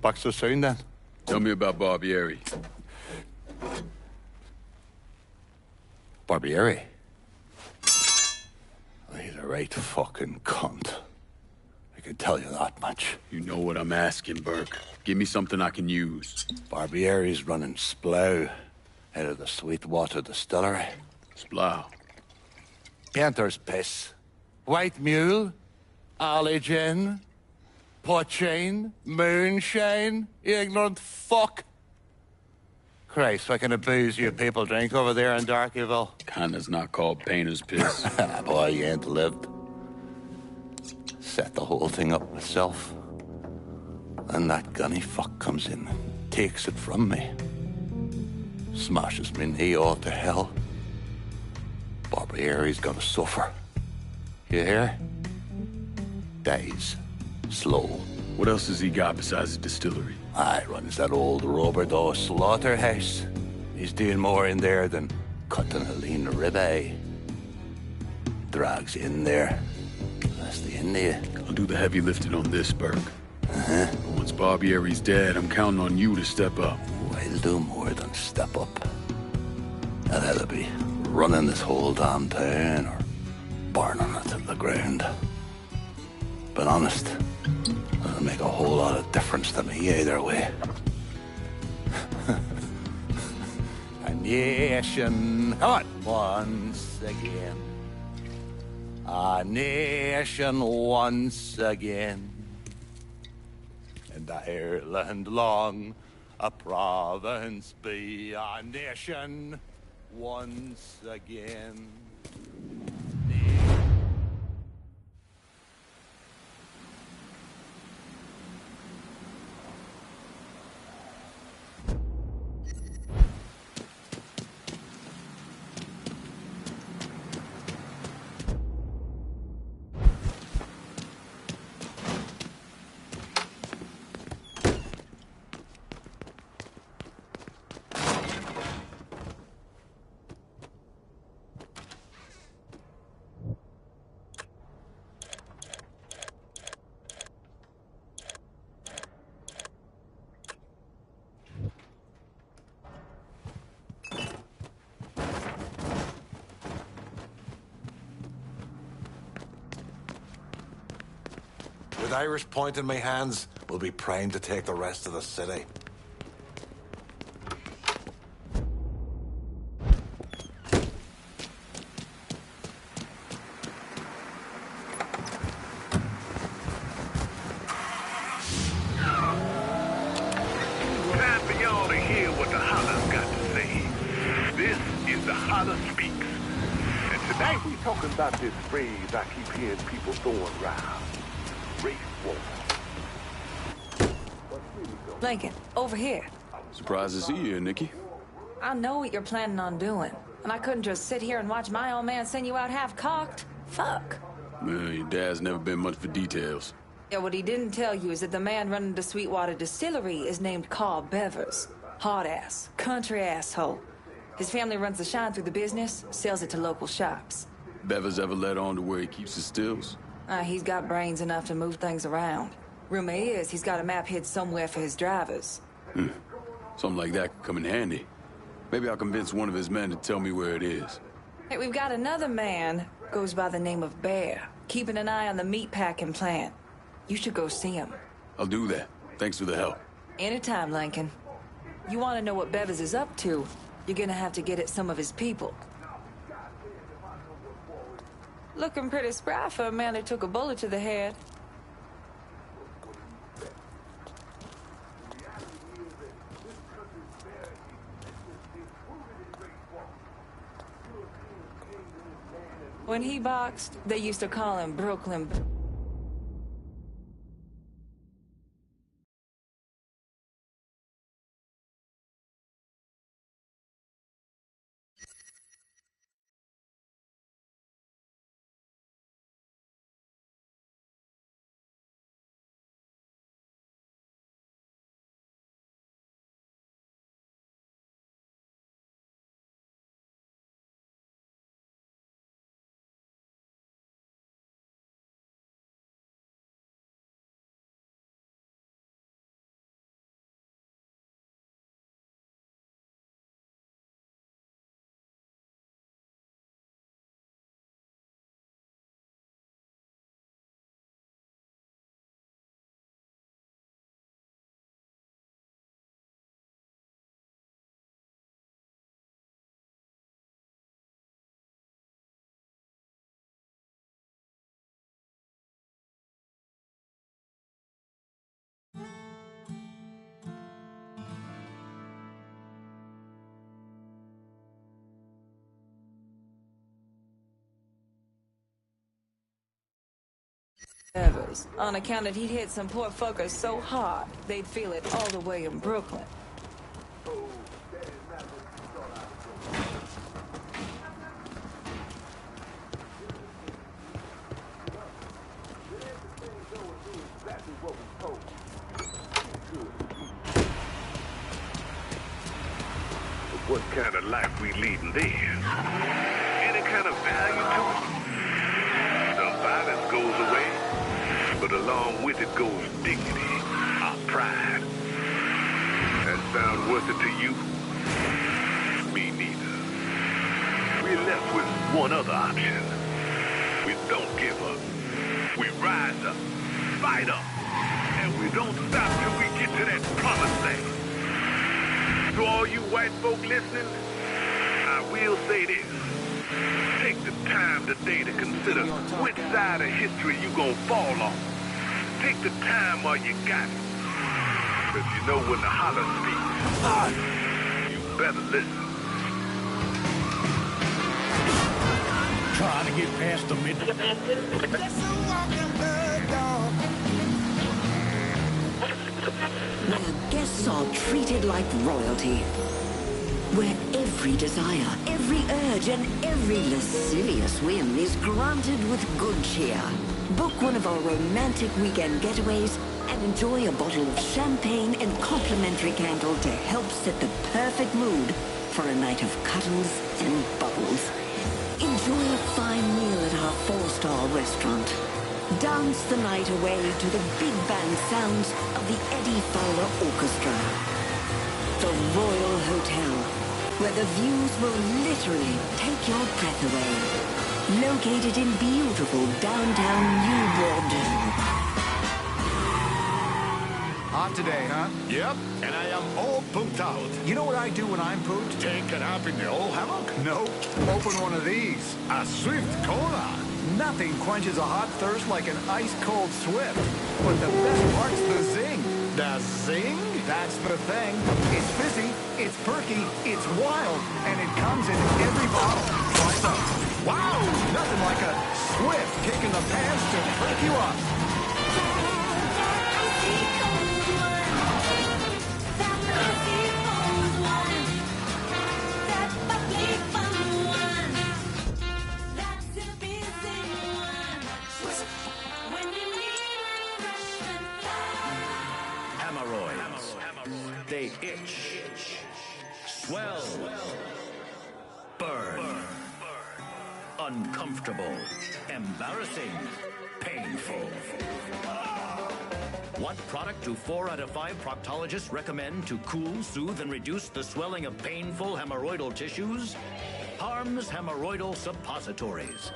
Back so soon, then? Tell me about Barbieri. Barbieri? He's a right fucking cunt. I can tell you that much. You know what I'm asking, Burke. Give me something I can use. Barbieri's running Splow out of the Sweetwater Distillery. Splow? Painter's piss. White mule. Alley gin. Poachine. Moonshine. You ignorant fuck. Christ, what kind of booze you people drink over there in Darkyville? Kinda's not called painter's piss. Boy, you ain't lived. Set the whole thing up myself. And that gunny fuck comes in and takes it from me. Smashes me knee all to hell. Barbieri's gonna suffer. You hear? Dies. Slow. What else has he got besides the distillery? I runs that old Roberto slaughterhouse. He's doing more in there than cutting a lean ribeye. Drags in there. That's the end of you. I'll do the heavy lifting on this, Burke. Uh-huh. But once Barbieri's dead, I'm counting on you to step up. I'll do more than step up. I'll either be running this whole damn town or burning it to the ground. But honest, it doesn't make a whole lot of difference to me either way. A nation, come on, once again. A nation once again. And Ireland long, a province be a nation once again. With Irish point in my hands, we'll be primed to take the rest of the city. Time for y'all to hear what the holla's got to say. This is the Holla Speaks. And tonight we talking about this phrase I keep hearing people throwing around. Race war. Lincoln, over here. Surprised to see you here, Nikki. I know what you're planning on doing, and I couldn't just sit here and watch my old man send you out half-cocked. Fuck. Man, your dad's never been much for details. Yeah, what he didn't tell you is that the man running the Sweetwater Distillery is named Carl Bevers. Hard-ass, country asshole. His family runs the shine through the business, sells it to local shops. Bevers ever let on to where he keeps his stills? He's got brains enough to move things around. Rumor is he's got a map hid somewhere for his drivers. Something like that could come in handy. Maybe I'll convince one of his men to tell me where it is. Hey, we've got another man, goes by the name of Bear, keeping an eye on the meatpacking plant. You should go see him. I'll do that. Thanks for the help. Anytime, Lincoln. You want to know what Bevers is up to, you're gonna have to get at some of his people. Looking pretty spry for a man who took a bullet to the head. When he boxed, they used to call him Brooklyn. Evers, on account that he'd hit some poor fuckers so hard, they'd feel it all the way in Brooklyn. What kind of life we leading there? Any kind of value to it? Some violence goes away, but along with it goes dignity, our pride. That sound worth it to you? Me neither. We're left with one other option. We don't give up. We rise up, fight up, and we don't stop till we get to that promised land. To all you white folk listening, I will say this. Take the time today to consider which side of history you gonna fall on. Take the time while you got it. Because you know when the holler speaks, you better listen. Trying to get past the Where guests are treated like royalty. Where every desire, every urge, and every lascivious whim is granted with good cheer. Book one of our romantic weekend getaways and enjoy a bottle of champagne and complimentary candle to help set the perfect mood for a night of cuddles and bubbles. Enjoy a fine meal at our 4-star restaurant. Dance the night away to the big band sounds of the Eddie Fowler Orchestra. The Royal Hotel, where the views will literally take your breath away. Located in beautiful downtown New Bordeaux. Hot today, huh? Yep, and I am all pooped out. You know what I do when I'm pooped? Take a nap in the old hammock? Nope. Open one of these. A Swift Cola. Nothing quenches a hot thirst like an ice-cold Swift. But the best part's the zing. The zing? That's the thing. It's fizzy, it's perky, it's wild, and it comes in every bottle. Try some. Wow! Nothing like a Swift kick in the pants to perk you up. hemorrhoids. They itch, swell, burn, uncomfortable, embarrassing, painful. What product do 4 out of 5 proctologists recommend to cool, soothe, and reduce the swelling of painful hemorrhoidal tissues? Harm's Hemorrhoidal Suppositories.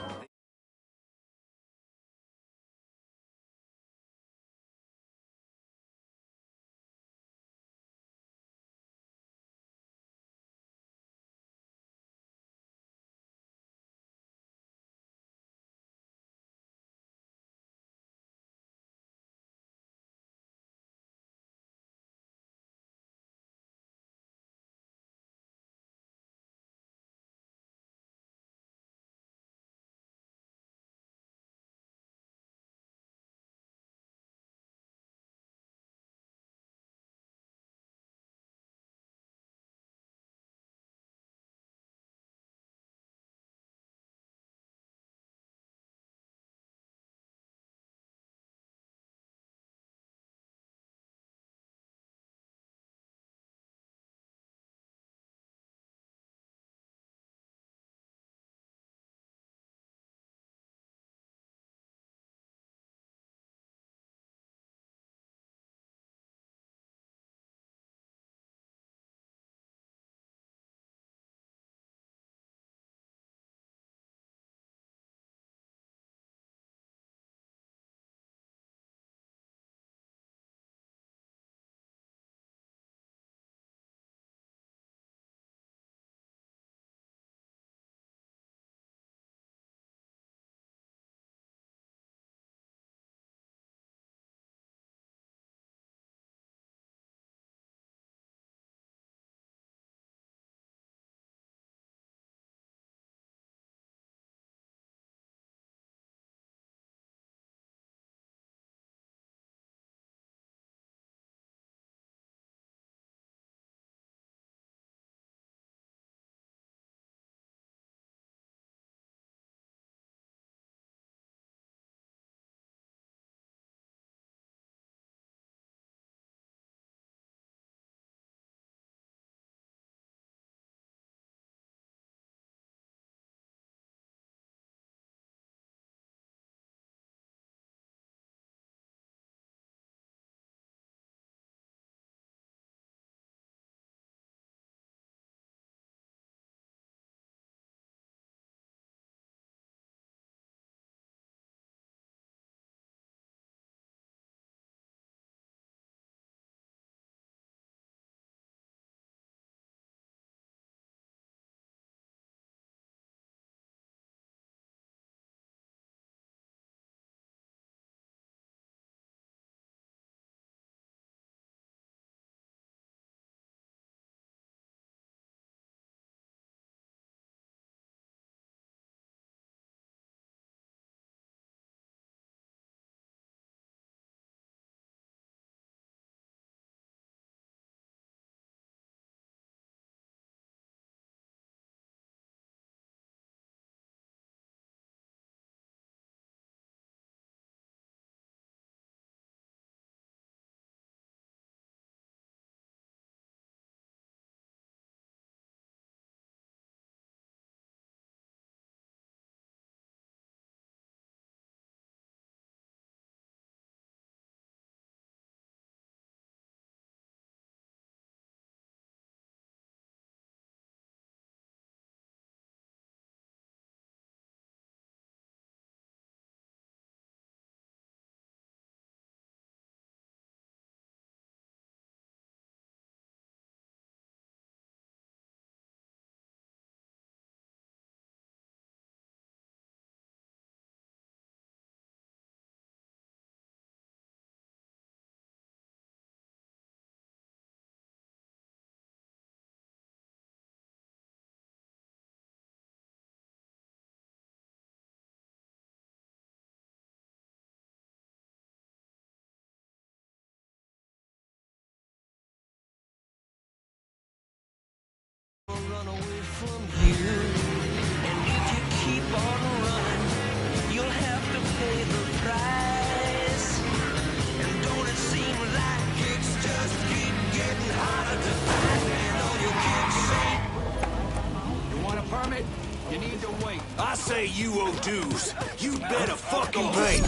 say you owe dues. You better fucking pay.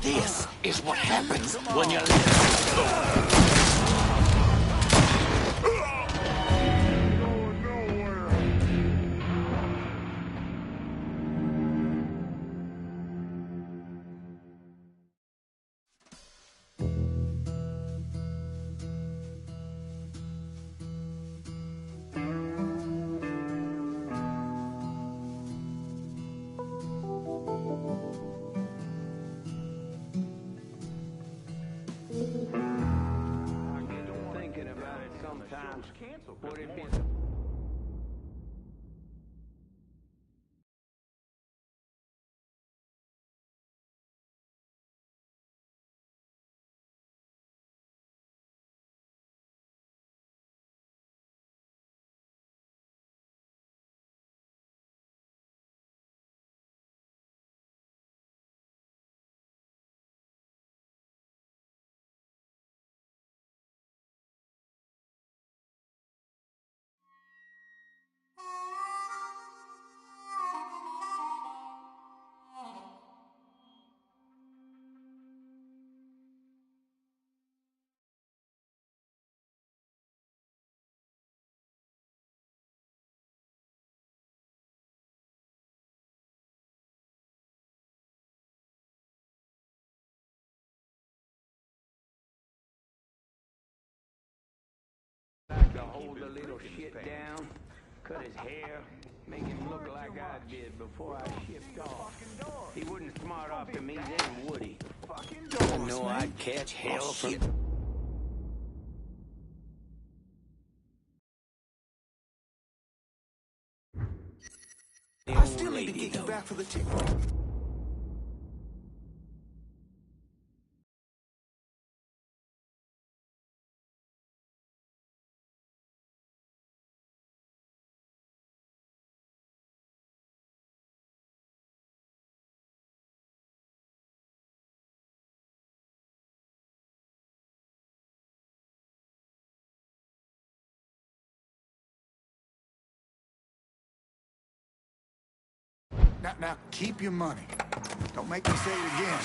This is what happens when you let Thinking about it sometimes. Would it be... to hold a little shit down, cut his hair, make him look like I did before I shipped off. He wouldn't smart off to me then, would he? I know I'd catch hell from... I still need to get you back for the ticket. Now, keep your money. Don't make me say it again.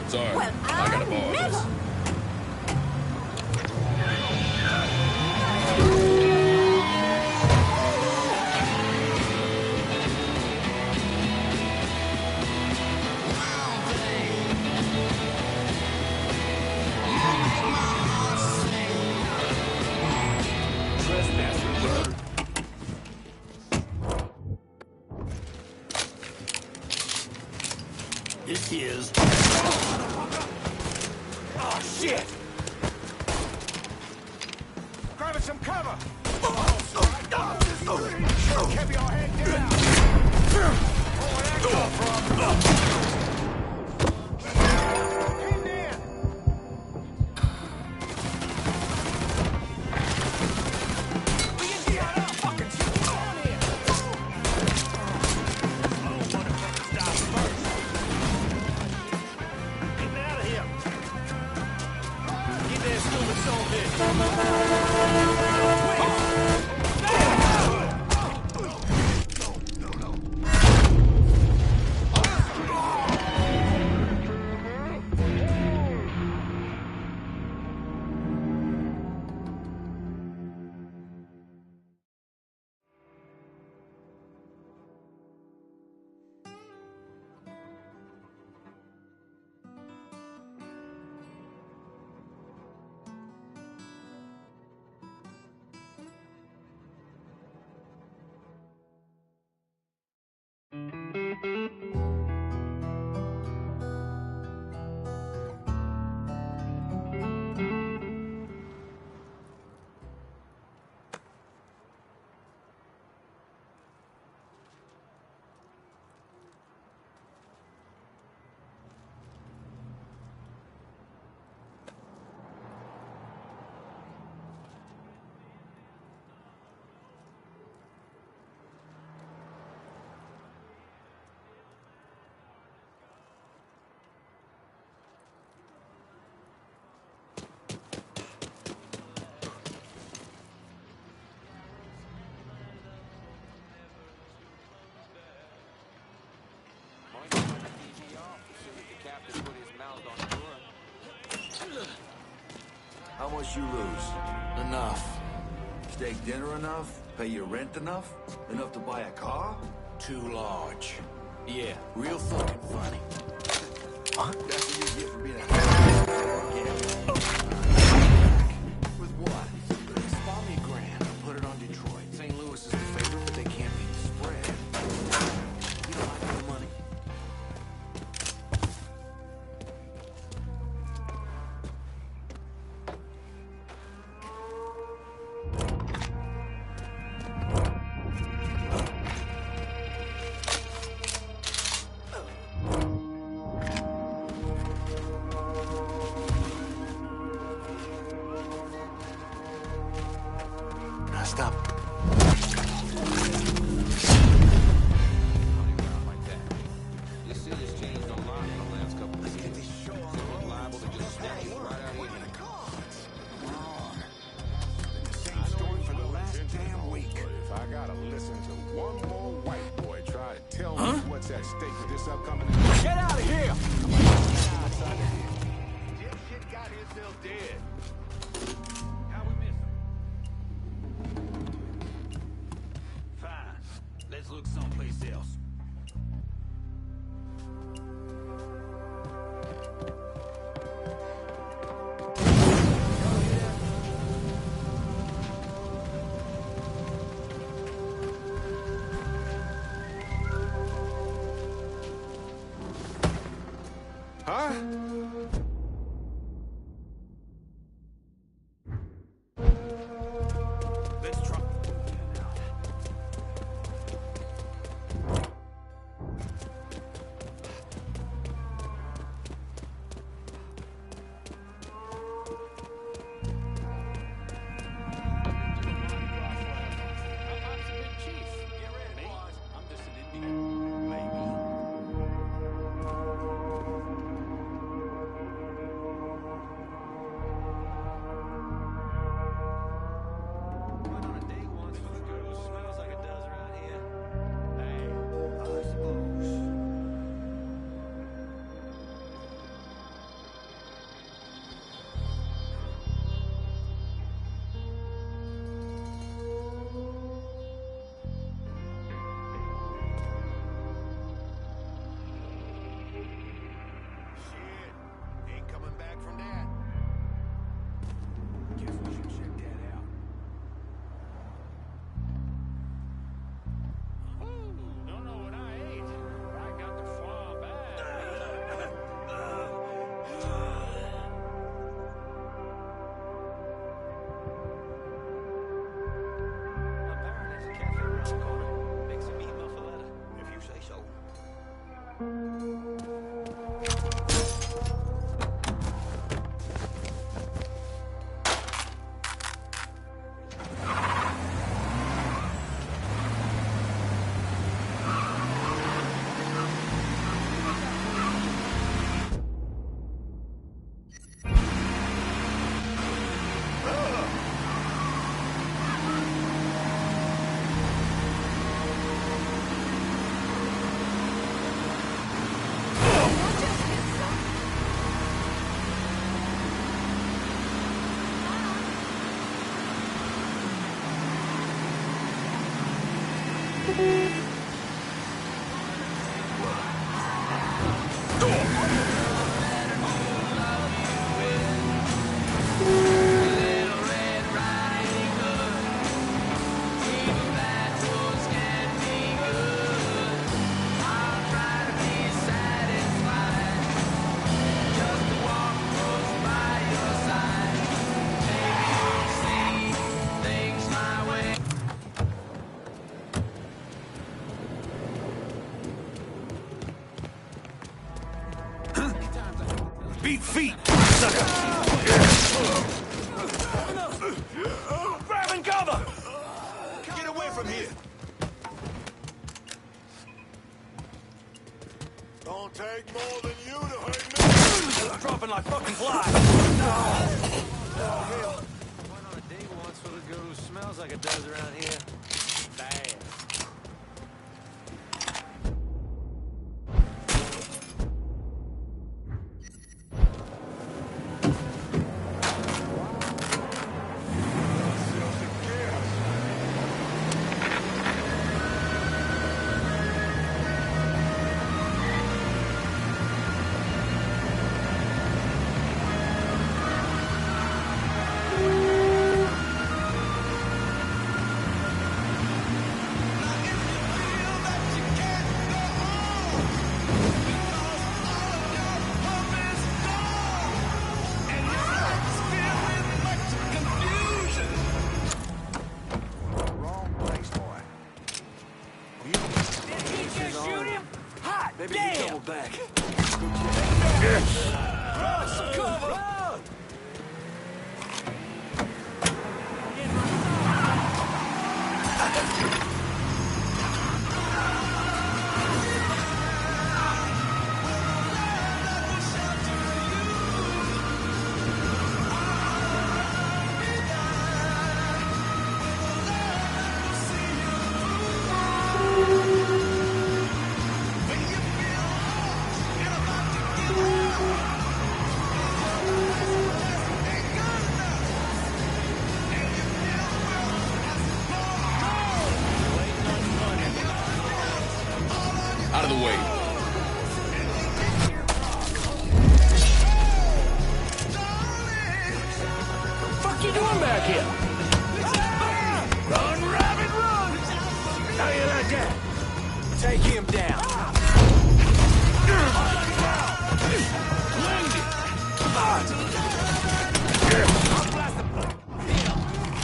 Sorry, well, I gotta borrow this. This is... Oh, shit! Grabbing some cover! Keep your head down! Where would that come from? easy off as soon as the captain put his mouth on the gun. How much you lose? Enough. Steak dinner enough? Pay your rent enough? Enough to buy a car? Too large. Yeah, real fucking funny. Huh? That's what you get for being a With what? Spot me a grand. I'll put it on Detroit. St. Louis is the favorite, but they can't beat the spread. You don't like the money? Stop. This city's changed a lot in the last couple of years. So we're liable to just snatch you right out of here. Same story for the last damn week. If I gotta listen to one more white boy try to tell me what's at stake with this upcoming... Get out of here! Dipshit got himself dead. How we miss him? Fine. Let's look someplace else. Huh? Let's try. Beat feet, sucker! Grab and cover! Get away from here! Don't take more than you to hurt me! Dropping like fucking flies! Went on a date once with a girl who smells like it does around here. Bad. Maybe Damn! you double back. Run, some cover! Run! Out of the way. Fuck you doing back here? Run, rabbit, run! How you like that? Take him down.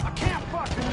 I can't fucking move.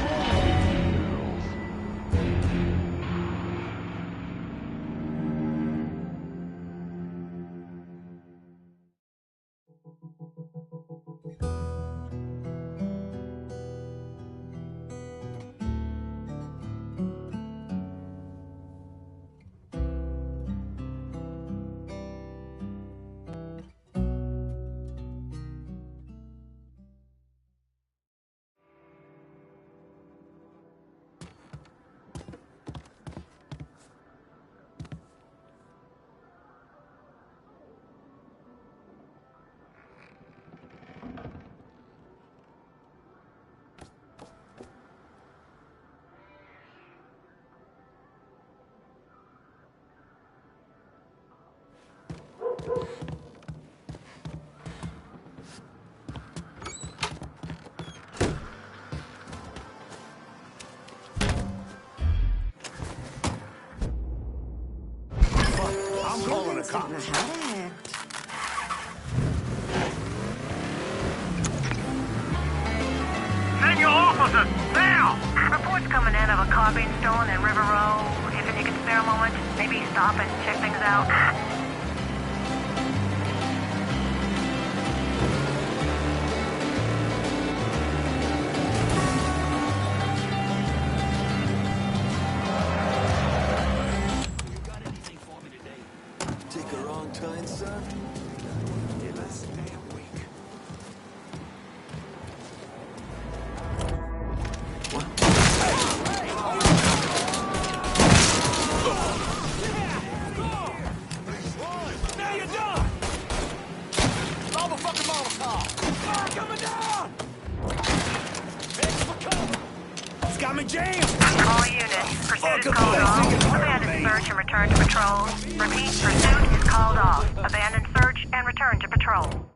I'm calling the cops. Senior officers, now! Reports coming in of a car being stolen in River Row. If you can spare a moment, maybe stop and check things out. Take a wrong turn, son? You're less damn weak. Now you're done! Lob a fucking Molotov! Fire coming down! Heads for cover! It's got me jammed! All units, pursuit is called off. Abandon search and return to patrol. Repeat, pursuit is called off. Abandon search and return to patrol.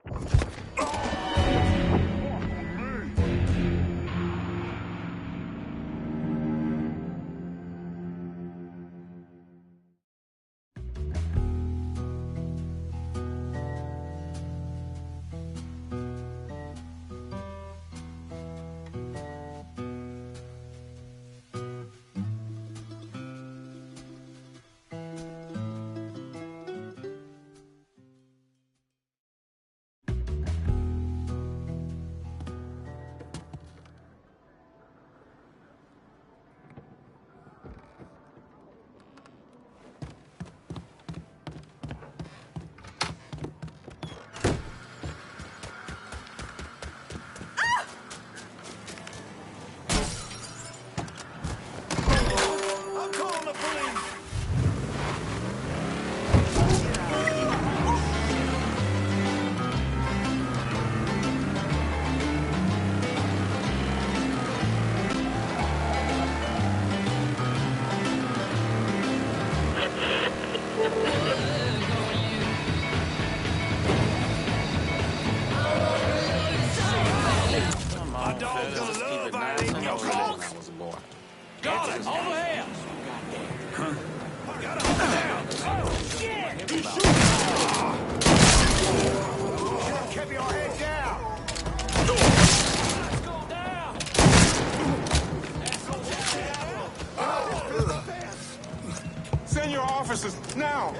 officers, now!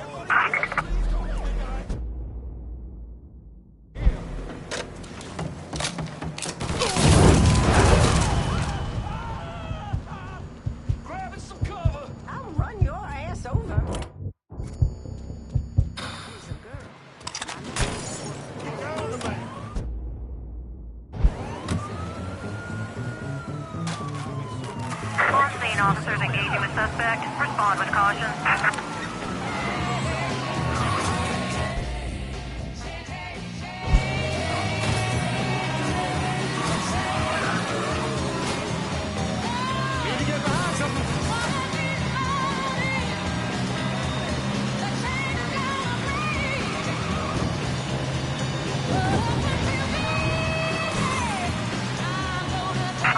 Grabbing some cover. I'll run your ass over. On scene, officers engaging with suspect. Respond with caution.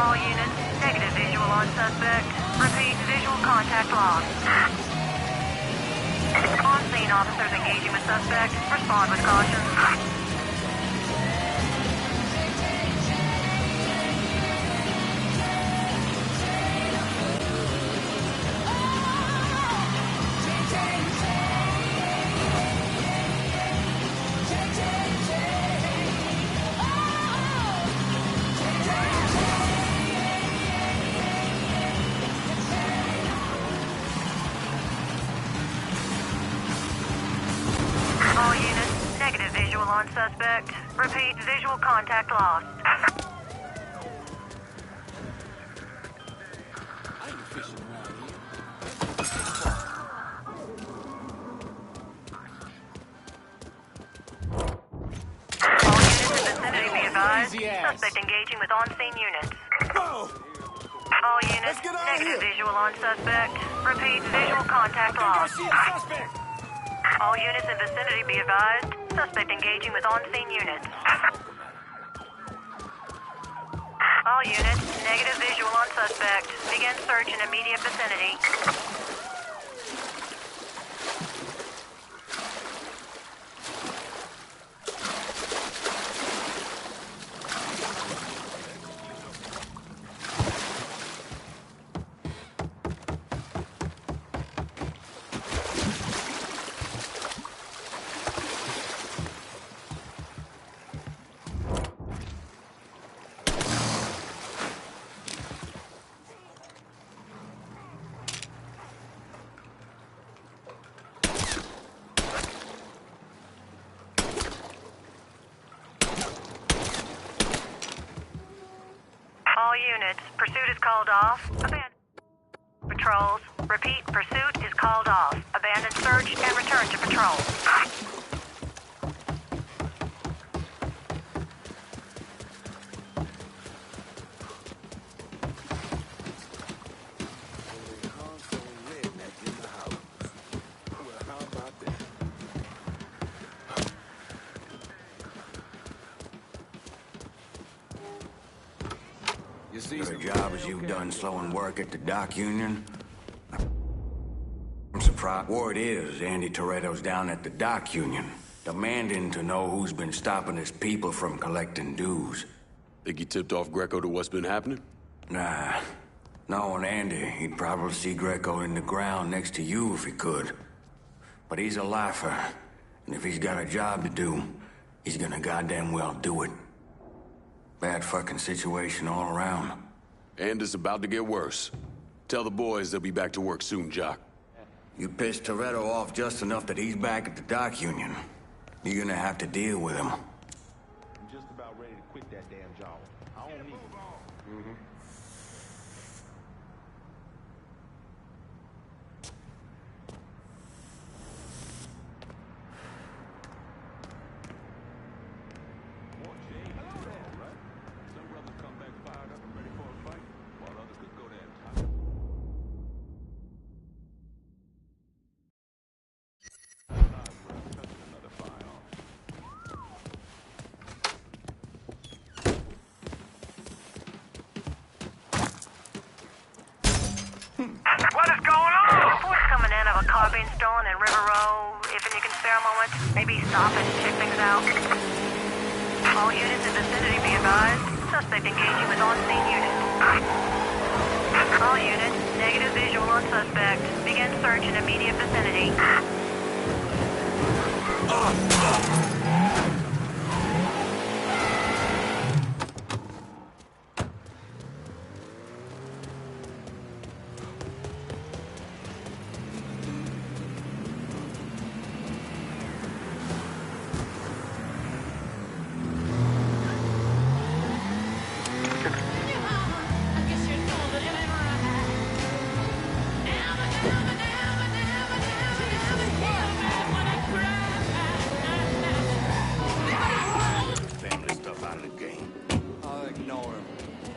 All units, negative visual on suspect. Repeat, visual contact lost. On scene, officers engaging with suspect. Respond with caution. All units, negative visual on suspect. Repeat, visual contact lost. All units in vicinity be advised. Suspect engaging with on-scene units. All units, negative visual on suspect. Repeat, visual contact lost. All units in vicinity be advised. Suspect engaging with on-scene units. All units, negative visual on suspect. Begin search in immediate vicinity. All units, pursuit is called off. Abandon patrols. Repeat, pursuit is called off. Abandon search and return to patrol. Good a job as you've done slowing work at the dock union. I'm surprised. Word is, Andy Toretto's down at the dock union, demanding to know who's been stopping his people from collecting dues. Think he tipped off Greco to what's been happening? Nah. Knowing Andy, he'd probably see Greco in the ground next to you if he could. But he's a lifer, and if he's got a job to do, he's gonna goddamn well do it. Bad fucking situation all around. And it's about to get worse. Tell the boys they'll be back to work soon, Jock. You pissed Toretto off just enough that he's back at the dock union. You're gonna have to deal with him. I'm just about ready to quit that damn job. I don't need it. What is going on? Reports coming in of a car being stolen in River Row. If you can spare a moment, maybe stop and check things out. All units in vicinity be advised. Suspect engaging with on-scene units. All units, negative visual on suspect. Begin search search in immediate vicinity. Family stuff out of the game. I'll ignore him.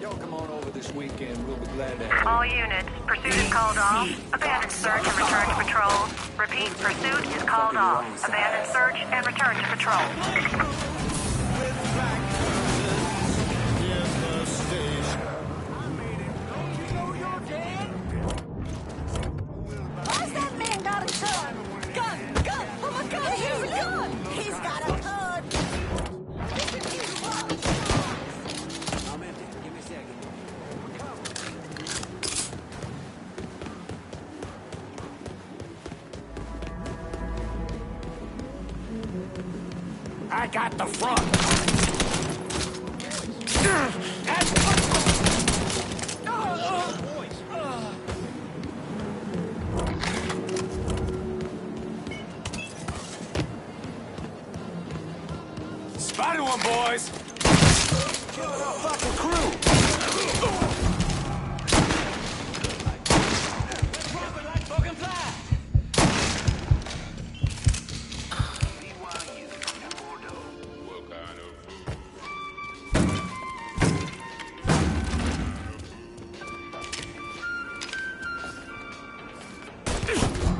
Y'all come on over this weekend. We'll be glad to have All you. units, pursuit is called off. Abandon search and return to patrol. Repeat, pursuit is called off. Abandon search and return to patrol. Why's that man got a gun? Gun! Gun! Oh my God! He's a gun! He's got a gun! I'm empty. Give me a second. I got the front. Spotted one, boys. Kill the fucking crew.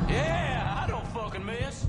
Yeah, I don't fucking miss.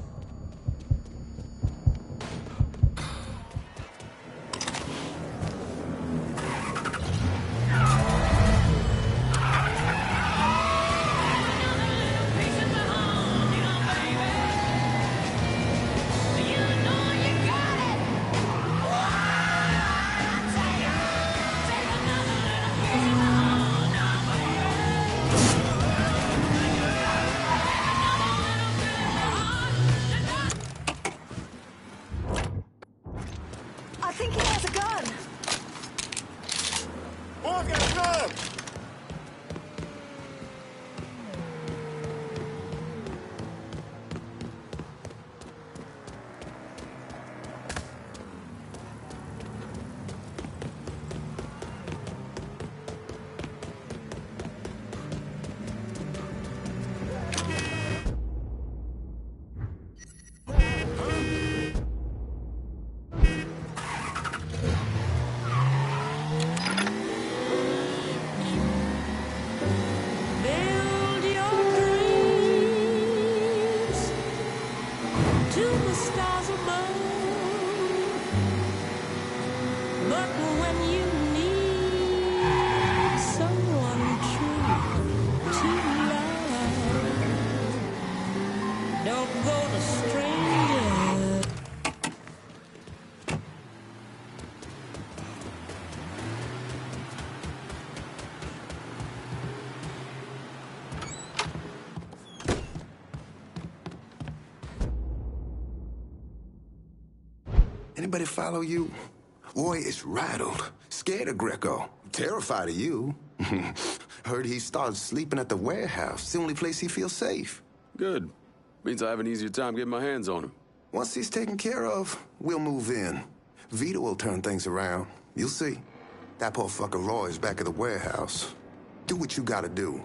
I think he has a gun. Boys got a gun. Build your dreams to the stars above. But when you need someone true to love, don't go to strangers. Anybody follow you? Roy is rattled, scared of Greco, terrified of you. Heard he started sleeping at the warehouse. It's the only place he feels safe. Good. Means I have an easier time getting my hands on him. Once he's taken care of, we'll move in. Vito will turn things around. You'll see. That poor fucker Roy is back at the warehouse. Do what you gotta do.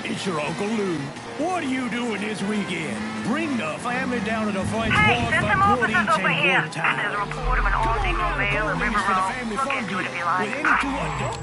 it's your Uncle Lou. What are you doing this weekend? Bring the family down to the French Hey, Wharf system by officers over Quarty here. one time. There's a report of an all-Negro male in River for the Row. family Look fun into it deal if you like. with any two adults.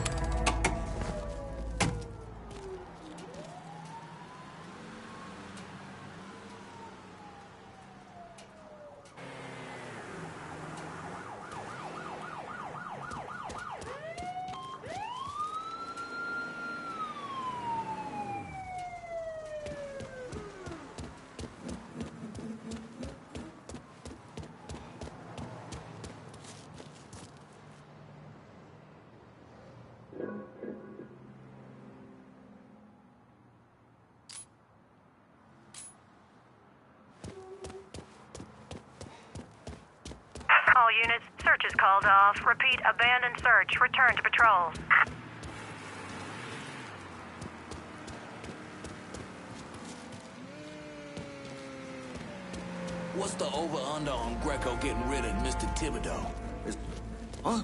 All units, search is called off. Repeat, abandon search. Return to patrols. What's the over-under on Greco getting rid of Mr. Thibodeau? Huh?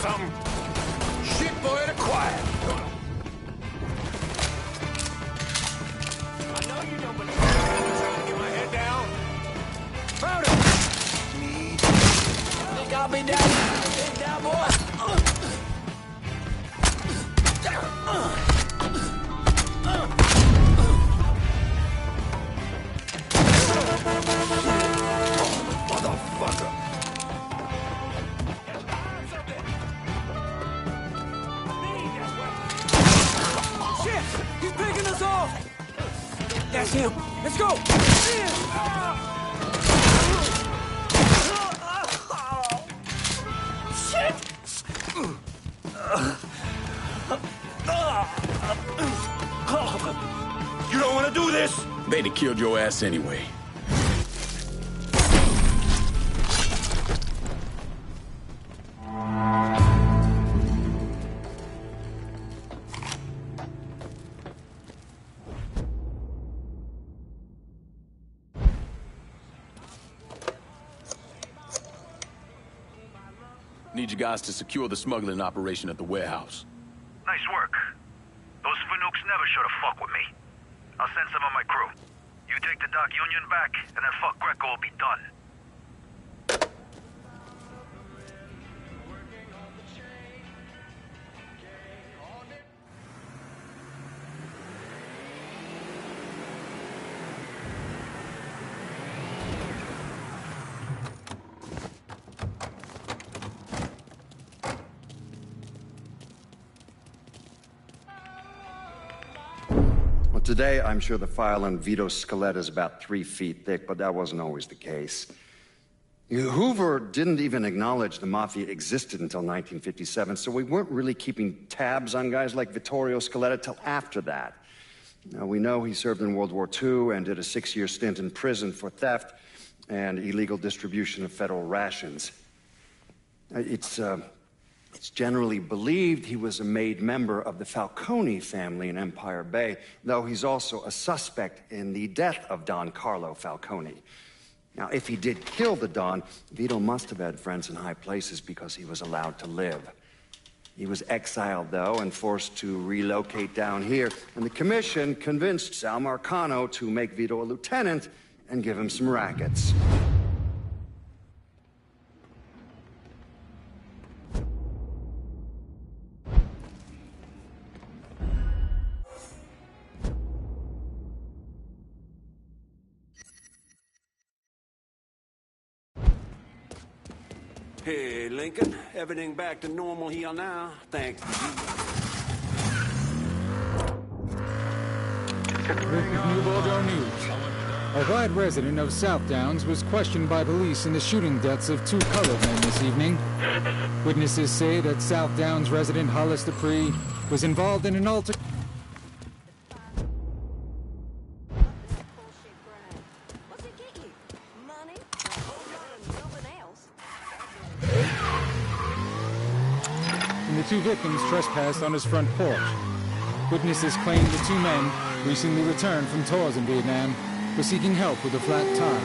something? Shit, boy, to quiet. I know you don't believe me. I'm trying to get my head down. Found it. Think I'll be down. Get down, boy. Motherfucker. Shit! He's picking us off! That's him. Let's go! Shit! You don't want to do this? They'd have killed your ass anyway. Need you guys to secure the smuggling operation at the warehouse. Nice work. Those Fanooks never should have fucked with me. I'll send some of my crew. You take the Doc Union back, and then fuck Greco will be done. Today, I'm sure the file on Vito Scaletta is about 3 feet thick, but that wasn't always the case. Hoover didn't even acknowledge the Mafia existed until 1957, so we weren't really keeping tabs on guys like Vittorio Scaletta till after that. Now, we know he served in World War II and did a 6-year stint in prison for theft and illegal distribution of federal rations. It's generally believed he was a made member of the Falcone family in Empire Bay, though he's also a suspect in the death of Don Carlo Falcone. Now, if he did kill the Don, Vito must have had friends in high places because he was allowed to live. He was exiled, though, and forced to relocate down here, and the commission convinced Sal Marcano to make Vito a lieutenant and give him some rackets. Hey, Lincoln. Everything back to normal here now, thanks to Breaking New Bordeaux News. A white resident of South Downs was questioned by police in the shooting deaths of 2 colored men this evening. Witnesses say that South Downs resident Hollis Dupree was involved in an altercation. The 2 victims trespassed on his front porch. Witnesses claim the 2 men, recently returned from tours in Vietnam, were seeking help with a flat tire.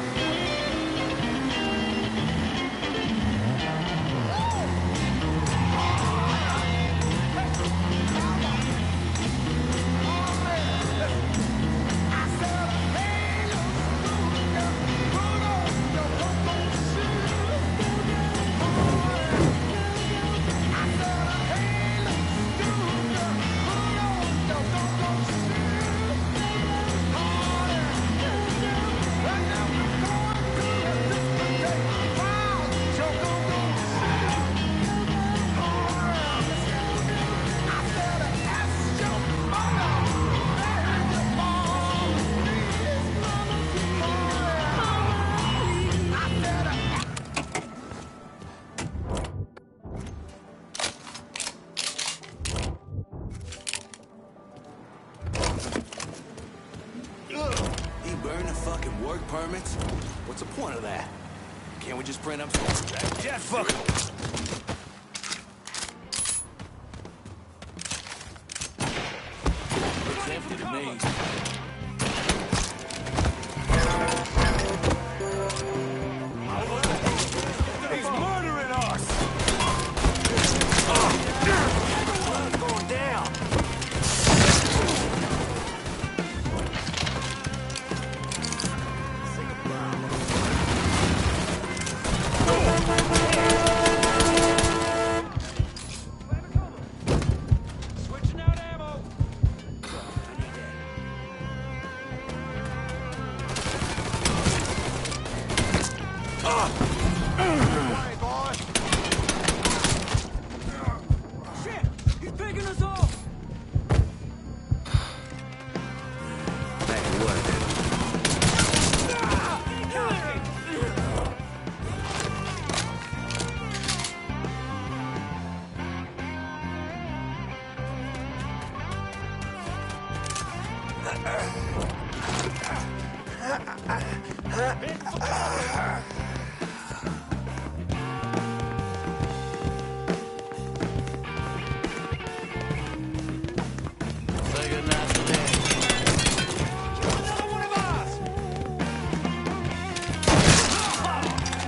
Permits? What's the point of that? Can't we just print up some... Yeah, fuck it. Looks empty to me. He's murdering us! Shit! He's picking us off!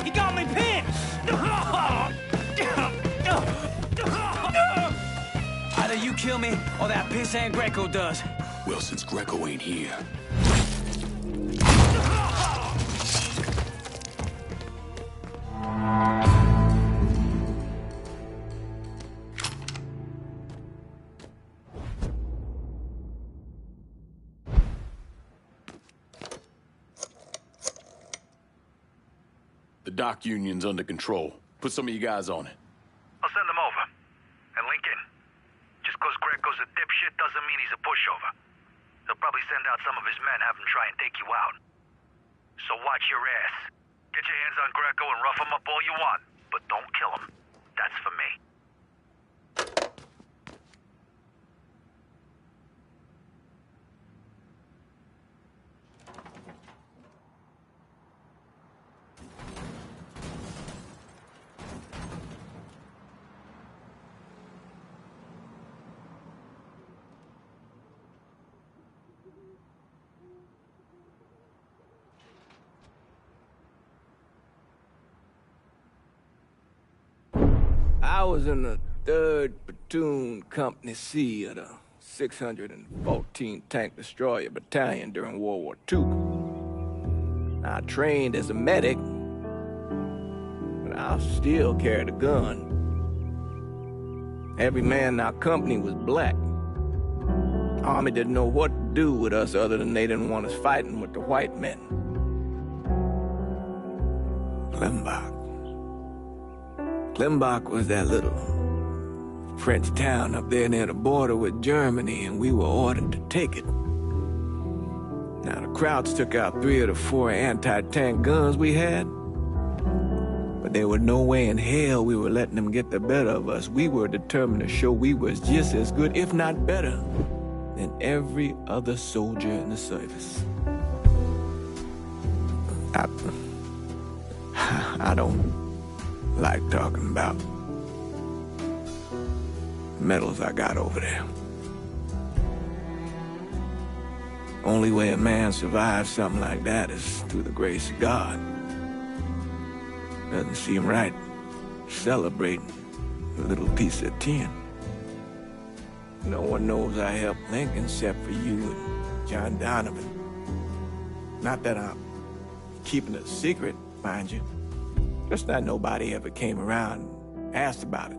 He got me pinned! Either you kill me, or that pissant Greco does. Well, since Greco ain't here, the dock union's under control. Put some of you guys on it. I'll send them over. And Lincoln, just because Greco's a dipshit doesn't mean he's a pushover. He'll probably send out some of his men, have him try and take you out. So watch your ass. Get your hands on Greco and rough him up all you want, but don't kill him. That's for me. I was in the 3rd Platoon Company C of the 614 Tank Destroyer Battalion during World War II. I trained as a medic, but I still carried a gun. Every man in our company was black. Army didn't know what to do with us other than they didn't want us fighting with the white men. Klimbach was that little French town up there near the border with Germany, and we were ordered to take it. Now, the Krauts took out 3 of the 4 anti-tank guns we had, but there was no way in hell we were letting them get the better of us. We were determined to show we was just as good, if not better, than every other soldier in the service. I don't like talking about medals I got over there. Only way a man survives something like that is through the grace of God. Doesn't seem right celebrating a little piece of tin. No one knows I helped Lincoln except for you and John Donovan. Not that I'm keeping it a secret, mind you. Just that nobody ever came around and asked about it.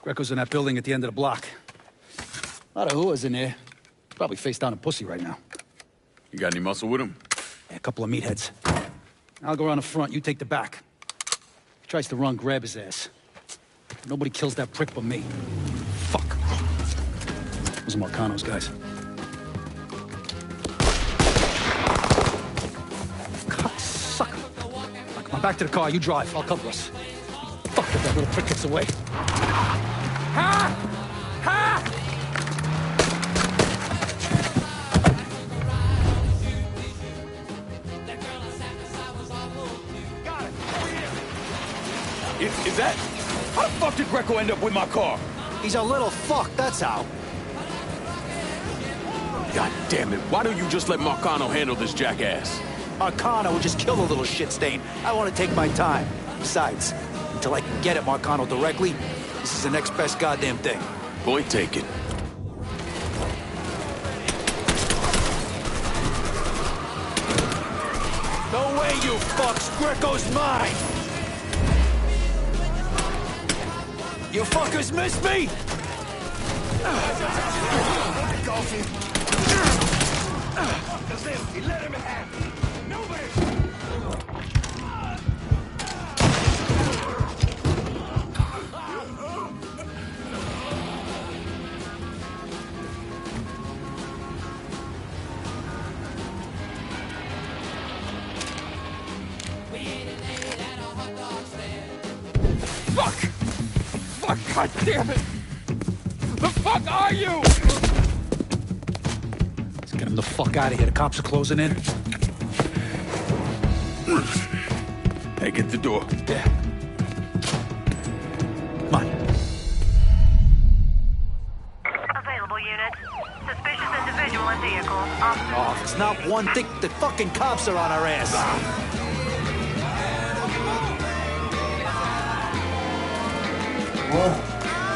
Greco's in that building at the end of the block. A lot of whores in there. Probably face down a pussy right now. You got any muscle with him? Yeah, a couple of meatheads. I'll go around the front, you take the back. If he tries to run, grab his ass. Nobody kills that prick but me. Fuck. Those are Marcano's guys. Cocksucker. Right, come on, back to the car. You drive. I'll cover us. Fuck if that little prick gets away. Ha! Ha! Is that... How the fuck did Greco end up with my car? He's a little fuck, that's how. God damn it, why don't you just let Marcano handle this jackass? Marcano would just kill the little shit stain. I want to take my time. Besides, until I can get at Marcano directly, this is the next best goddamn thing. Point taken. No way, you fucks! Greco's mine! You fuckers missed me? Let him have it. Fuck! Fuck, god damn it! The fuck are you? Let's get him the fuck out of here. The cops are closing in. Hey, get the door. Yeah. Come on. Available units. Suspicious individual in vehicle. Officer. Oh, if it's not one thing, the fucking cops are on our ass.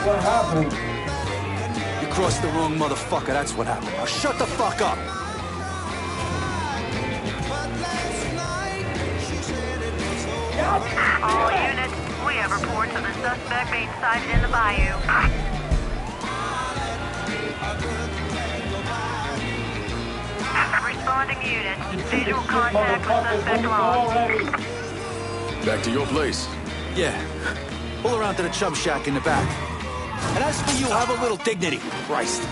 What happened? You crossed the wrong motherfucker, that's what happened. Now shut the fuck up! All units, we have reports of the suspect being sighted in the bayou. Responding unit. Visual contact with suspect lost. Back to your place. Yeah. Pull around to the chum shack in the back. And as for you, have a little dignity. Christ.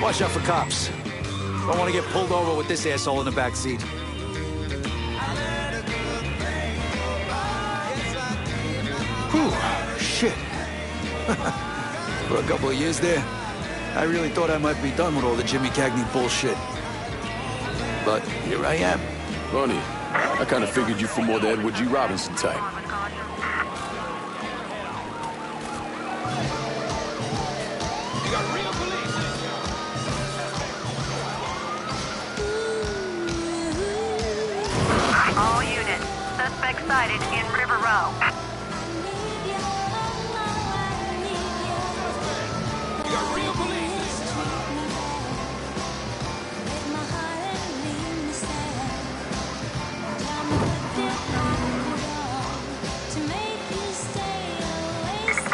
Watch out for cops. Don't want to get pulled over with this asshole in the back seat. Whew, shit. For a couple of years there, I really thought I might be done with all the Jimmy Cagney bullshit. But here I am. Funny. I kind of figured you for more the Edward G. Robinson type. All units. Suspect sighted in River Row.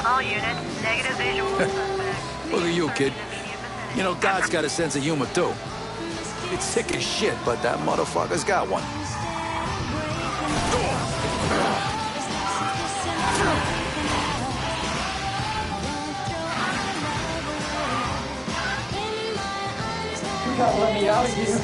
All units, negative visual suspect. Look at you, kid. You know, God's got a sense of humor, too. It's sick as shit, but that motherfucker's got one. You gotta let me out of here.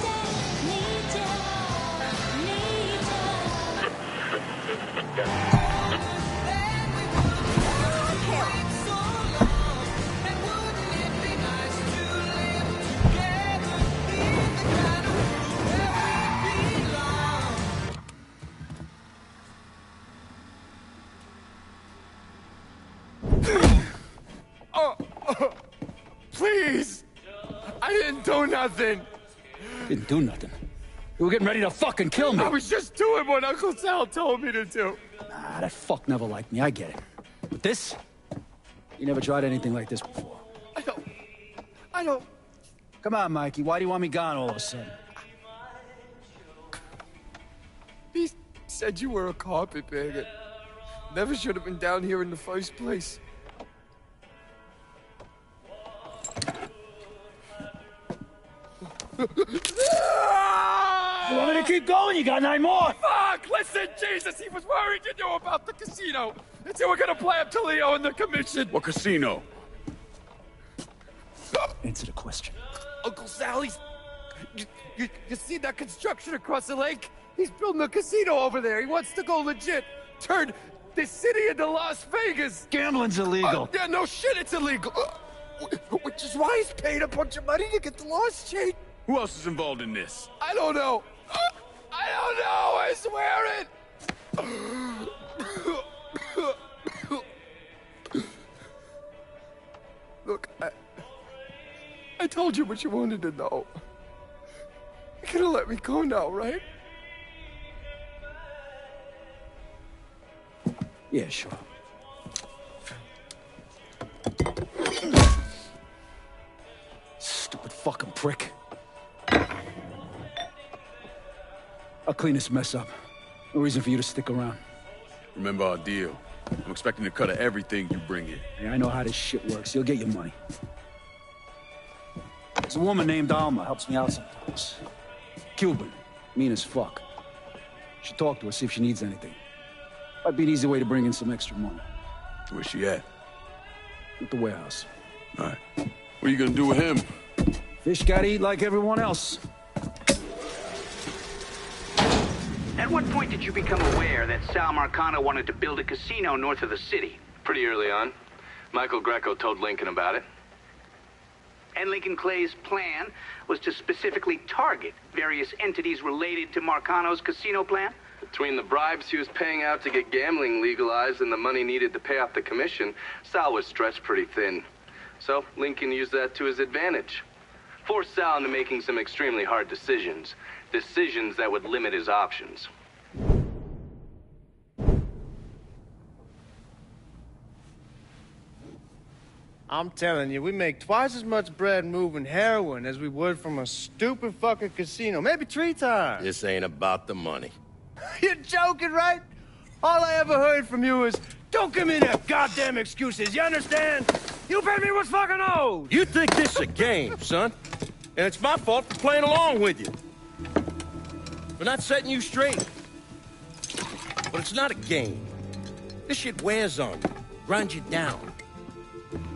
Please! I didn't do nothing! Didn't do nothing. You were getting ready to fucking kill me. I was just doing what Uncle Sal told me to do. Nah, that fuck never liked me. I get it. But this? You never tried anything like this before. I don't... Come on, Mikey. Why do you want me gone all of a sudden? These said you were a carpetbagger. Never should have been down here in the first place. You want me to keep going? You got 9 more. Fuck! Listen, Jesus, he was worried you knew about the casino. And so we're gonna play up to Leo and the commission. What casino? Answer the question. Uncle Sally's... You see that construction across the lake? He's building a casino over there. He wants to go legit. Turn this city into Las Vegas. Gambling's illegal. Yeah, no shit, it's illegal. Which is why he's paid a bunch of money to get the lost chain. Who else is involved in this? I don't know. I don't know, I swear it. Look, I told you what you wanted to know. You're gonna let me go now, right? Yeah, sure. Stupid fucking prick. I'll clean this mess up. No reason for you to stick around. Remember our deal. I'm expecting a cut of everything you bring in. Yeah, I know how this shit works. You'll get your money. There's a woman named Alma, helps me out sometimes. Cuban, mean as fuck. Should talk to her, see if she needs anything. Might be an easy way to bring in some extra money. Where's she at? At the warehouse. All right. What are you gonna do with him? Fish gotta eat like everyone else. At what point did you become aware that Sal Marcano wanted to build a casino north of the city? Pretty early on. Michael Greco told Lincoln about it. And Lincoln Clay's plan was to specifically target various entities related to Marcano's casino plan? Between the bribes he was paying out to get gambling legalized and the money needed to pay off the commission, Sal was stretched pretty thin. So Lincoln used that to his advantage. Forced Sal into making some extremely hard decisions. Decisions that would limit his options. I'm telling you, we make twice as much bread moving heroin as we would from a stupid fucking casino. Maybe 3 times. This ain't about the money. You're joking, right? All I ever heard from you is, don't give me that goddamn excuses, you understand? You pay me what's fucking owed! You think this is a game, son? And it's my fault for playing along with you. For not setting you straight. But it's not a game. This shit wears on you, grinds you down.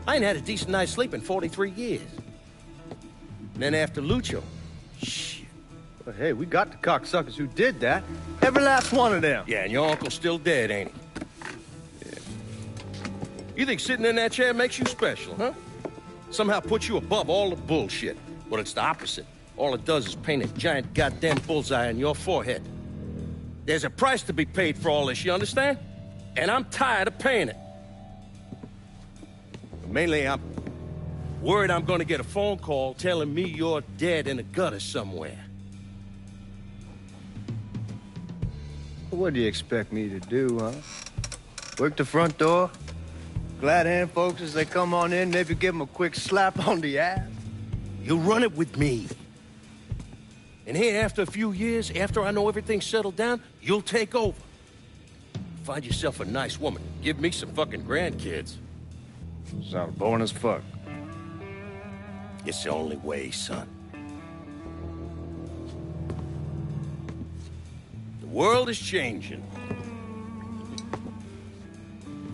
I ain't had a decent night's sleep in 43 years. And then after Lucho, shit. Well, hey, we got the cocksuckers who did that. Every last one of them. Yeah, and your uncle's still dead, ain't he? Yeah. You think sitting in that chair makes you special, huh? Somehow puts you above all the bullshit. But it's the opposite. All it does is paint a giant goddamn bullseye on your forehead. There's a price to be paid for all this, you understand? And I'm tired of paying it. Mainly, I'm worried I'm gonna get a phone call telling me you're dead in a gutter somewhere. What do you expect me to do, huh? Work the front door? Glad hand folks as they come on in, maybe give them a quick slap on the ass? You run it with me. And here, after a few years, after I know everything's settled down, you'll take over. Find yourself a nice woman. Give me some fucking grandkids. Sounds boring as fuck. It's the only way, son. The world is changing.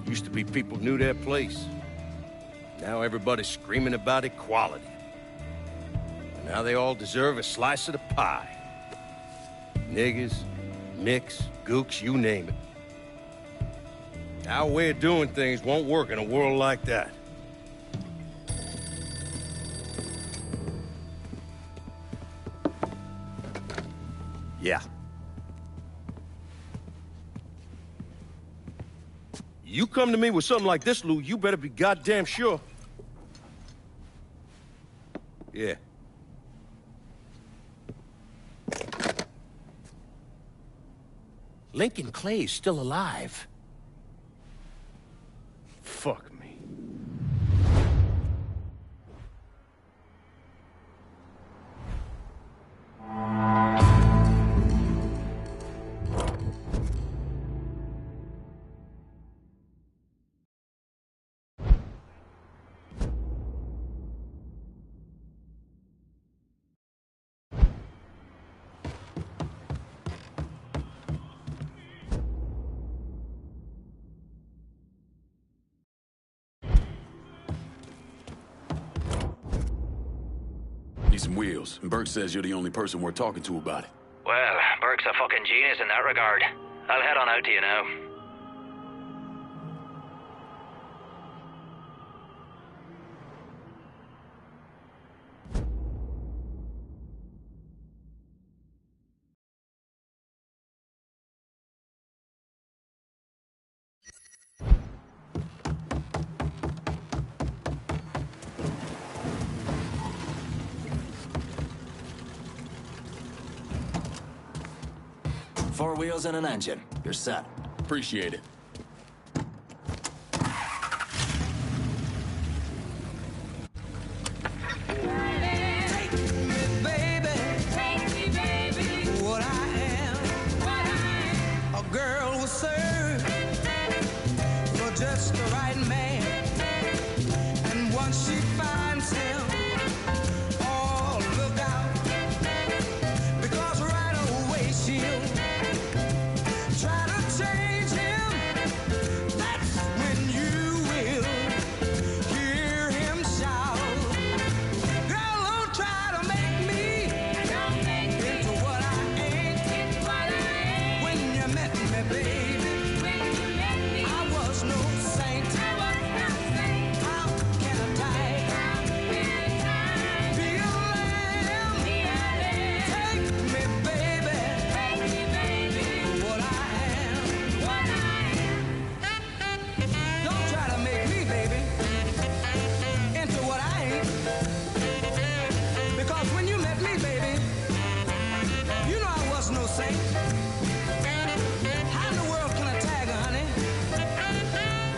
Used to be people knew their place. Now everybody's screaming about equality. And now they all deserve a slice of the pie. Niggers, nicks, gooks, you name it. Our way of doing things won't work in a world like that. Yeah. You come to me with something like this, Lou, you better be goddamn sure. Yeah. Lincoln Clay's still alive. Fuck me. some wheels, and Burke says you're the only person we're talking to about it. Well, Burke's a fucking genius in that regard. I'll head on out to you now. Four wheels and an engine. You're set. Appreciate it. Just the right man, and once she finds him, oh, look out, because right away she'll try to change him. That's when you will hear him shout, girl, don't try to make me into what I ain't. When you met me, baby, no saint. How can a tiger be a lamb? Take me, baby, what I am. Don't try to make me, baby, into what I ain't. Because when you met me, baby, you know I was no saint. How in the world can a tiger, honey,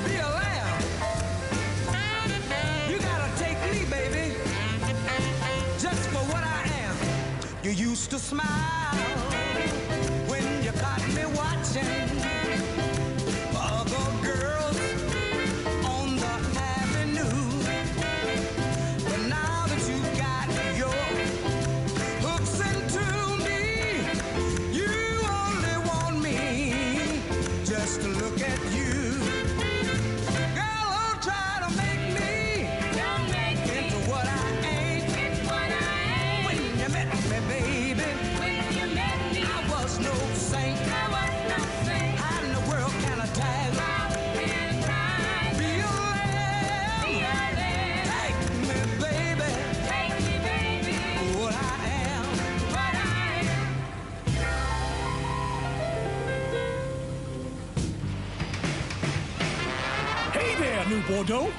be a lamb? You gotta take me, baby, just for what I am. You used to smile when you caught me watching other girls on the avenue. But now that you got your hooks into me, you only want me just to look at you. Girl, don't try to make me into what I ain't. When you met me, baby, I was no saint. How in the world can a tiger be a lamb? Take me, baby, what I am. Hey there, New Bordeaux.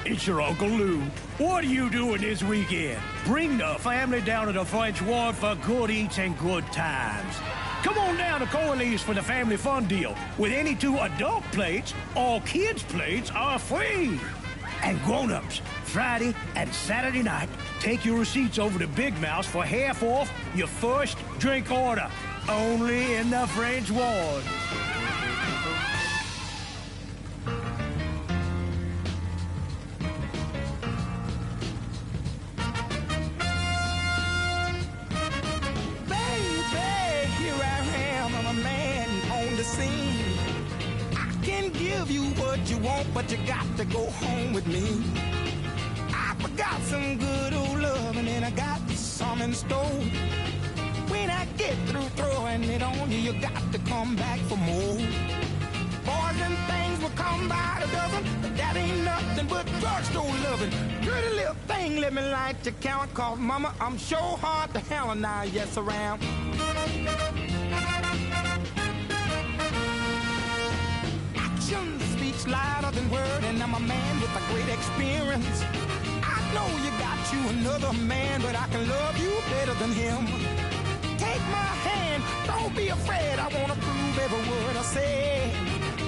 It's your Uncle Lou. What are you doing this weekend? Bring the family down to the French Ward for good eats and good times. Come on down to Corley's for the family fun deal. With any 2 adult plates, all kids' plates are free. And grown-ups, Friday and Saturday night, take your receipts over to Big Mouse for half off your first drink order. Only in the French Ward. Baby, here I am, I'm a man on the scene. I can give you what you want, but you got to go home with me. I forgot some good old love, and then I got some in store. When I get through throwing it on you, you got to come back for more. Boys and things will come by the dozen, but that ain't nothing but drugstore loving. Pretty little thing, let me light your count, cause mama, I'm sure hard to hell and I yes around. Action speaks louder than word, and I'm a man with a great experience. I know you got you another man, but I can love you better than him. Take my hand, don't be afraid, I wanna prove every word I say.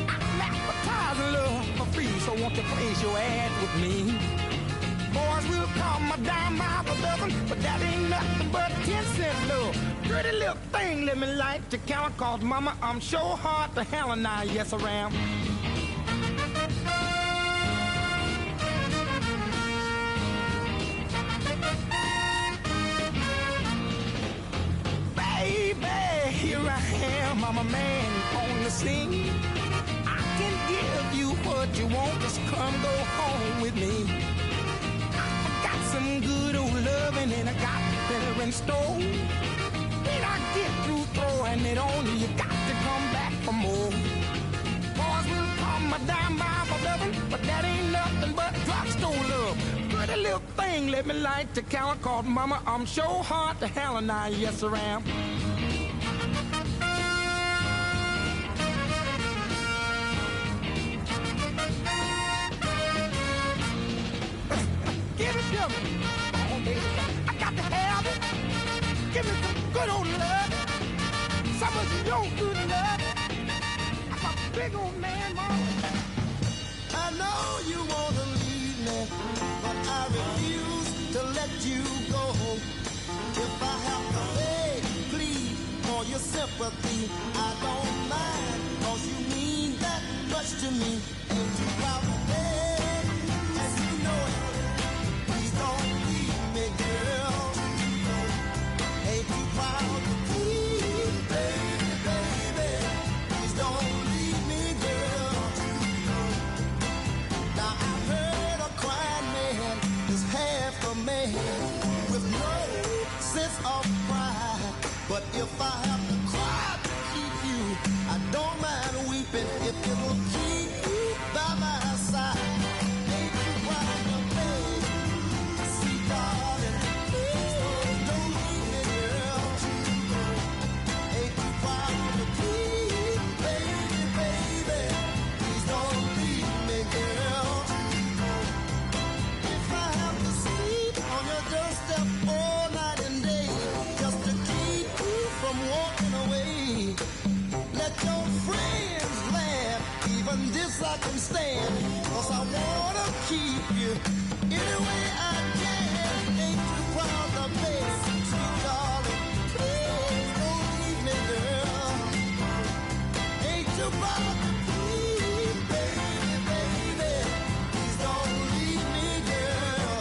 I'm advertising love for free, so won't you place your ad with me? Boys will come a dime by the dozen, but that ain't nothing but 10-cent love. Pretty little thing, let me light your count, cause mama, I'm sure hard to hell and I yes around. Baby, here I am, I'm a man on the scene. I can give you what you want, just come go home with me. I got some good old loving and I got pillar and stone. When I get through throwing it on you, you got to come back for more. Boys will come a dime by for loving, but that ain't nothing but drugstore love. Pretty little thing, let me light the counter, cause mama, I'm sure hard to hell and I, yes I am. Give it to me. Oh, baby, I got to have it. Give me some good old love. Some of your good love. I'm a big old man, mama. I know you wanna leave me, but I refuse to let you go. If I have to beg, plead for your sympathy, I don't mind, cause you mean that much to me. Ain't you proud to beg, as you know it. Please don't leave me, girl. Ain't you proud to plead, baby, baby. Please don't leave me, girl. Now I've heard a crying man is half a man with no sense of pride. But if I have to cry to keep you, I don't mind weeping if it will keep you by my side. Ain't you proud to beg? See, darling, please don't leave me, girl. Ain't you proud to plead, baby, baby? Please don't leave me, girl. If I have to sleep on your doorstep all night and day, just to keep you from walking away, let your friends laugh, even this I can stand, cause I wanna keep you any way I can. Ain't you proud to beg, sweet darling? Please don't leave me, girl. Ain't you proud to plead, baby, baby? Please don't leave me, girl.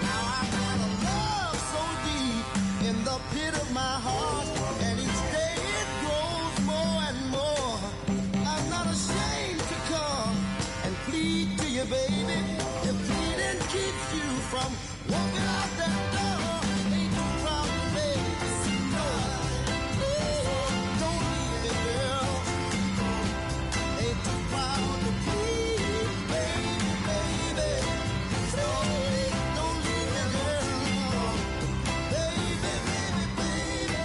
Now I've got a love so deep in the pit of my heart, and each day it grows more and more. I'm not ashamed to come and plead to you, baby. If pleading keeps you from walking out that door, ain't you proud to beg? No, please don't leave me, girl. Ain't you proud to plead, baby, baby? Don't leave me, girl. Baby, baby, baby.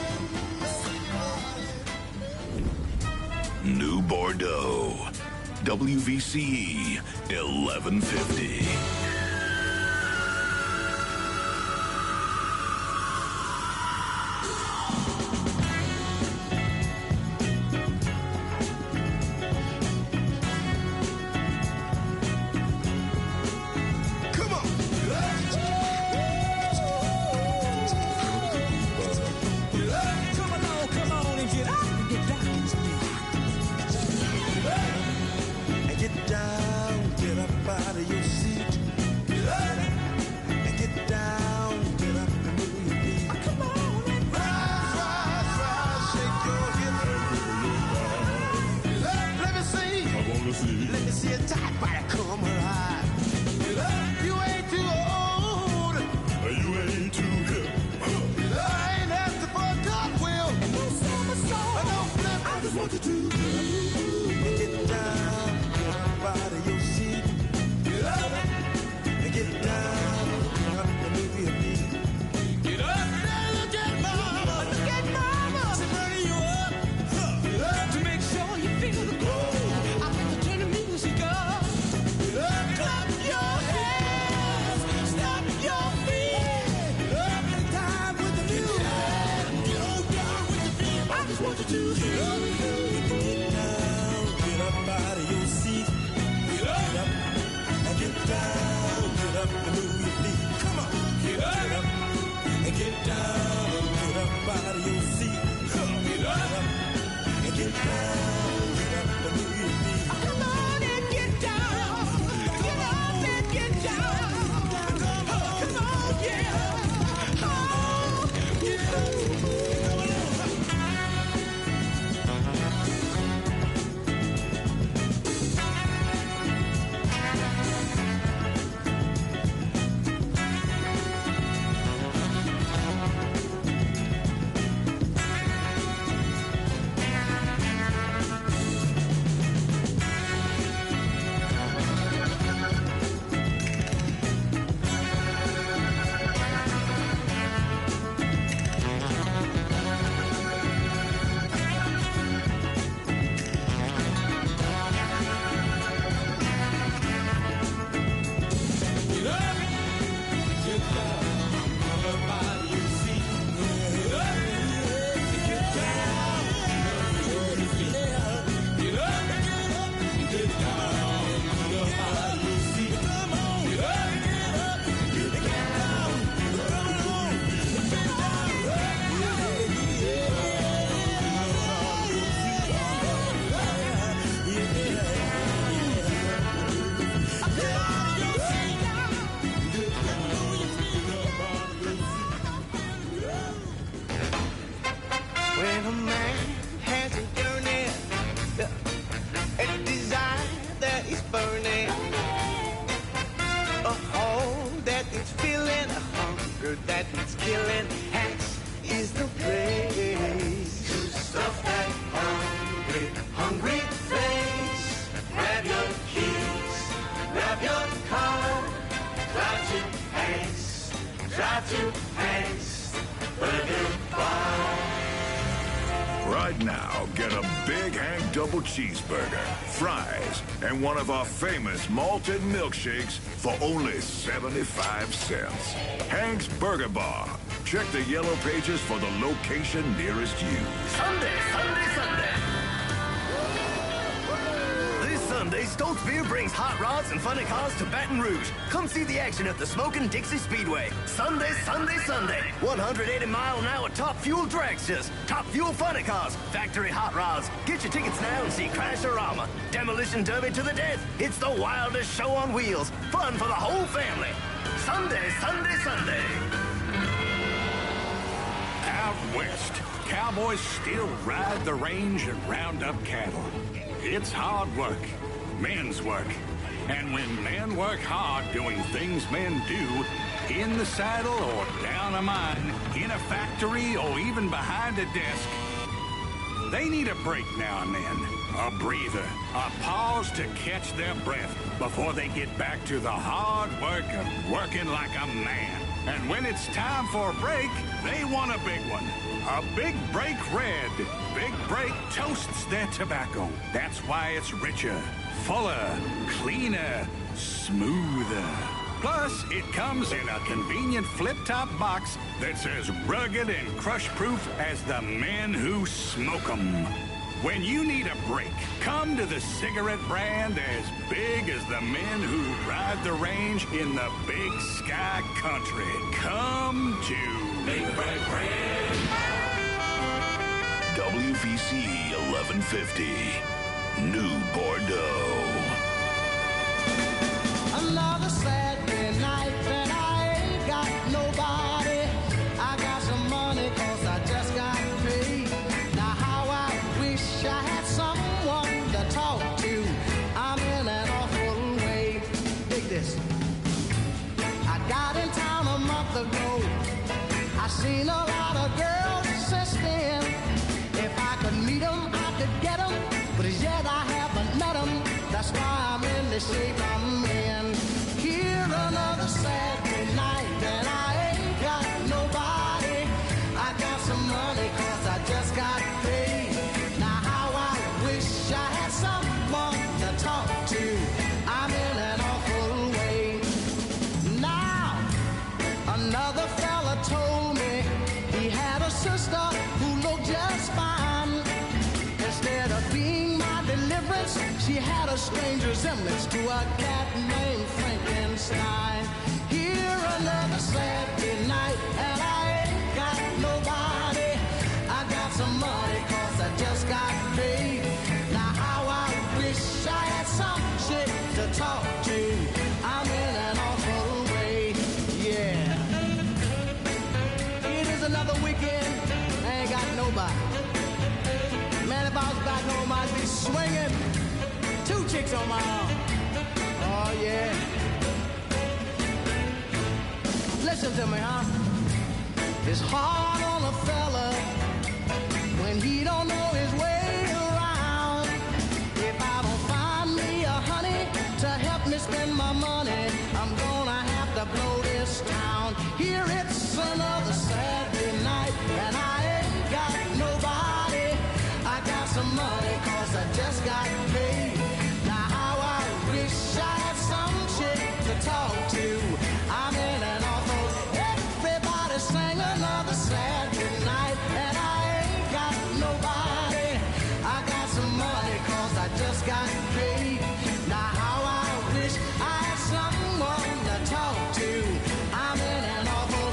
New Bordeaux. WVCE 1150. Come on. Come on and get out and get down. Get down, get up out of your seat. Get down, get up and move your feet. Come on and rise, shake your hips. Let me see. I wanna see. Let me see a tight body come alive. You ain't too old. You ain't too hip. I ain't asking for a cartwheel. No somersault. No flip. I just want you to get down. Out of your seat, get up and get down, get up and move your feet. Get up and look at mama, she's burning you up, to make sure you feel the groove. I like to turn the music up. Get up, clap your hands, stomp your feet. Get up and time with the music. Get on down with the beat. I just want you to get up, get down. Right now, get a Big Hank double cheeseburger, fries, and one of our famous malted milkshakes for only 75 cents. Hank's Burger Bar. Check the yellow pages for the location nearest you. Sunday, Sunday, Sunday. This Sunday, Stoltz Beer brings hot rods and funny cars to Baton Rouge. Come see the action at the Smokin' Dixie Speedway. Sunday, Sunday, Sunday. 180-mile-an-hour top fuel dragsters, top fuel funny cars, factory hot rods. Get your tickets now and see Crash-O-Rama. Demolition Derby to the death. It's the wildest show on wheels. Fun for the whole family. Sunday, Sunday, Sunday. Out west, cowboys still ride the range and round up cattle. It's hard work, men's work. And when men work hard doing things men do, in the saddle or down a mine, in a factory or even behind a desk, they need a break now and then. A breather, a pause to catch their breath before they get back to the hard work of working like a man. And when it's time for a break, they want a big one. A Big Break Red. Big Break toasts their tobacco. That's why it's richer, fuller, cleaner, smoother. Plus, it comes in a convenient flip-top box that's as rugged and crush-proof as the men who smoke 'em. When you need a break, come to the cigarette brand as big as the men who ride the range in the Big Sky Country. Come to Big Break Red. WVC 1150. New Bordeaux. Another Saturday night and I ain't got nobody. I got some money 'cause I just got paid. Now how I wish I had someone to talk to. I'm in an awful way. Dig this. I got in town a month ago. I seen a lot of girls since then. If I could meet them, I could get them. But as yet I haven't met them. That's why I'm in the shape I'm in. Here another Saturday night and I ain't got nobody. I got some money 'cause I just got paid. Now how I wish I had someone to talk to. I'm in an awful way. Now another fella told me he had a sister who looked just fine. Instead of being my deliverance, she had a strange resemblance to a cat named Frankenstein. Here another Saturday night and I ain't got nobody. I got some money 'cause I just got paid. Now how I wish I had some shit to talk to. I'm in an awful way, yeah. It is another weekend, I ain't got nobody. Man, if I was back home, I'd be swinging 2 chicks on my arm. Oh, yeah. Listen to me, huh? It's hard on a fella when he don't know his way around. If I don't find me a honey to help me spend my money, I'm gonna have to blow this town. Here it's another Saturday night and I ain't got nobody. I got some money 'cause I just got paid. Now how I wish I had some chick to talk to. I'm in an awful. Everybody sing another Saturday night and I ain't got nobody. I got some money 'cause I just got paid. Now how I wish I had someone to talk to. I'm in an awful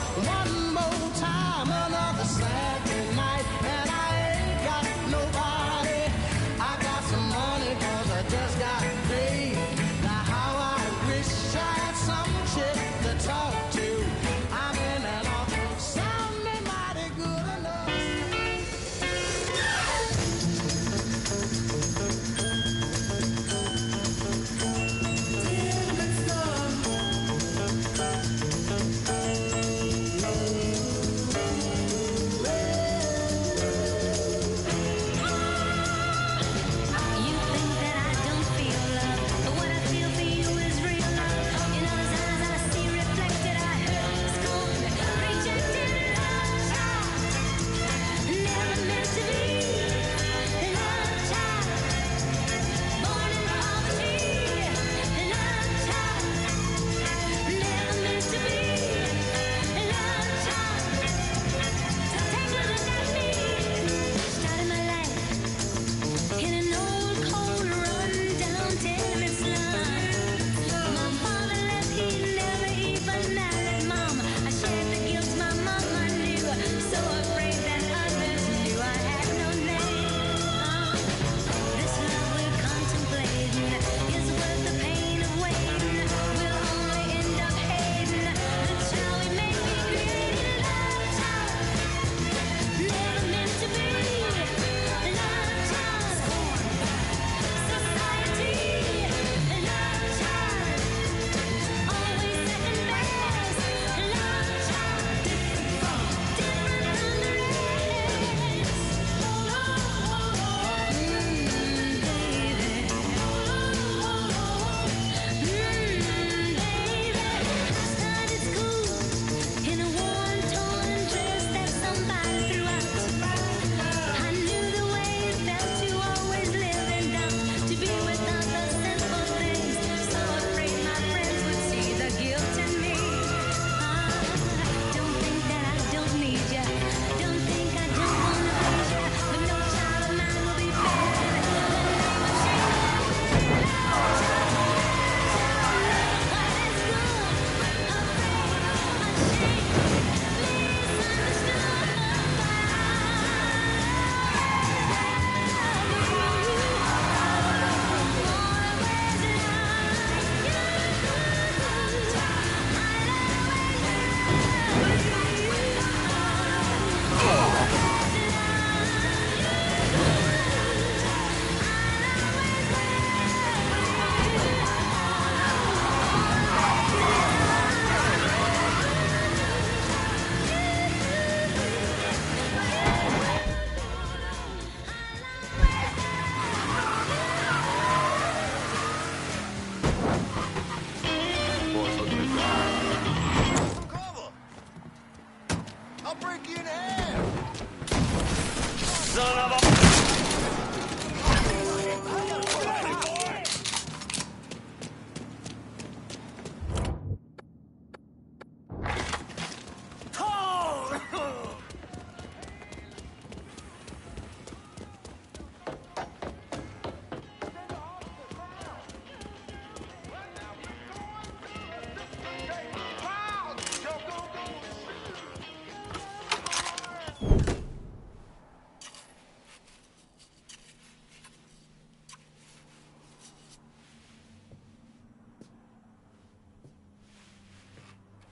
son of a...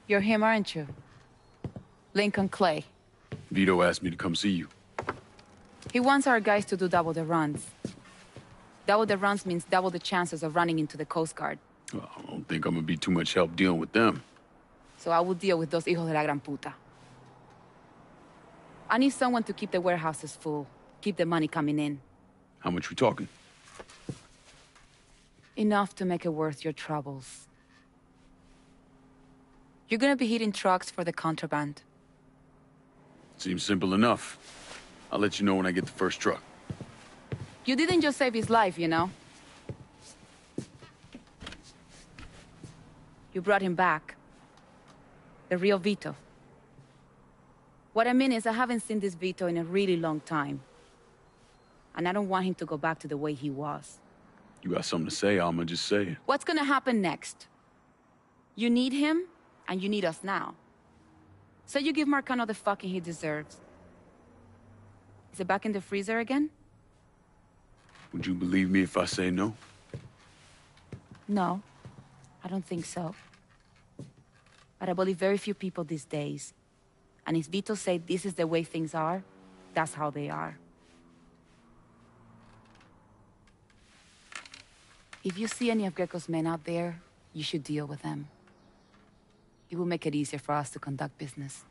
You're him, aren't you? Lincoln Clay. Vito asked me to come see you. He wants our guys to do double the runs. Double the runs means double the chances of running into the Coast Guard. Well, I don't think I'm gonna be too much help dealing with them. So I will deal with those hijos de la gran puta. I need someone to keep the warehouses full, keep the money coming in. How much we talking? Enough to make it worth your troubles. You're gonna be hitting trucks for the contraband. Seems simple enough. I'll let you know when I get the first truck. You didn't just save his life, you know? You brought him back. The real Vito. What I mean is, I haven't seen this Vito in a really long time. And I don't want him to go back to the way he was. You got something to say, I'ma just say it. What's gonna happen next? You need him, and you need us now. So you give Marcano the fucking he deserves. Is it back in the freezer again? Would you believe me if I say no? No, I don't think so. But I believe very few people these days. And if Vito said this is the way things are, that's how they are. If you see any of Greco's men out there, you should deal with them. It will make it easier for us to conduct business.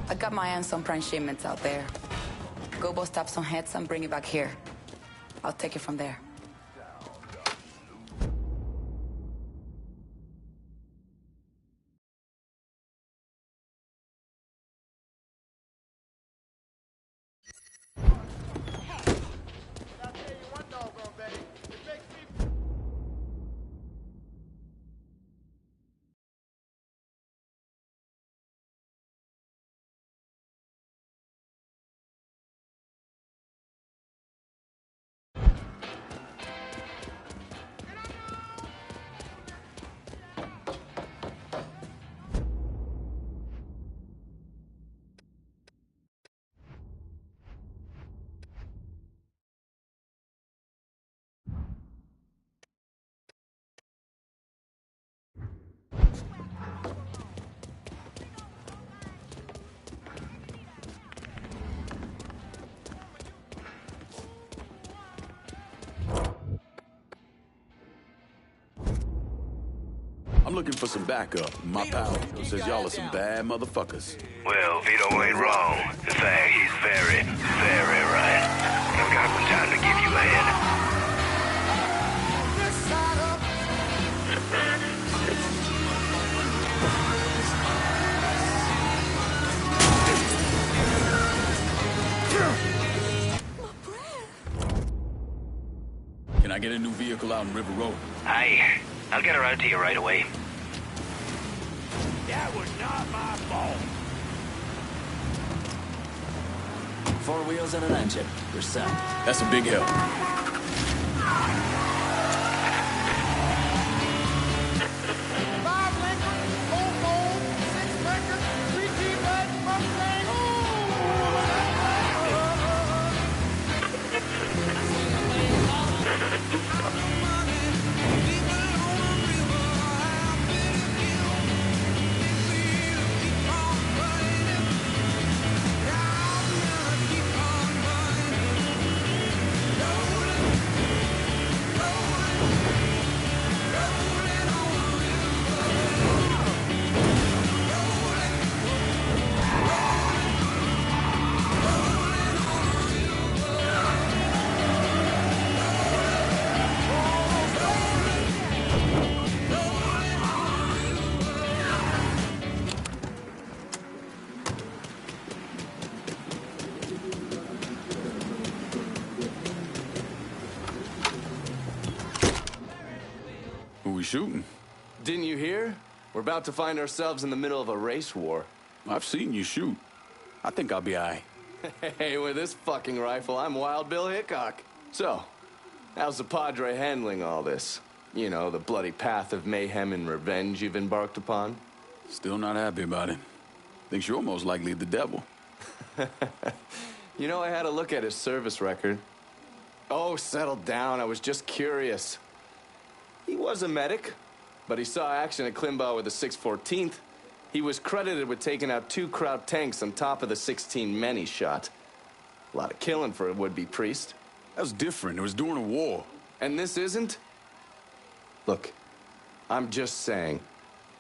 I got my eye on some prime shipments out there. Go bust up some heads and bring it back here. I'll take it from there. I'm looking for some backup. My pal says y'all are some bad motherfuckers. Well, Vito ain't wrong. In fact, he's very, very right. I've got some time to give you a hand. Can I get a new vehicle out on River Road? Aye. I'll get her out to you right away. That was not my fault. 4 wheels and an engine. You're set. That's a big help. shooting. Didn't you hear? We're about to find ourselves in the middle of a race war. I've seen you shoot. I think I'll be all right. Hey, with this fucking rifle, I'm Wild Bill Hickok. So, how's the Padre handling all this? You know, the bloody path of mayhem and revenge you've embarked upon? Still not happy about it. Thinks you're most likely the devil. You know, I had a look at his service record. Oh, settle down. I was just curious. He was a medic, but he saw action at Klimbaugh with the 614th. He was credited with taking out 2 Kraut tanks on top of the 16 men he shot. A lot of killing for a would-be priest. That was different. It was during a war. And this isn't? Look, I'm just saying,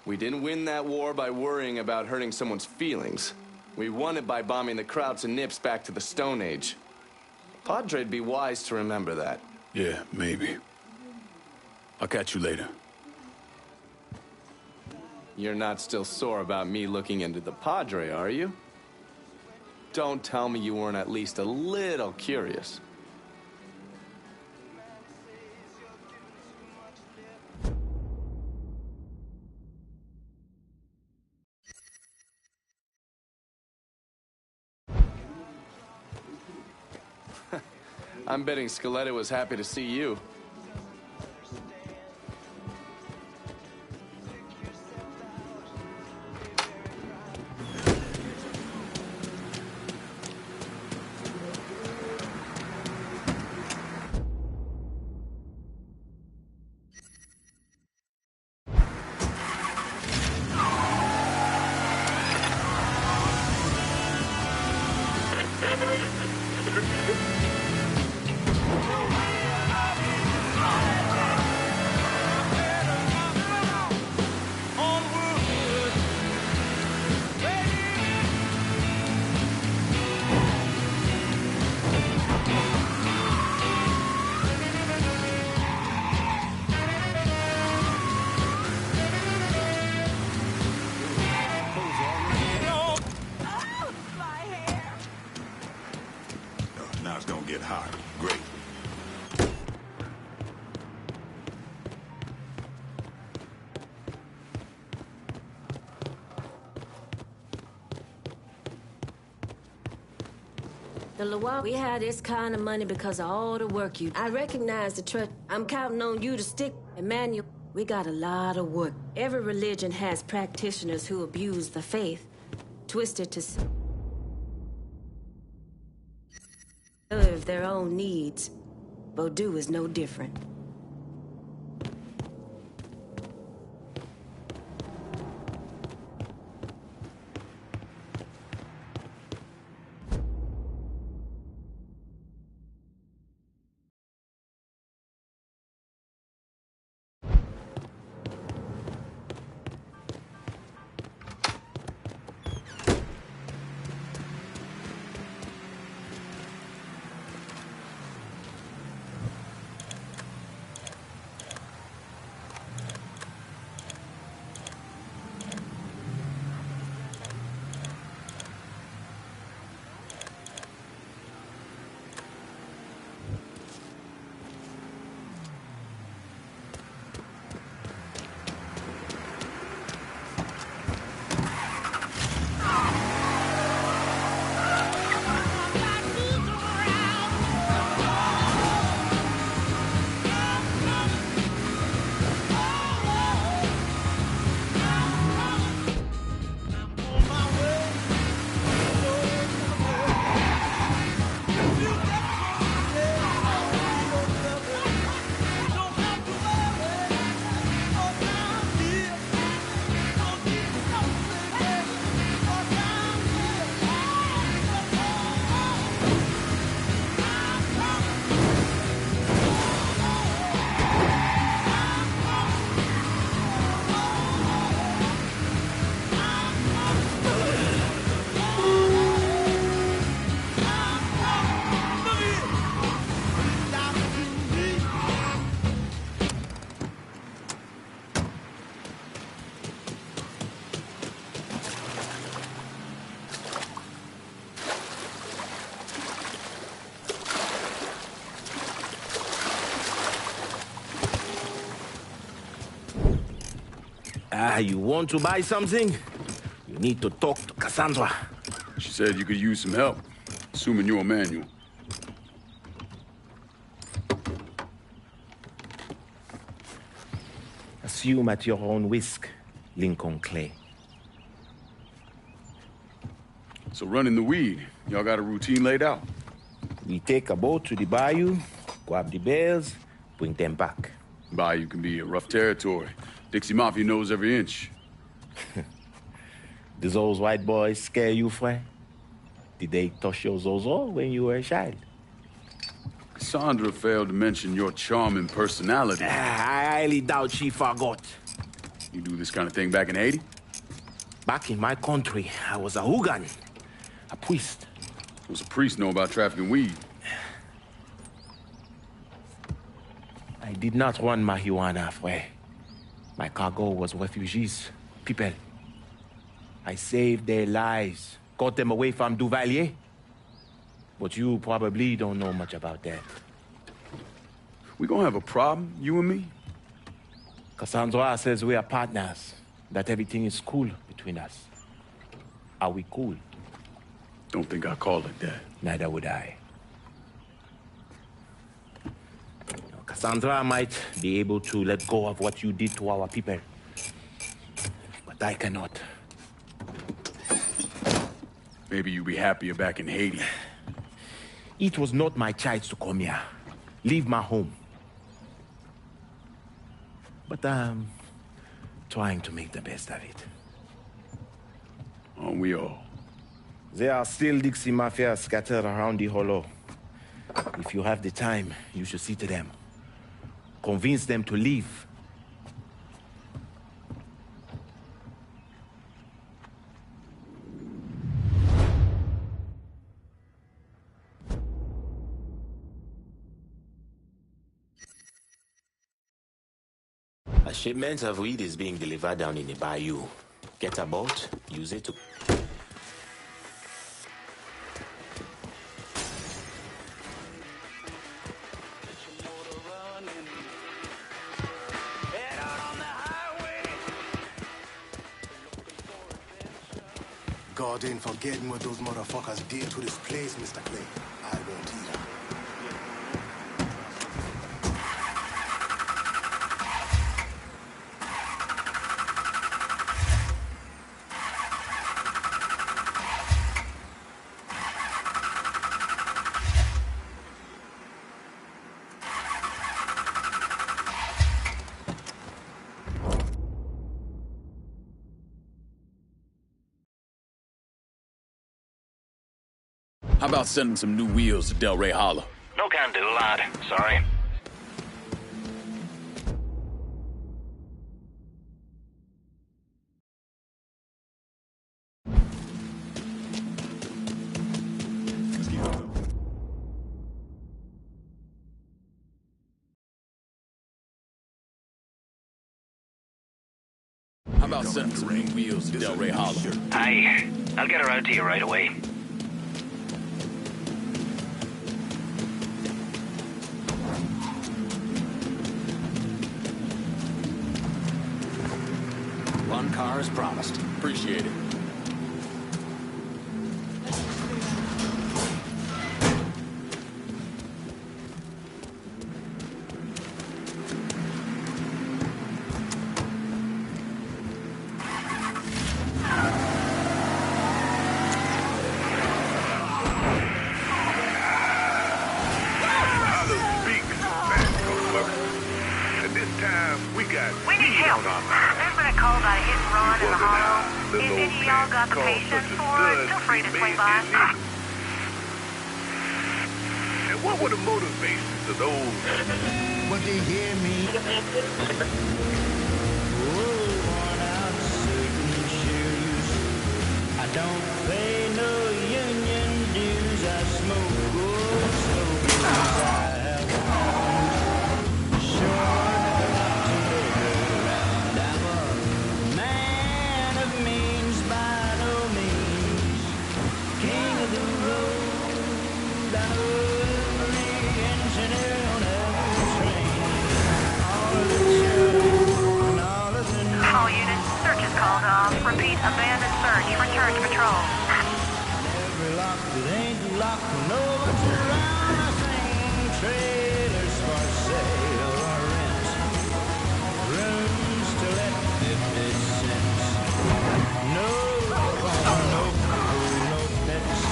we didn't win that war by worrying about hurting someone's feelings. We won it by bombing the Krauts and Nips back to the Stone Age. Padre'd be wise to remember that. Yeah, maybe. I'll catch you later. You're not still sore about me looking into the Padre, are you? Don't tell me you weren't at least a little curious. I'm betting Scaletta was happy to see you. Now it's gonna get hot. Great. The Loire, we had this kind of money because of all the work you... I recognize the trust. I'm counting on you to stick. Emmanuel, we got a lot of work. Every religion has practitioners who abuse the faith, twist it to serve their own needs. Vodou is no different. You want to buy something? You need to talk to Cassandra. She said you could use some help, assuming you're Emmanuel. Assume at your own risk, Lincoln Clay. So running the weed, y'all got a routine laid out? We take a boat to the bayou, grab the bears, bring them back. Bayou can be a rough territory. Dixie Mafia knows every inch. Do those white boys scare you, Frank? Did they touch your zozo when you were a child? Cassandra failed to mention your charming personality. I highly doubt she forgot. You do this kind of thing back in Haiti? Back in my country, I was a hooligan, a priest. What's a priest know about trafficking weed? I did not run marijuana, Frey. My cargo was refugees, people. I saved their lives, got them away from Duvalier. But you probably don't know much about that. We gonna have a problem, you and me? Cassandra says we are partners, that everything is cool between us. Are we cool? Don't think I call it that. Neither would I. Cassandra might be able to let go of what you did to our people. But I cannot. Maybe you'd be happier back in Haiti. It was not my choice to come here. Leave my home. But I'm trying to make the best of it. Aren't we all? There are still Dixie Mafia scattered around the hollow. If you have the time, you should see to them. Convince them to leave. A shipment of weed is being delivered down in the bayou. Get a boat, use it to... God ain't forgetting what those motherfuckers did to this place, Mr. Clay. I won't either. How about sending some new wheels to Delray Hollow? No can do, lad. Sorry. How about sending some new wheels to Delray Hollow? Aye. I'll get her out to you right away. One car as promised. Appreciate it. We need help. There's been a call about a hit and run in the hollow. If any of y'all got the patience for it, feel free to swing by. And what were the motivations of those? What they hear me? I don't pay no union dues. I smoke good, slow blues. I have sure I'm a man of means by no means. King of the road, I know every engineer on every train. All of the children and all of the All units, off. Repeat, abandoned search. Return to patrol. Every lock that ain't locked, nobody's around. I sing trailers for sale or rent. Rooms to let 50 cents. No corn, no food, no pets.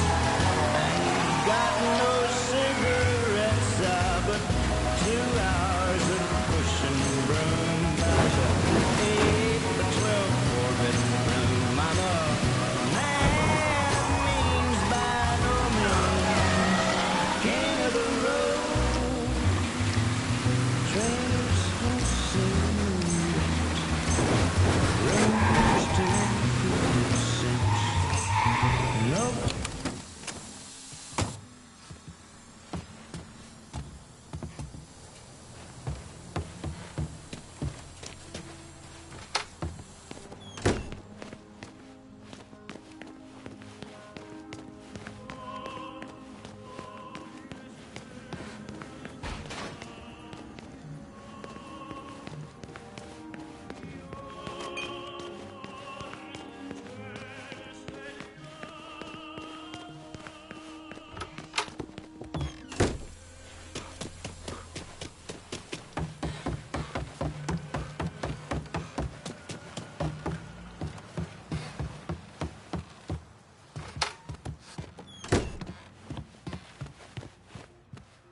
Ain't got no cigarettes, but 2 hours of pushing broom. There's a 8 by 12 4-bedroom. I'm a man of means by no means. King of the road. Trailers for sale. Rooms to 50 cents. No.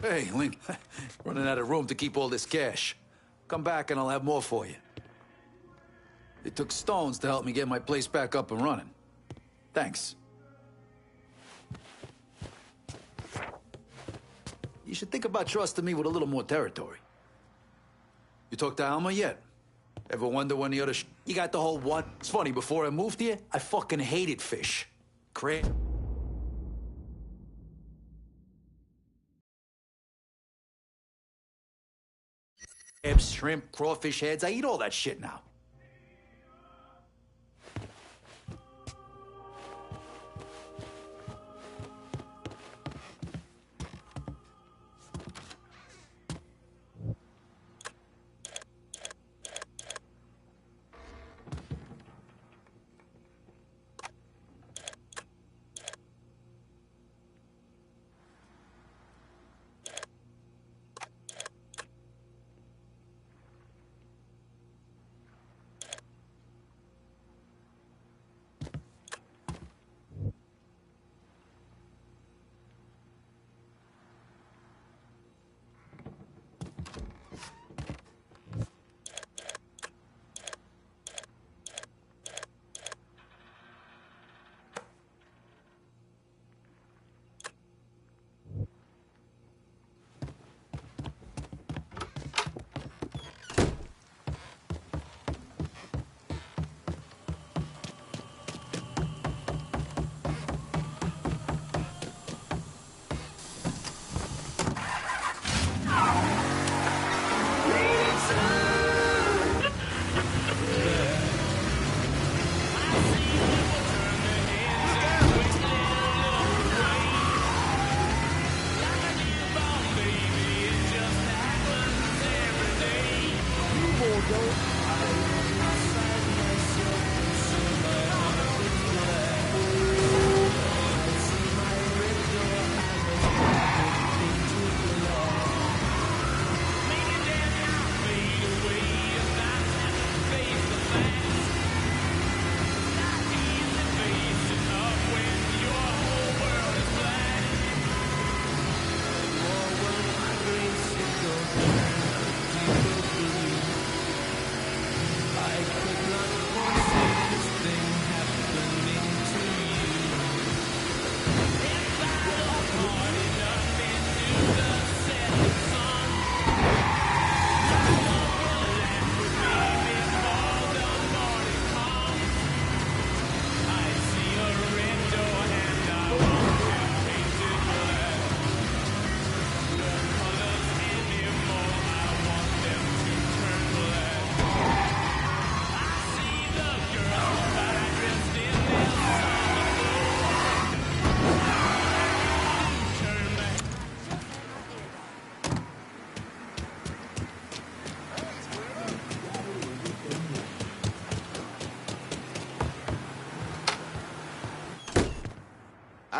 Hey, Link. Running out of room to keep all this cash. Come back and I'll have more for you. It took stones to help me get my place back up and running. Thanks. You should think about trusting me with a little more territory. You talked to Alma yet? Ever wonder when the other you got the whole what? It's funny, before I moved here, I fucking hated fish. Crab. Crabs, shrimp, crawfish heads, I eat all that shit now.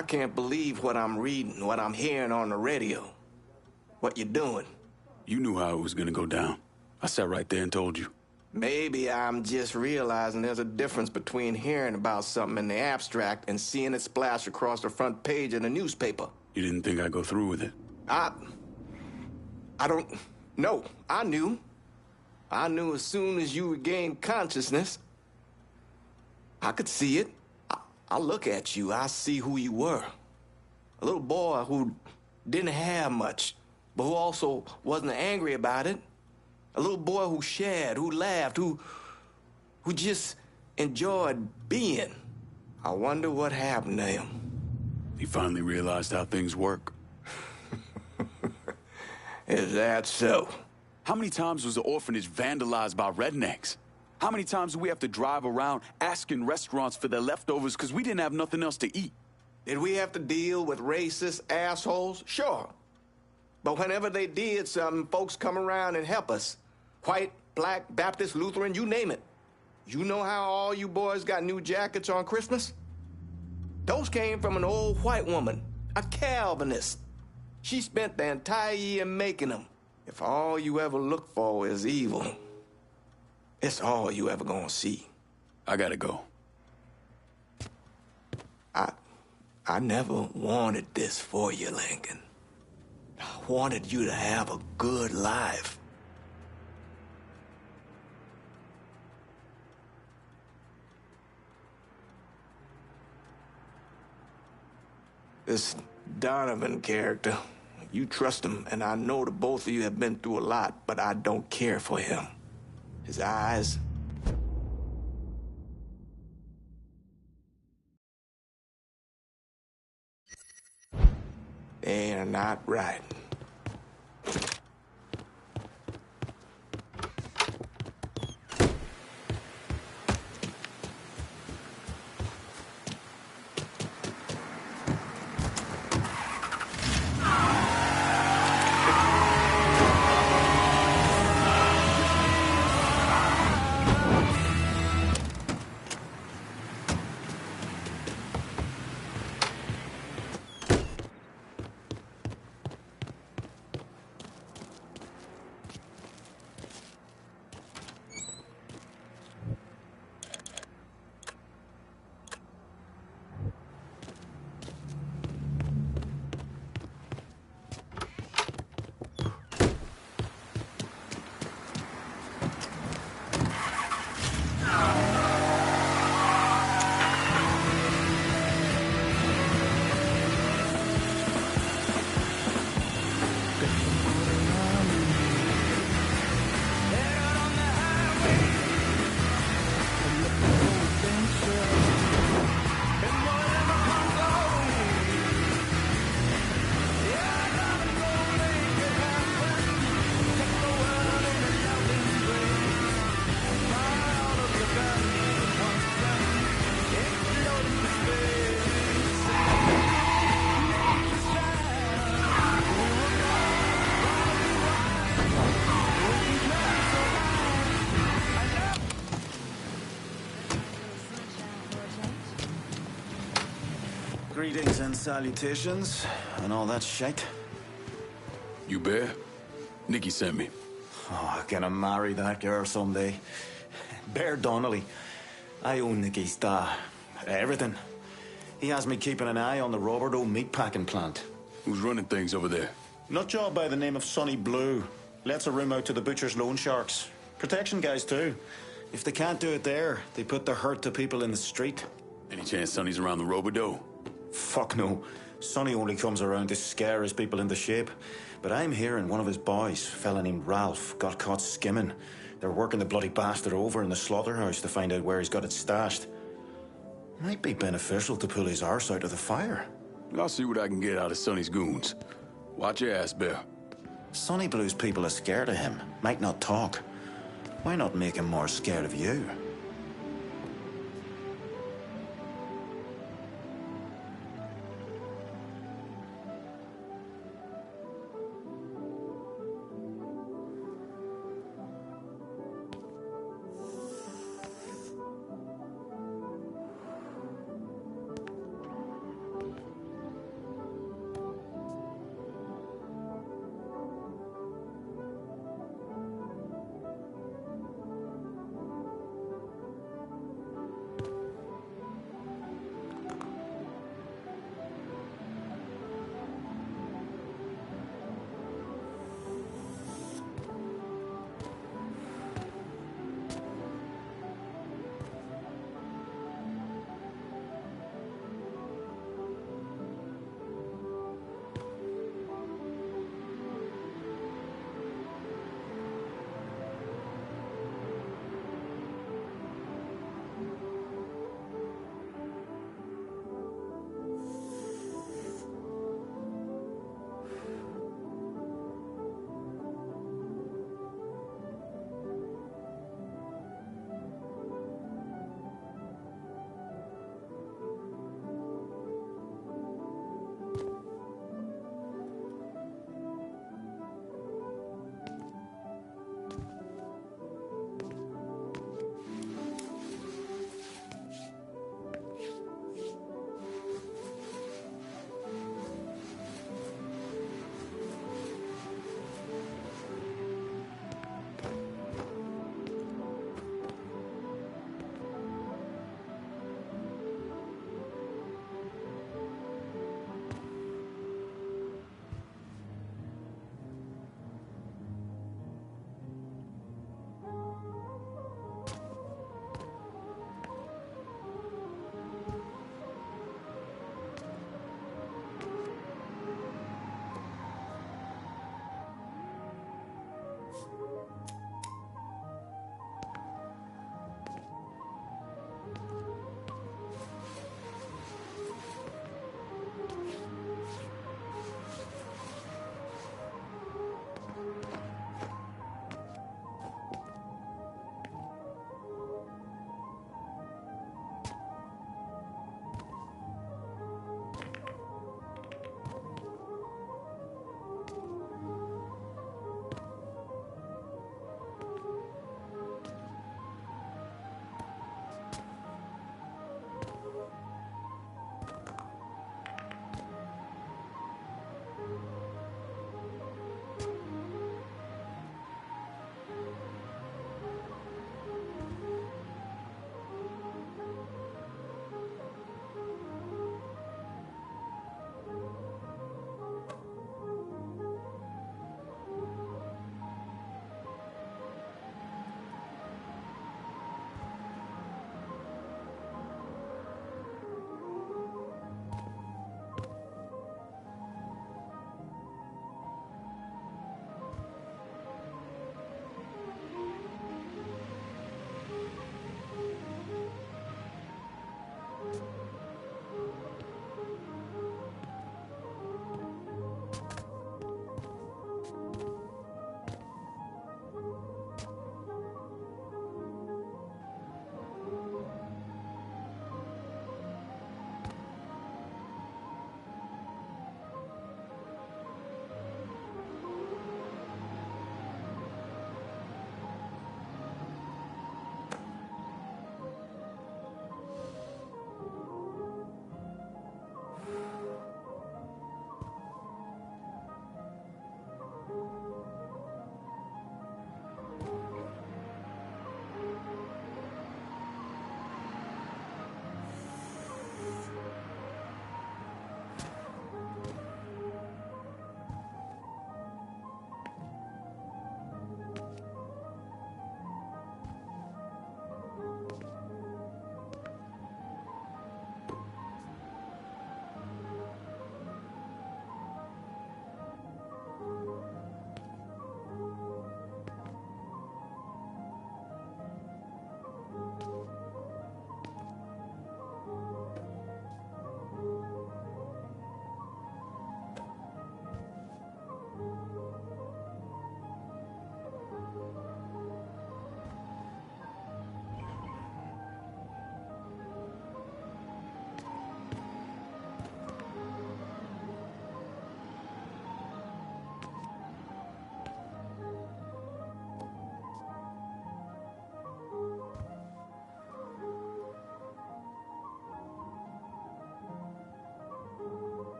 I can't believe what I'm reading, what I'm hearing on the radio. What you doing? You knew how it was gonna go down. I sat right there and told you. Maybe I'm just realizing there's a difference between hearing about something in the abstract and seeing it splash across the front page of the newspaper. You didn't think I'd go through with it? I don't know. I knew. I knew as soon as you regained consciousness. I could see it. I look at you, I see who you were. A little boy who didn't have much, but who also wasn't angry about it. A little boy who shared, who laughed, who just enjoyed being. I wonder what happened to him. He finally realized how things work. Is that so? How many times was the orphanage vandalized by rednecks? How many times do we have to drive around asking restaurants for their leftovers because we didn't have nothing else to eat? Did we have to deal with racist assholes? Sure. But whenever they did something, folks come around and help us. White, black, Baptist, Lutheran, you name it. You know how all you boys got new jackets on Christmas? Those came from an old white woman, a Calvinist. She spent the entire year making them. If all you ever look for is evil, it's all you ever gonna see. I gotta go. I never wanted this for you, Lincoln. I wanted you to have a good life. This Donovan character, you trust him, and I know the both of you have been through a lot, but I don't care for him. His eyes... they are not right. Greetings and salutations, and all that shite. You Bear? Nikki sent me. Oh, I'm gonna marry that girl someday. Bear Donnelly. I own Nicky's everything. He has me keeping an eye on the Roberto meatpacking plant. Who's running things over there? Nutjob by the name of Sonny Blue. Lets a room out to the butcher's loan sharks. Protection guys, too. If they can't do it there, they put the hurt to people in the street. Any chance Sonny's around the Roberto? Fuck no. Sonny only comes around to scare his people into shape. But I'm hearing one of his boys, a fella named Ralph, got caught skimming. They're working the bloody bastard over in the slaughterhouse to find out where he's got it stashed. Might be beneficial to pull his arse out of the fire. I'll see what I can get out of Sonny's goons. Watch your ass, Bear. Sonny Blue's people are scared of him. Might not talk. Why not make him more scared of you?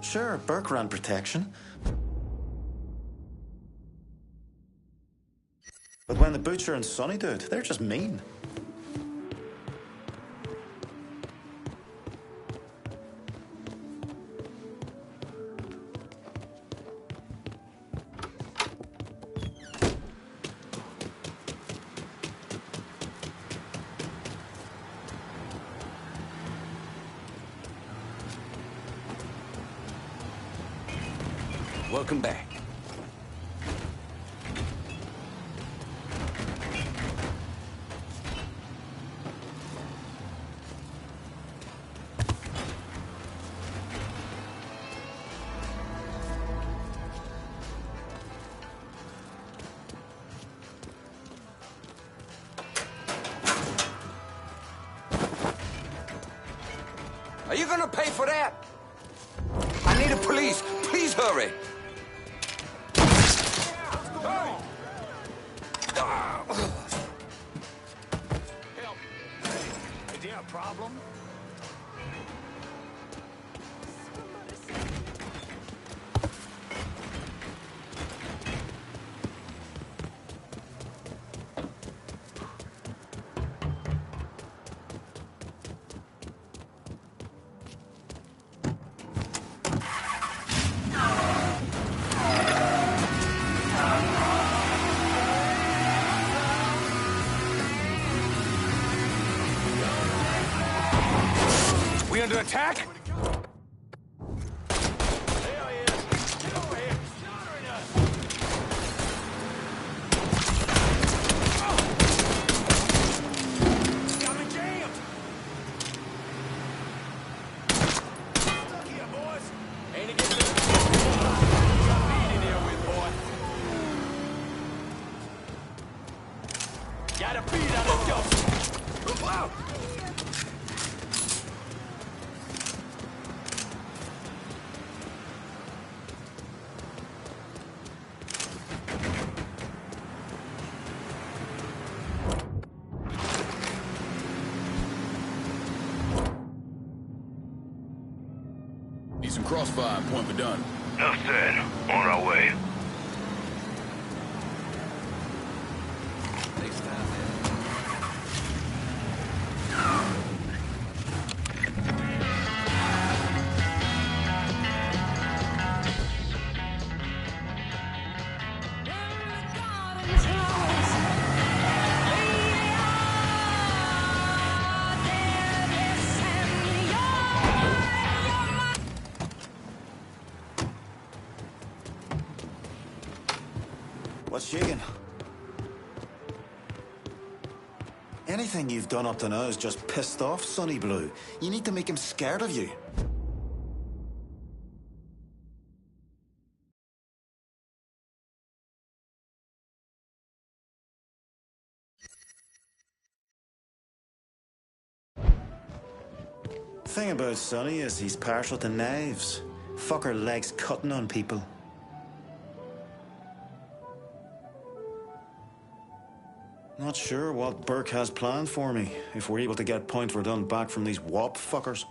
Sure, Burke ran protection. But when the Butcher and Sonny do it, they're just mean. Welcome back. Are you gonna pay for that? I need a police. Please hurry. Is there a problem? We under attack? Gotta beat on the dust. Need some crossfire and point for done. Enough said. On our way. What's shaking? Anything you've done up to now has just pissed off Sonny Blue. You need to make him scared of you. Thing about Sonny is he's partial to knives. Fucker likes cutting on people. Not sure what Burke has planned for me, if we're able to get point for done back from these WAP fuckers.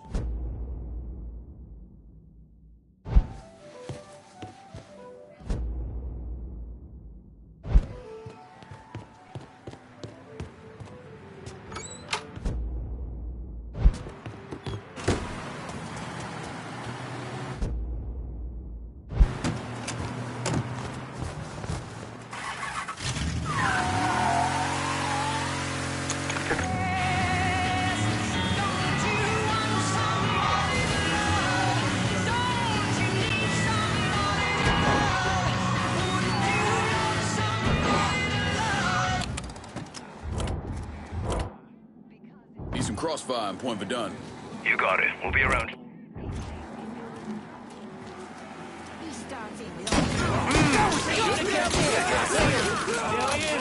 Need some crossfire and point for done. You got it. We'll be around. Get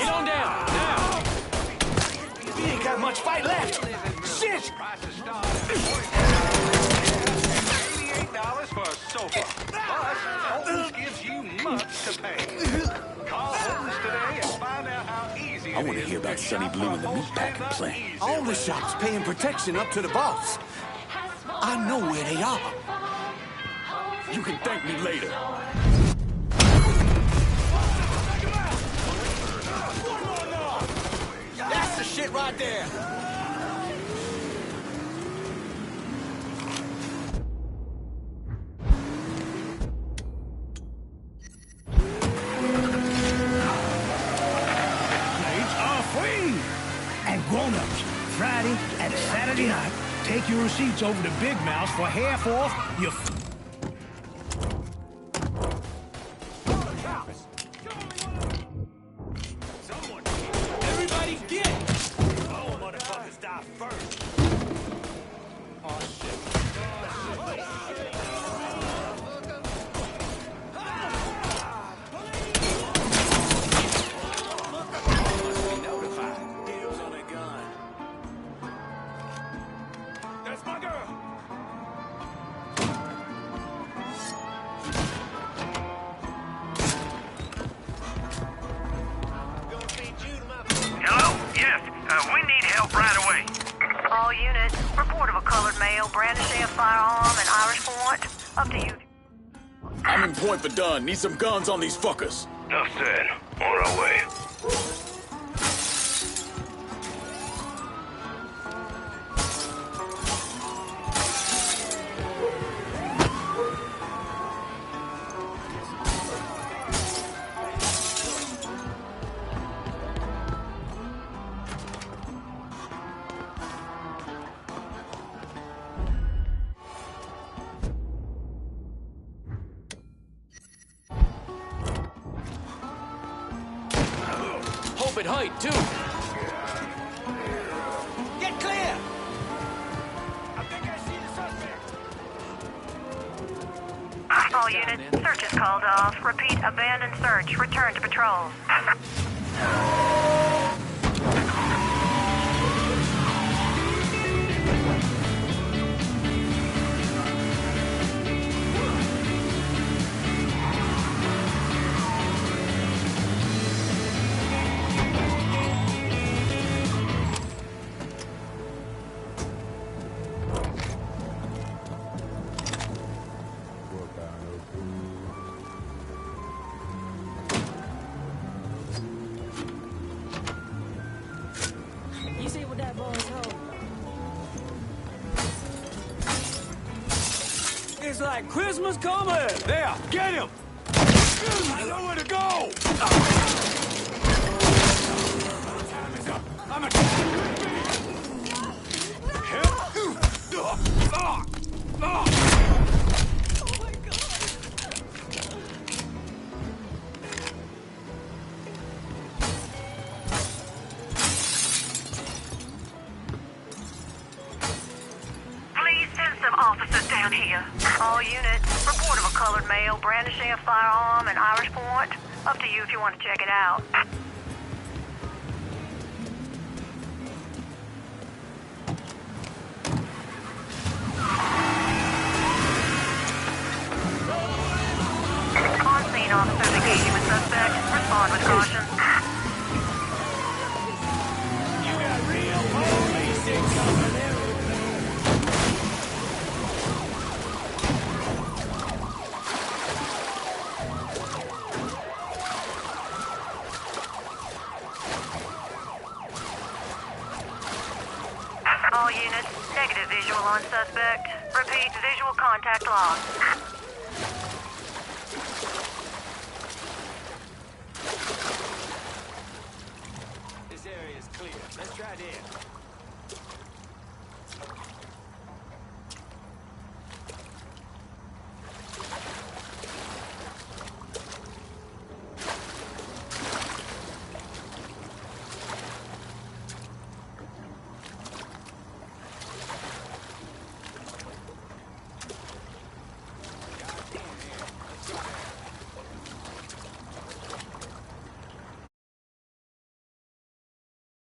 on down, now! You ain't got much fight left! Shit! $88 for a sofa. Plus, Holmes gives you much to pay. Call Holmes today and find out how easy I want to hear about Sonny Blue and the meatpacking plant. All the shops paying protection up to the boss. I know where they are. You can thank me later. That's the shit right there. Nights are free. And grown-ups, Friday and Saturday night, take your receipts over to Big Mouse for half off your... Everybody get! Oh, motherfuckers die first. Oh, shit. That's my girl. Hello? Yes. We need help right away. All units, report of a colored male brandishing a firearm and Irish point. Up to you. I'm in point for done. Need some guns on these fuckers. Enough said. On our way. Hope at height, too. Get clear! All units, search is called off. Repeat, abandoned search. Return to patrol. You see what that boy's holding? It's like Christmas coming. There, get him. I know where to go. Time is up. I'm a... Please send some officers down here. All units, report of a colored male brandishing a firearm and Irish point. Up to you if you want to check it out. On scene, officers engaging with suspect. Respond with caution. You got real police incoming there. All units, negative visual on suspect. Repeat, visual contact lost. This area is clear. Let's try this.